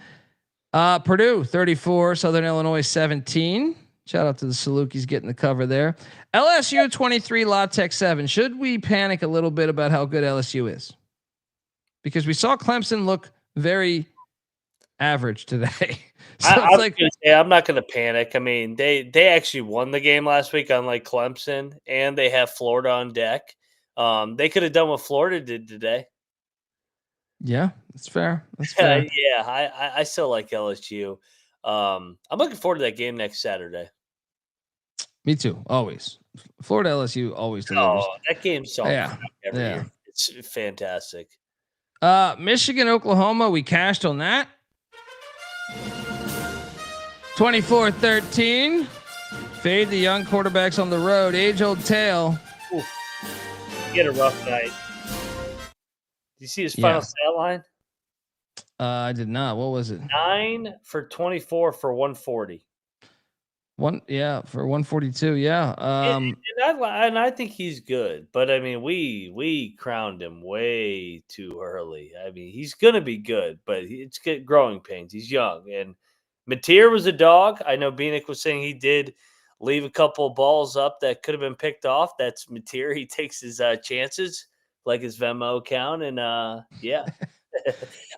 Purdue 34, Southern Illinois 17. Shout out to the Salukis getting the cover there. LSU 23, La Tech 7. Should we panic a little bit about how good LSU is? Because we saw Clemson look very average today. So
I'm not going to panic. I mean, they actually won the game last week, unlike Clemson, and they have Florida on deck. They could have done what Florida did today.
Yeah, that's fair. That's fair.
Yeah, I still like LSU. I'm looking forward to that game next Saturday.
Me too. Always. Florida LSU always delivers.
Oh, that game's so every year. It's fantastic.
Michigan, Oklahoma, we cashed on that. 24-13. Fade the young quarterbacks on the road. Age-old tale.
Ooh. He had a rough night. Did you see his final stat line?
I did not. What was it?
9 for 24 for 140.
For 142. Yeah.
And I think he's good, but I mean, we crowned him way too early. I mean, he's gonna be good, but it's growing pains. He's young, and Mateer was a dog. I know Beanick was saying he did leave a couple of balls up that could have been picked off. That's Mateer. He takes his chances, like his Venmo account, and yeah.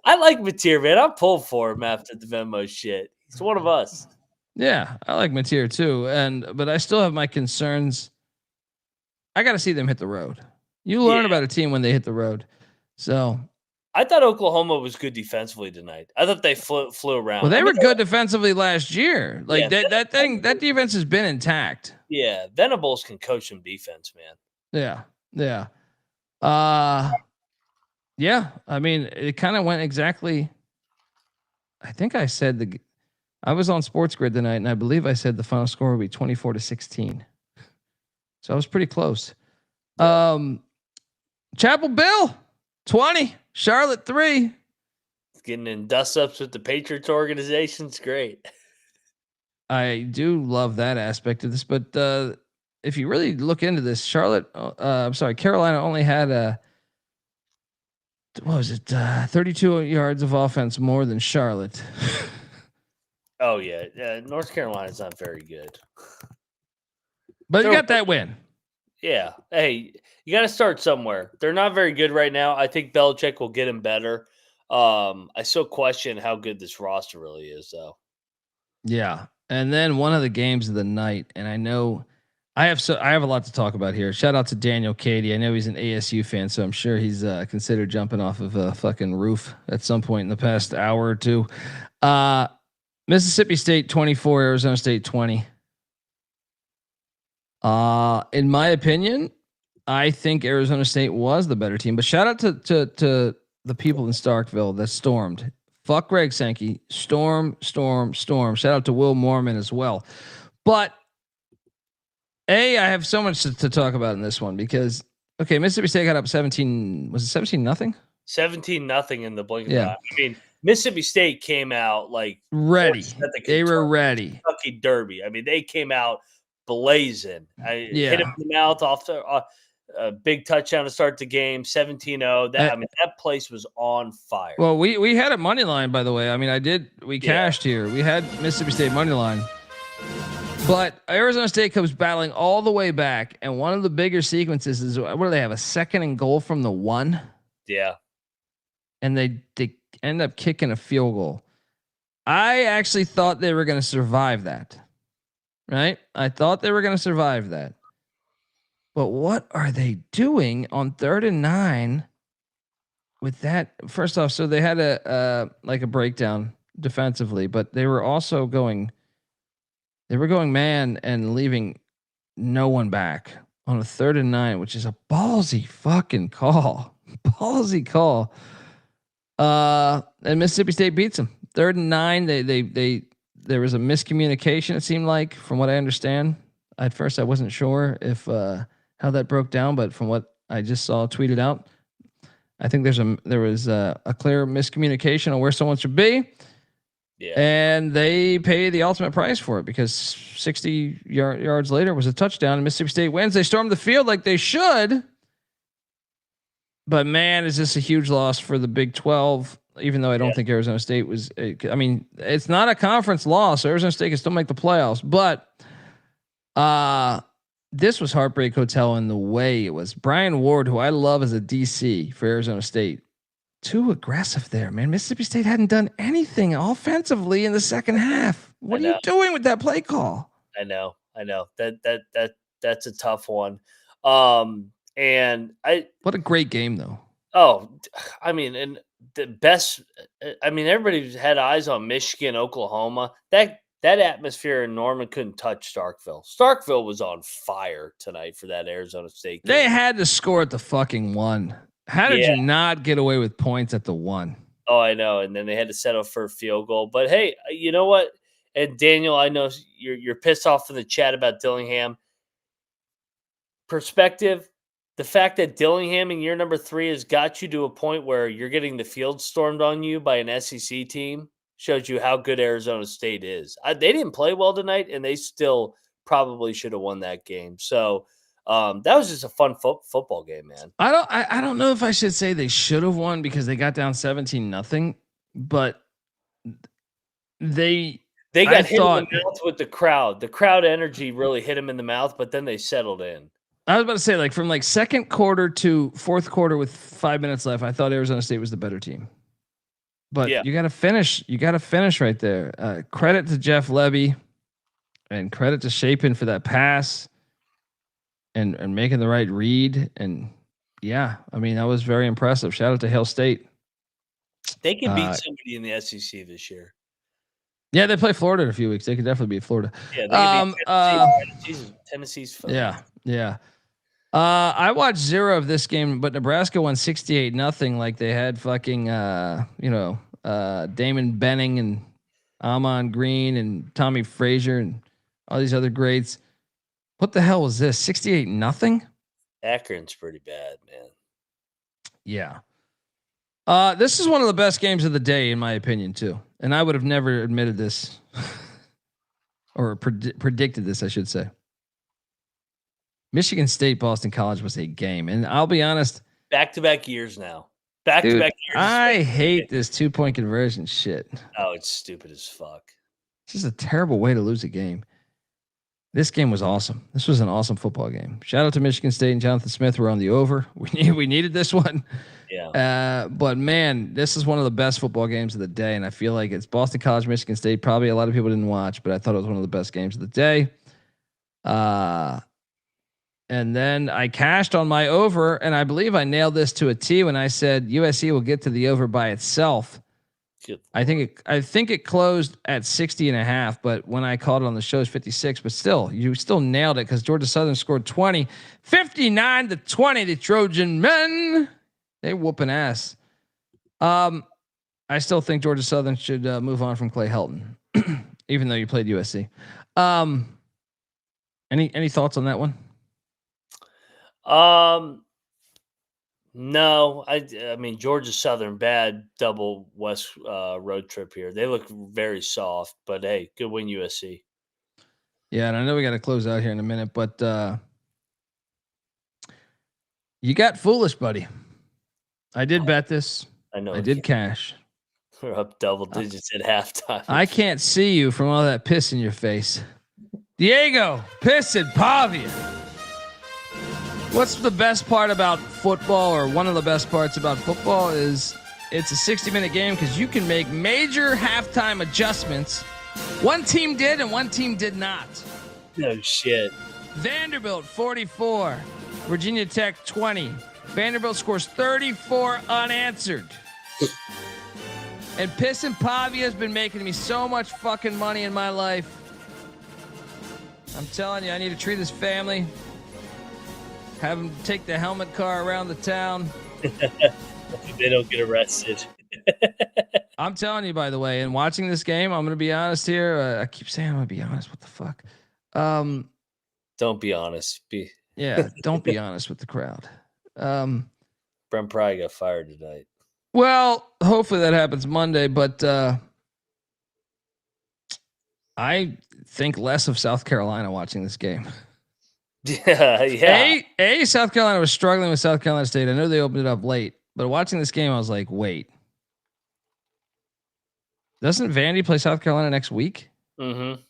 I like Mateer, man. I'm pulled for him after the Venmo shit. He's one of us.
Yeah, I like Mateer too, but I still have my concerns. I got to see them hit the road. You learn about a team when they hit the road. So
I thought Oklahoma was good defensively tonight. I thought they flew around.
Well, they were good defensively last year. Like that defense has been intact.
Yeah, Venables can coach some defense, man.
Yeah. Yeah. I mean, it kind of went exactly. I think I said I was on Sports Grid tonight, and I believe I said the final score would be 24-16. So I was pretty close. Chapel Bill 20, Charlotte 3.
Getting in dust ups with the Patriots organization's great.
I do love that aspect of this, but if you really look into this, Carolina only had 32 yards of offense more than Charlotte.
Oh yeah, North Carolina's not very good,
but you got that win.
Yeah, hey, you got to start somewhere. They're not very good right now. I think Belichick will get him better. I still question how good this roster really is, though.
Yeah. And then one of the games of the night, and I know I have a lot to talk about here. Shout out to Daniel Cady. I know he's an ASU fan, so I'm sure he's considered jumping off of a fucking roof at some point in the past hour or two. Mississippi State 24, Arizona State 20. In my opinion, I think Arizona State was the better team. But shout out to the people in Starkville that stormed. Fuck Greg Sankey. Storm. Shout out to Will Mormon as well. But I have so much to talk about in this one because Mississippi State got up 17. Was it 17-0?
17-0 in the blink of an
Yeah.
eye. I mean, Mississippi State came out like
ready. They were ready.
Kentucky Derby. I mean, they came out blazing. Hit him in the mouth off a big touchdown to start the game. 17-0. That place was on fire.
Well, we had a money line, by the way. I mean, we cashed here. We had Mississippi State money line. But Arizona State comes battling all the way back, and one of the bigger sequences is what do they have? A 2nd and goal from the 1.
Yeah,
and they end up kicking a field goal. I actually thought they were going to survive that. Right? I thought they were going to survive that. But what are they doing on 3rd and 9 with that? First off, so they had a breakdown defensively, but they were also going man and leaving no one back on a 3rd and 9, which is a ballsy fucking call. Ballsy call. And Mississippi State beats them. 3rd and 9. There was a miscommunication, it seemed like, from what I understand. At first I wasn't sure if how that broke down, but from what I just saw tweeted out, I think there was a clear miscommunication on where someone should be. Yeah. And they pay the ultimate price for it because 60 yards later was a touchdown and Mississippi State wins. They stormed the field like they should. But man, is this a huge loss for the Big 12, even though I don't think Arizona State was, it's not a conference loss. So Arizona State can still make the playoffs, but this was Heartbreak Hotel in the way it was. Brian Ward, who I love as a DC for Arizona State, too aggressive there, man. Mississippi State hadn't done anything offensively in the second half. What are you doing with that play call?
I know. That's a tough one. And
what a great game though.
Oh, I mean, and the best. I mean, everybody had eyes on Michigan, Oklahoma. That atmosphere in Norman couldn't touch Starkville. Starkville was on fire tonight for that Arizona State game.
They had to score at the fucking 1. How did you not get away with points at the 1?
Oh, I know. And then they had to settle for a field goal. But hey, you know what? And Daniel, I know you're pissed off in the chat about Dillingham. Perspective, the fact that Dillingham in year number 3 has got you to a point where you're getting the field stormed on you by an SEC team shows you how good Arizona State is. They didn't play well tonight, and they still probably should have won that game. So that was just a fun football game, man.
I don't know if I should say they should have won because they got down 17-0, but they
got hit in the mouth with the crowd. The crowd energy really hit them in the mouth, but then they settled in.
I was about to say, from second quarter to fourth quarter with 5 minutes left, I thought Arizona State was the better team. But you got to finish. You got to finish right there. Credit to Jeff Levy, and credit to Shapen for that pass, and making the right read. And that was very impressive. Shout out to Hail State.
They can beat somebody in the SEC this year.
Yeah, they play Florida in a few weeks. They could definitely beat Florida.
Yeah, they can beat Tennessee's fun.
Yeah. I watched 0 of this game, but Nebraska won 68-0. Like they had fucking, Damon Benning and Amon Green and Tommy Frazier and all these other greats. What the hell was this? 68-0?
Akron's pretty bad, man.
Yeah. This is one of the best games of the day, in my opinion, too. And I would have never admitted this or predicted this, I should say. Michigan State, Boston College was a game. And I'll be honest.
Back-to-back years now. Back-to-back years.
I hate this 2-point conversion shit.
Oh, it's stupid as fuck.
It's just a terrible way to lose a game. This game was awesome. This was an awesome football game. Shout out to Michigan State and Jonathan Smith. We're on the over. We needed this one.
Yeah.
But man, this is one of the best football games of the day, and I feel like it's Boston College, Michigan State. Probably a lot of people didn't watch, but I thought it was one of the best games of the day. And then I cashed on my over, and I believe I nailed this to a T when I said USC will get to the over by itself. I think it closed at 60.5, but when I called it on the show, it's 56. But still, you still nailed it because Georgia Southern scored 20, 59-20. The Trojan men, they whooping ass. I still think Georgia Southern should move on from Clay Helton, even though you played USC. Any thoughts on that one?
No, I mean Georgia Southern, bad double west road trip here. They look very soft, but hey, good win USC.
Yeah, and I know we got to close out here in a minute, but you got foolish, buddy. I did bet this.
I know.
I did cash.
We're up double digits at halftime.
I can't see you from all that piss in your face. Diego Pavia. What's the best part about football, or one of the best parts about football, is it's a 60-minute game because you can make major halftime adjustments. One team did and one team did not.
No shit.
Vanderbilt 44, Virginia Tech 20. Vanderbilt scores 34 unanswered. And Pissin' Pavia has been making me so much fucking money in my life. I'm telling you, I need to treat his family. Have them take the helmet car around the town.
They don't get arrested.
I'm telling you, by the way, and watching this game, I'm going to be honest here. I keep saying I'm going to be honest. What the fuck?
Don't be honest.
Don't be honest with the crowd.
Brent Pry got fired tonight.
Well, hopefully that happens Monday, but I think less of South Carolina watching this game.
Yeah.
South Carolina was struggling with South Carolina State. I know they opened it up late, but watching this game, I was like, wait. Doesn't Vandy play South Carolina next week?
Mm-hmm.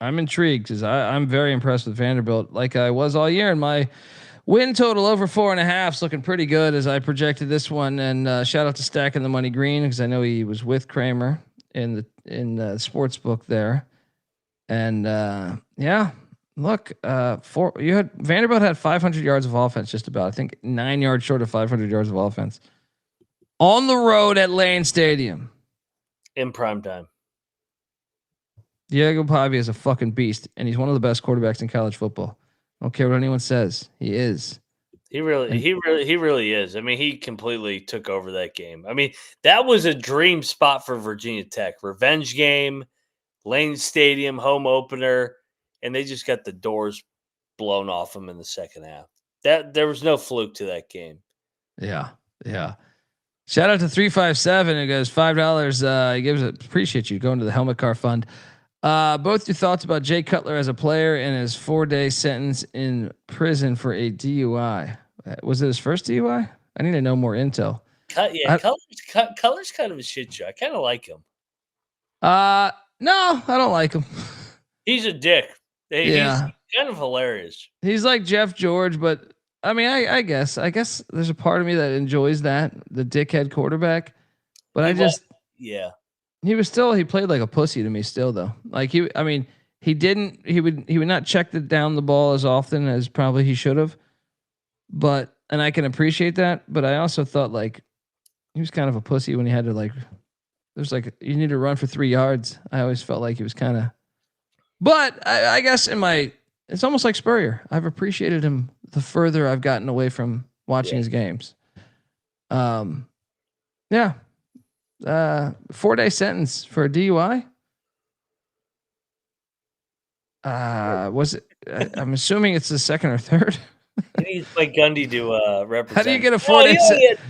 I'm intrigued because I'm very impressed with Vanderbilt, like I was all year. And my win total over 4.5 is looking pretty good as I projected this one. And shout out to Stacking the Money Green because I know he was with Kramer in the sports book there. And look, Vanderbilt had 500 yards of offense, just about. I think 9 yards short of 500 yards of offense on the road at Lane Stadium
in prime time.
Diego Pavia is a fucking beast, and he's one of the best quarterbacks in college football. I don't care what anyone says. He is.
He really is. I mean, he completely took over that game. I mean, that was a dream spot for Virginia Tech. Revenge game, Lane Stadium, home opener, and they just got the doors blown off them in the second half. There was no fluke to that game.
Yeah. Shout out to 357. It goes $5. He gives it. Appreciate you going to the Helmet Car Fund. Both your thoughts about Jay Cutler as a player and his 4-day sentence in prison for a DUI. Was it his first DUI? I need to know more intel.
Cutler's kind of a shit show. I kind of like him.
No, I don't like him.
He's a dick. He's kind of hilarious.
He's like Jeff George, but I mean, I guess there's a part of me that enjoys that, the dickhead quarterback. But he played like a pussy to me still though. Like he would not check down the ball as often as probably he should have. And I can appreciate that, but I also thought like he was kind of a pussy when he had to there's you need to run for 3 yards. I always felt like he was kind of, but I guess it's almost like Spurrier. I've appreciated him the further I've gotten away from watching his games. 4-day sentence for a DUI. Was it? I'm assuming it's the second or third.
He needs Mike Gundy to represent.
How do you get a 4-day sentence?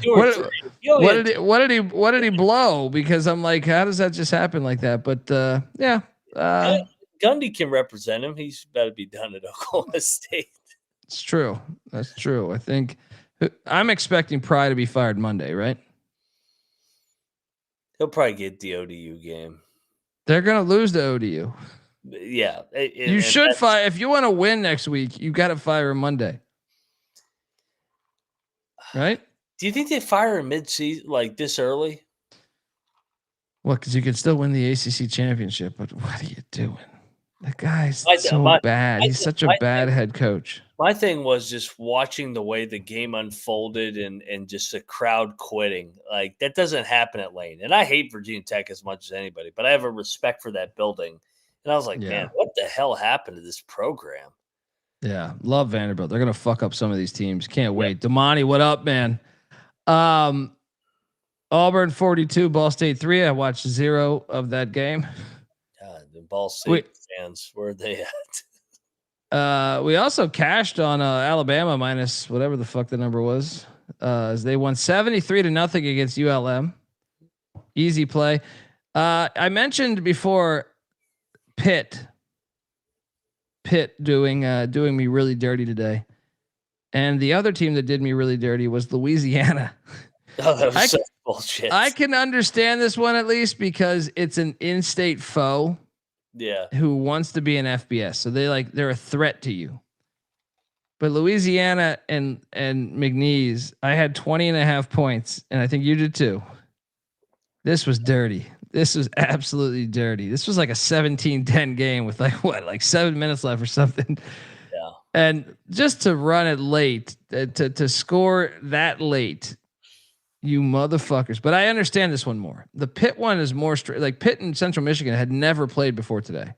What did he blow? Because I'm like, how does that just happen like that? But
Gundy can represent him. He's about to be done at Oklahoma State.
It's true. That's true. I think I'm expecting Pry to be fired Monday, right?
He'll probably get the ODU game.
They're gonna lose to ODU.
Yeah,
You should fire if you want to win next week. You got to fire him Monday, right?
Do you think they fire him mid-season like this early?
Well, because you could still win the ACC championship, but what are you doing? The guy's bad. He's such a bad head coach.
My thing was just watching the way the game unfolded and just the crowd quitting. Like, that doesn't happen at Lane. And I hate Virginia Tech as much as anybody, but I have a respect for that building. And I was like, man, what the hell happened to this program?
Yeah, love Vanderbilt. They're gonna fuck up some of these teams. Can't wait. Damani, what up, man? Auburn 42, Ball State 3. I watched 0 of that game.
God, the Ball State fans, where are they at?
We also cashed on Alabama minus whatever the fuck the number was. As they won 73-0 against ULM. Easy play. I mentioned before Pitt doing me really dirty today. And the other team that did me really dirty was Louisiana.
Oh, that was such bullshit.
I can understand this one at least because it's an in-state foe.
Yeah.
Who wants to be an FBS. So they're a threat to you. But Louisiana and McNeese, I had 20.5 points, and I think you did too. This was dirty. This was absolutely dirty. This was like a 17-10 game with like 7 minutes left or something.
Yeah.
And just to run it late, to score that late, you motherfuckers. But I understand this one more. The Pitt one is more straight. Like Pitt and Central Michigan had never played before today.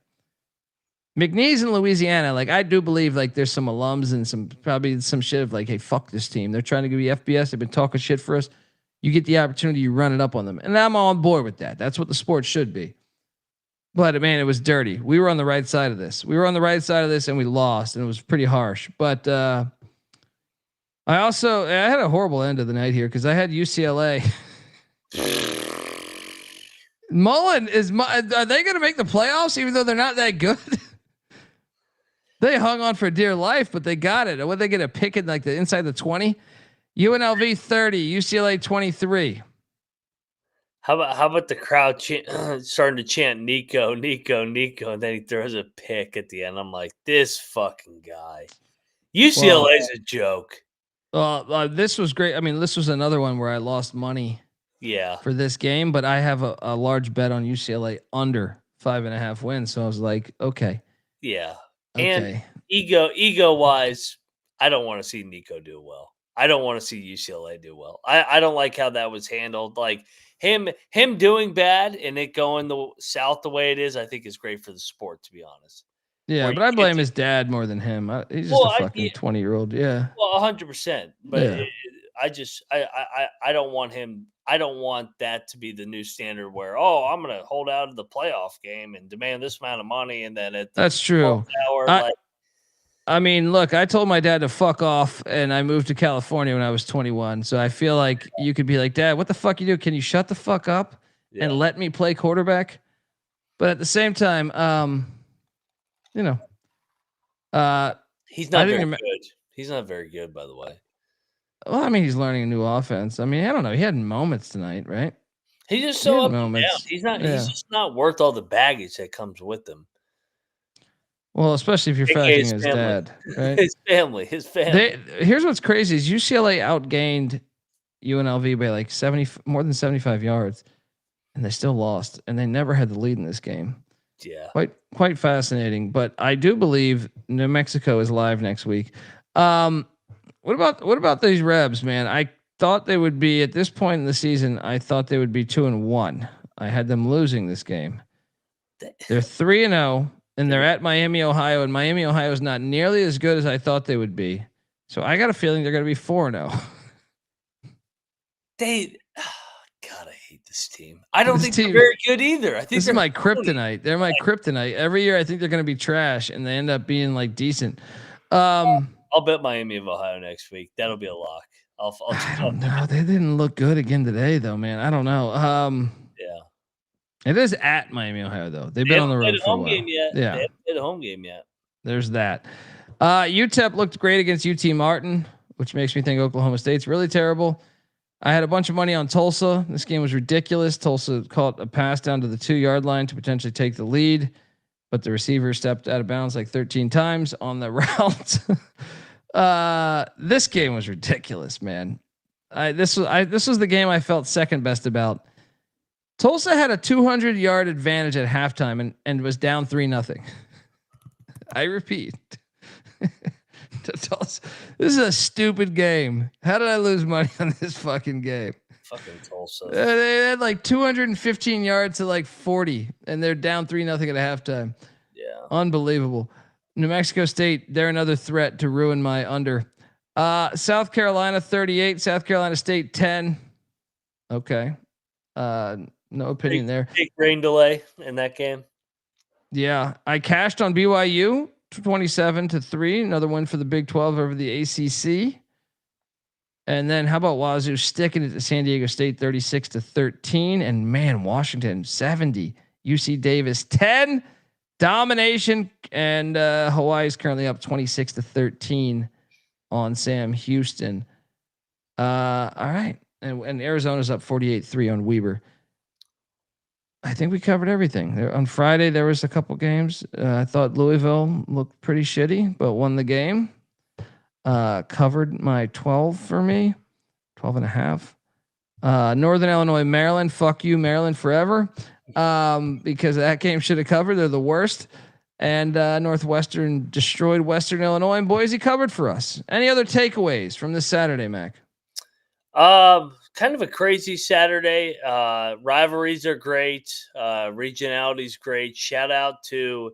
McNeese in Louisiana, like I do believe like there's some alums and probably some shit of like, hey, fuck this team. They're trying to give you FBS. They've been talking shit for us. You get the opportunity, you run it up on them. And I'm on board with that. That's what the sport should be. But man, it was dirty. We were on the right side of this. And we lost, and it was pretty harsh. But I had a horrible end of the night here because I had UCLA. Mullen are they going to make the playoffs even though they're not that good? They hung on for dear life, but they got it. Would they get a pick in like the inside the 20? UNLV 30, UCLA 23.
How about the crowd starting to chant Nico, Nico, Nico, and then he throws a pick at the end. I'm like, this fucking guy. UCLA is a joke.
This was great. I mean, this was another one where I lost money.
Yeah.
For this game, but I have a large bet on UCLA under 5.5 wins. So I was like, okay.
Yeah.
Okay.
And ego wise, I don't want to see Nico do well. I don't want to see UCLA do well. I don't like how that was handled. Like him doing bad and it going the south the way it is, I think is great for the sport, to be honest.
Yeah, but I blame his dad more than him. He's just a fucking 20-year-old. Yeah.
Well, 100%. But
yeah.
I don't want him. I don't want that to be the new standard where, I'm going to hold out of the playoff game and demand this amount of money. And then
that's true. I mean, look, I told my dad to fuck off and I moved to California when I was 21. So I feel like you could be like, Dad, what the fuck you do? Can you shut the fuck up and let me play quarterback? But at the same time, he's
not very good. He's not very good, by the way.
Well, I mean, he's learning a new offense. I mean, I don't know. He had moments tonight, right?
He's just so up and down. He's not. Yeah. He's just not worth all the baggage that comes with him.
Well, especially if you're factoring his dad, right?
His family.
Here's what's crazy: is UCLA outgained UNLV by like more than 75 yards, and they still lost, and they never had the lead in this game.
Yeah,
quite fascinating. But I do believe New Mexico is live next week. What about these Rebs, man? I thought they would be at this point in the season. I thought they would be 2-1. I had them losing this game. They're 3-0, and they're at Miami, Ohio, and Miami, Ohio is not nearly as good as I thought they would be. So I got a feeling they're going to be 4-0.
God, I hate this team. I don't think they're very good either. I think
this is my kryptonite. They're my kryptonite. Every year I think they're going to be trash, and they end up being like decent.
I'll bet Miami of Ohio next week. That'll be a lock.
I don't know. They didn't look good again today, though, man. I don't know.
Yeah.
It is at Miami, Ohio, though. They've been on the road for a while.
Yeah. They haven't played a home game yet.
There's that. UTEP looked great against UT Martin, which makes me think Oklahoma State's really terrible. I had a bunch of money on Tulsa. This game was ridiculous. Tulsa caught a pass down to the 2-yard line to potentially take the lead, but the receiver stepped out of bounds like 13 times on the route. This game was ridiculous, man. This was the game I felt second best about. Tulsa had a 200-yard advantage at halftime and was down 3-0. I repeat. This is a stupid game. How did I lose money on this fucking game?
Fucking Tulsa.
They had like 215 yards to like 40, and they're down 3-0 at halftime.
Yeah,
unbelievable. New Mexico State, they're another threat to ruin my under. South Carolina 38, South Carolina State 10. Okay, no opinion there.
Big rain delay in that game.
Yeah, I cashed on BYU 27-3. Another win for the Big 12 over the ACC. And then how about Wazzu sticking it to San Diego State 36-13? And man, Washington 70, UC Davis 10. Domination. And Hawaii is currently up 26-13 on Sam Houston. All right. And Arizona's up 48-3 on Weber. I think we covered everything. There on Friday, there was a couple games. I thought Louisville looked pretty shitty, but won the game. Covered my 12 for me, 12.5. Northern Illinois, Maryland. Fuck you, Maryland forever. Because that game should have covered. They're the worst. And Northwestern destroyed Western Illinois, and Boise covered for us. Any other takeaways from this Saturday, Mac?
Kind of a crazy Saturday. Rivalries are great. Regionality's great. Shout out to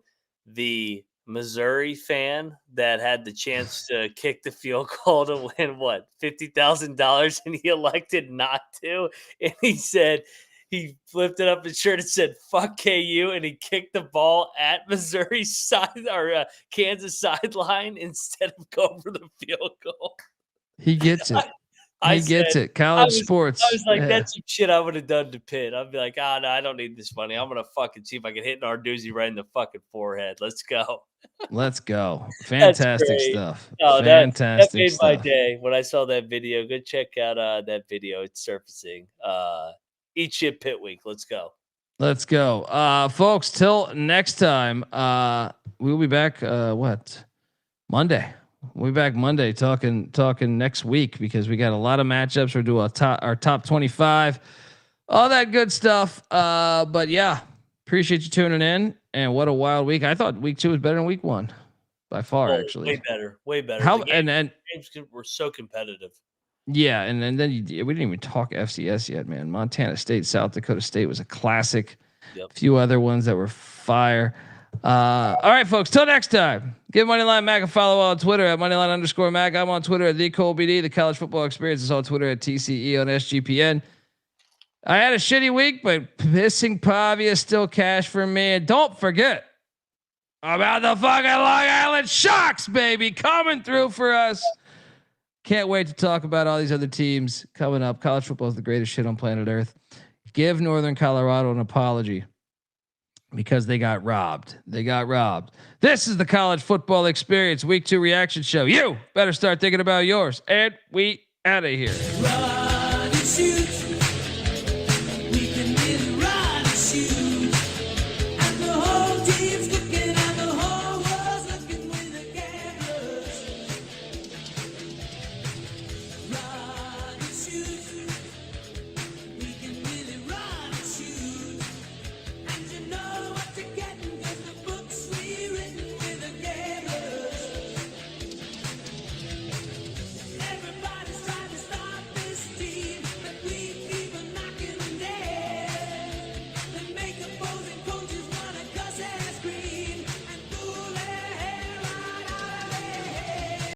the Missouri fan that had the chance to kick the field goal to win $50,000, and he elected not to. And he said he lifted up his shirt and said "fuck KU," and he kicked the ball at Missouri's side or Kansas sideline instead of going for the field goal.
He gets it. He gets it. College sports.
I was like, that's some shit I would have done to Pitt. I'd be like, no, I don't need this money. I'm gonna fucking see if I can hit Narduzzi right in the fucking forehead. Let's go.
Let's go. Fantastic stuff.
Oh,
fantastic
that made
stuff.
my day when I saw that video. Go check out that video. It's surfacing. Eat shit Pitt week. Let's go.
Let's go. Folks, till next time. We'll be back Monday. We'll be back Monday talking next week because we got a lot of matchups. We're doing our top 25, all that good stuff. But yeah, appreciate you tuning in. And what a wild week! I thought week 2 was better than week 1 by far. Actually,
way better.
How
games
were
so competitive.
Yeah, and then we didn't even talk FCS yet, man. Montana State, South Dakota State was a classic.
Yep.
A few other ones that were fire. All right, folks. Till next time. Give Moneyline Mac a follow on Twitter at Moneyline_Mac. I'm on Twitter at TheColeBD. The College Football Experience is on Twitter at TCE on SGPN. I had a shitty week, but pissing Pavia still cash for me. And don't forget about the fucking Long Island Sharks, baby, coming through for us. Can't wait to talk about all these other teams coming up. College football is the greatest shit on planet Earth. Give Northern Colorado an apology because they got robbed. This is the College Football Experience Week 2 reaction show. You better start thinking about yours. And we out of here.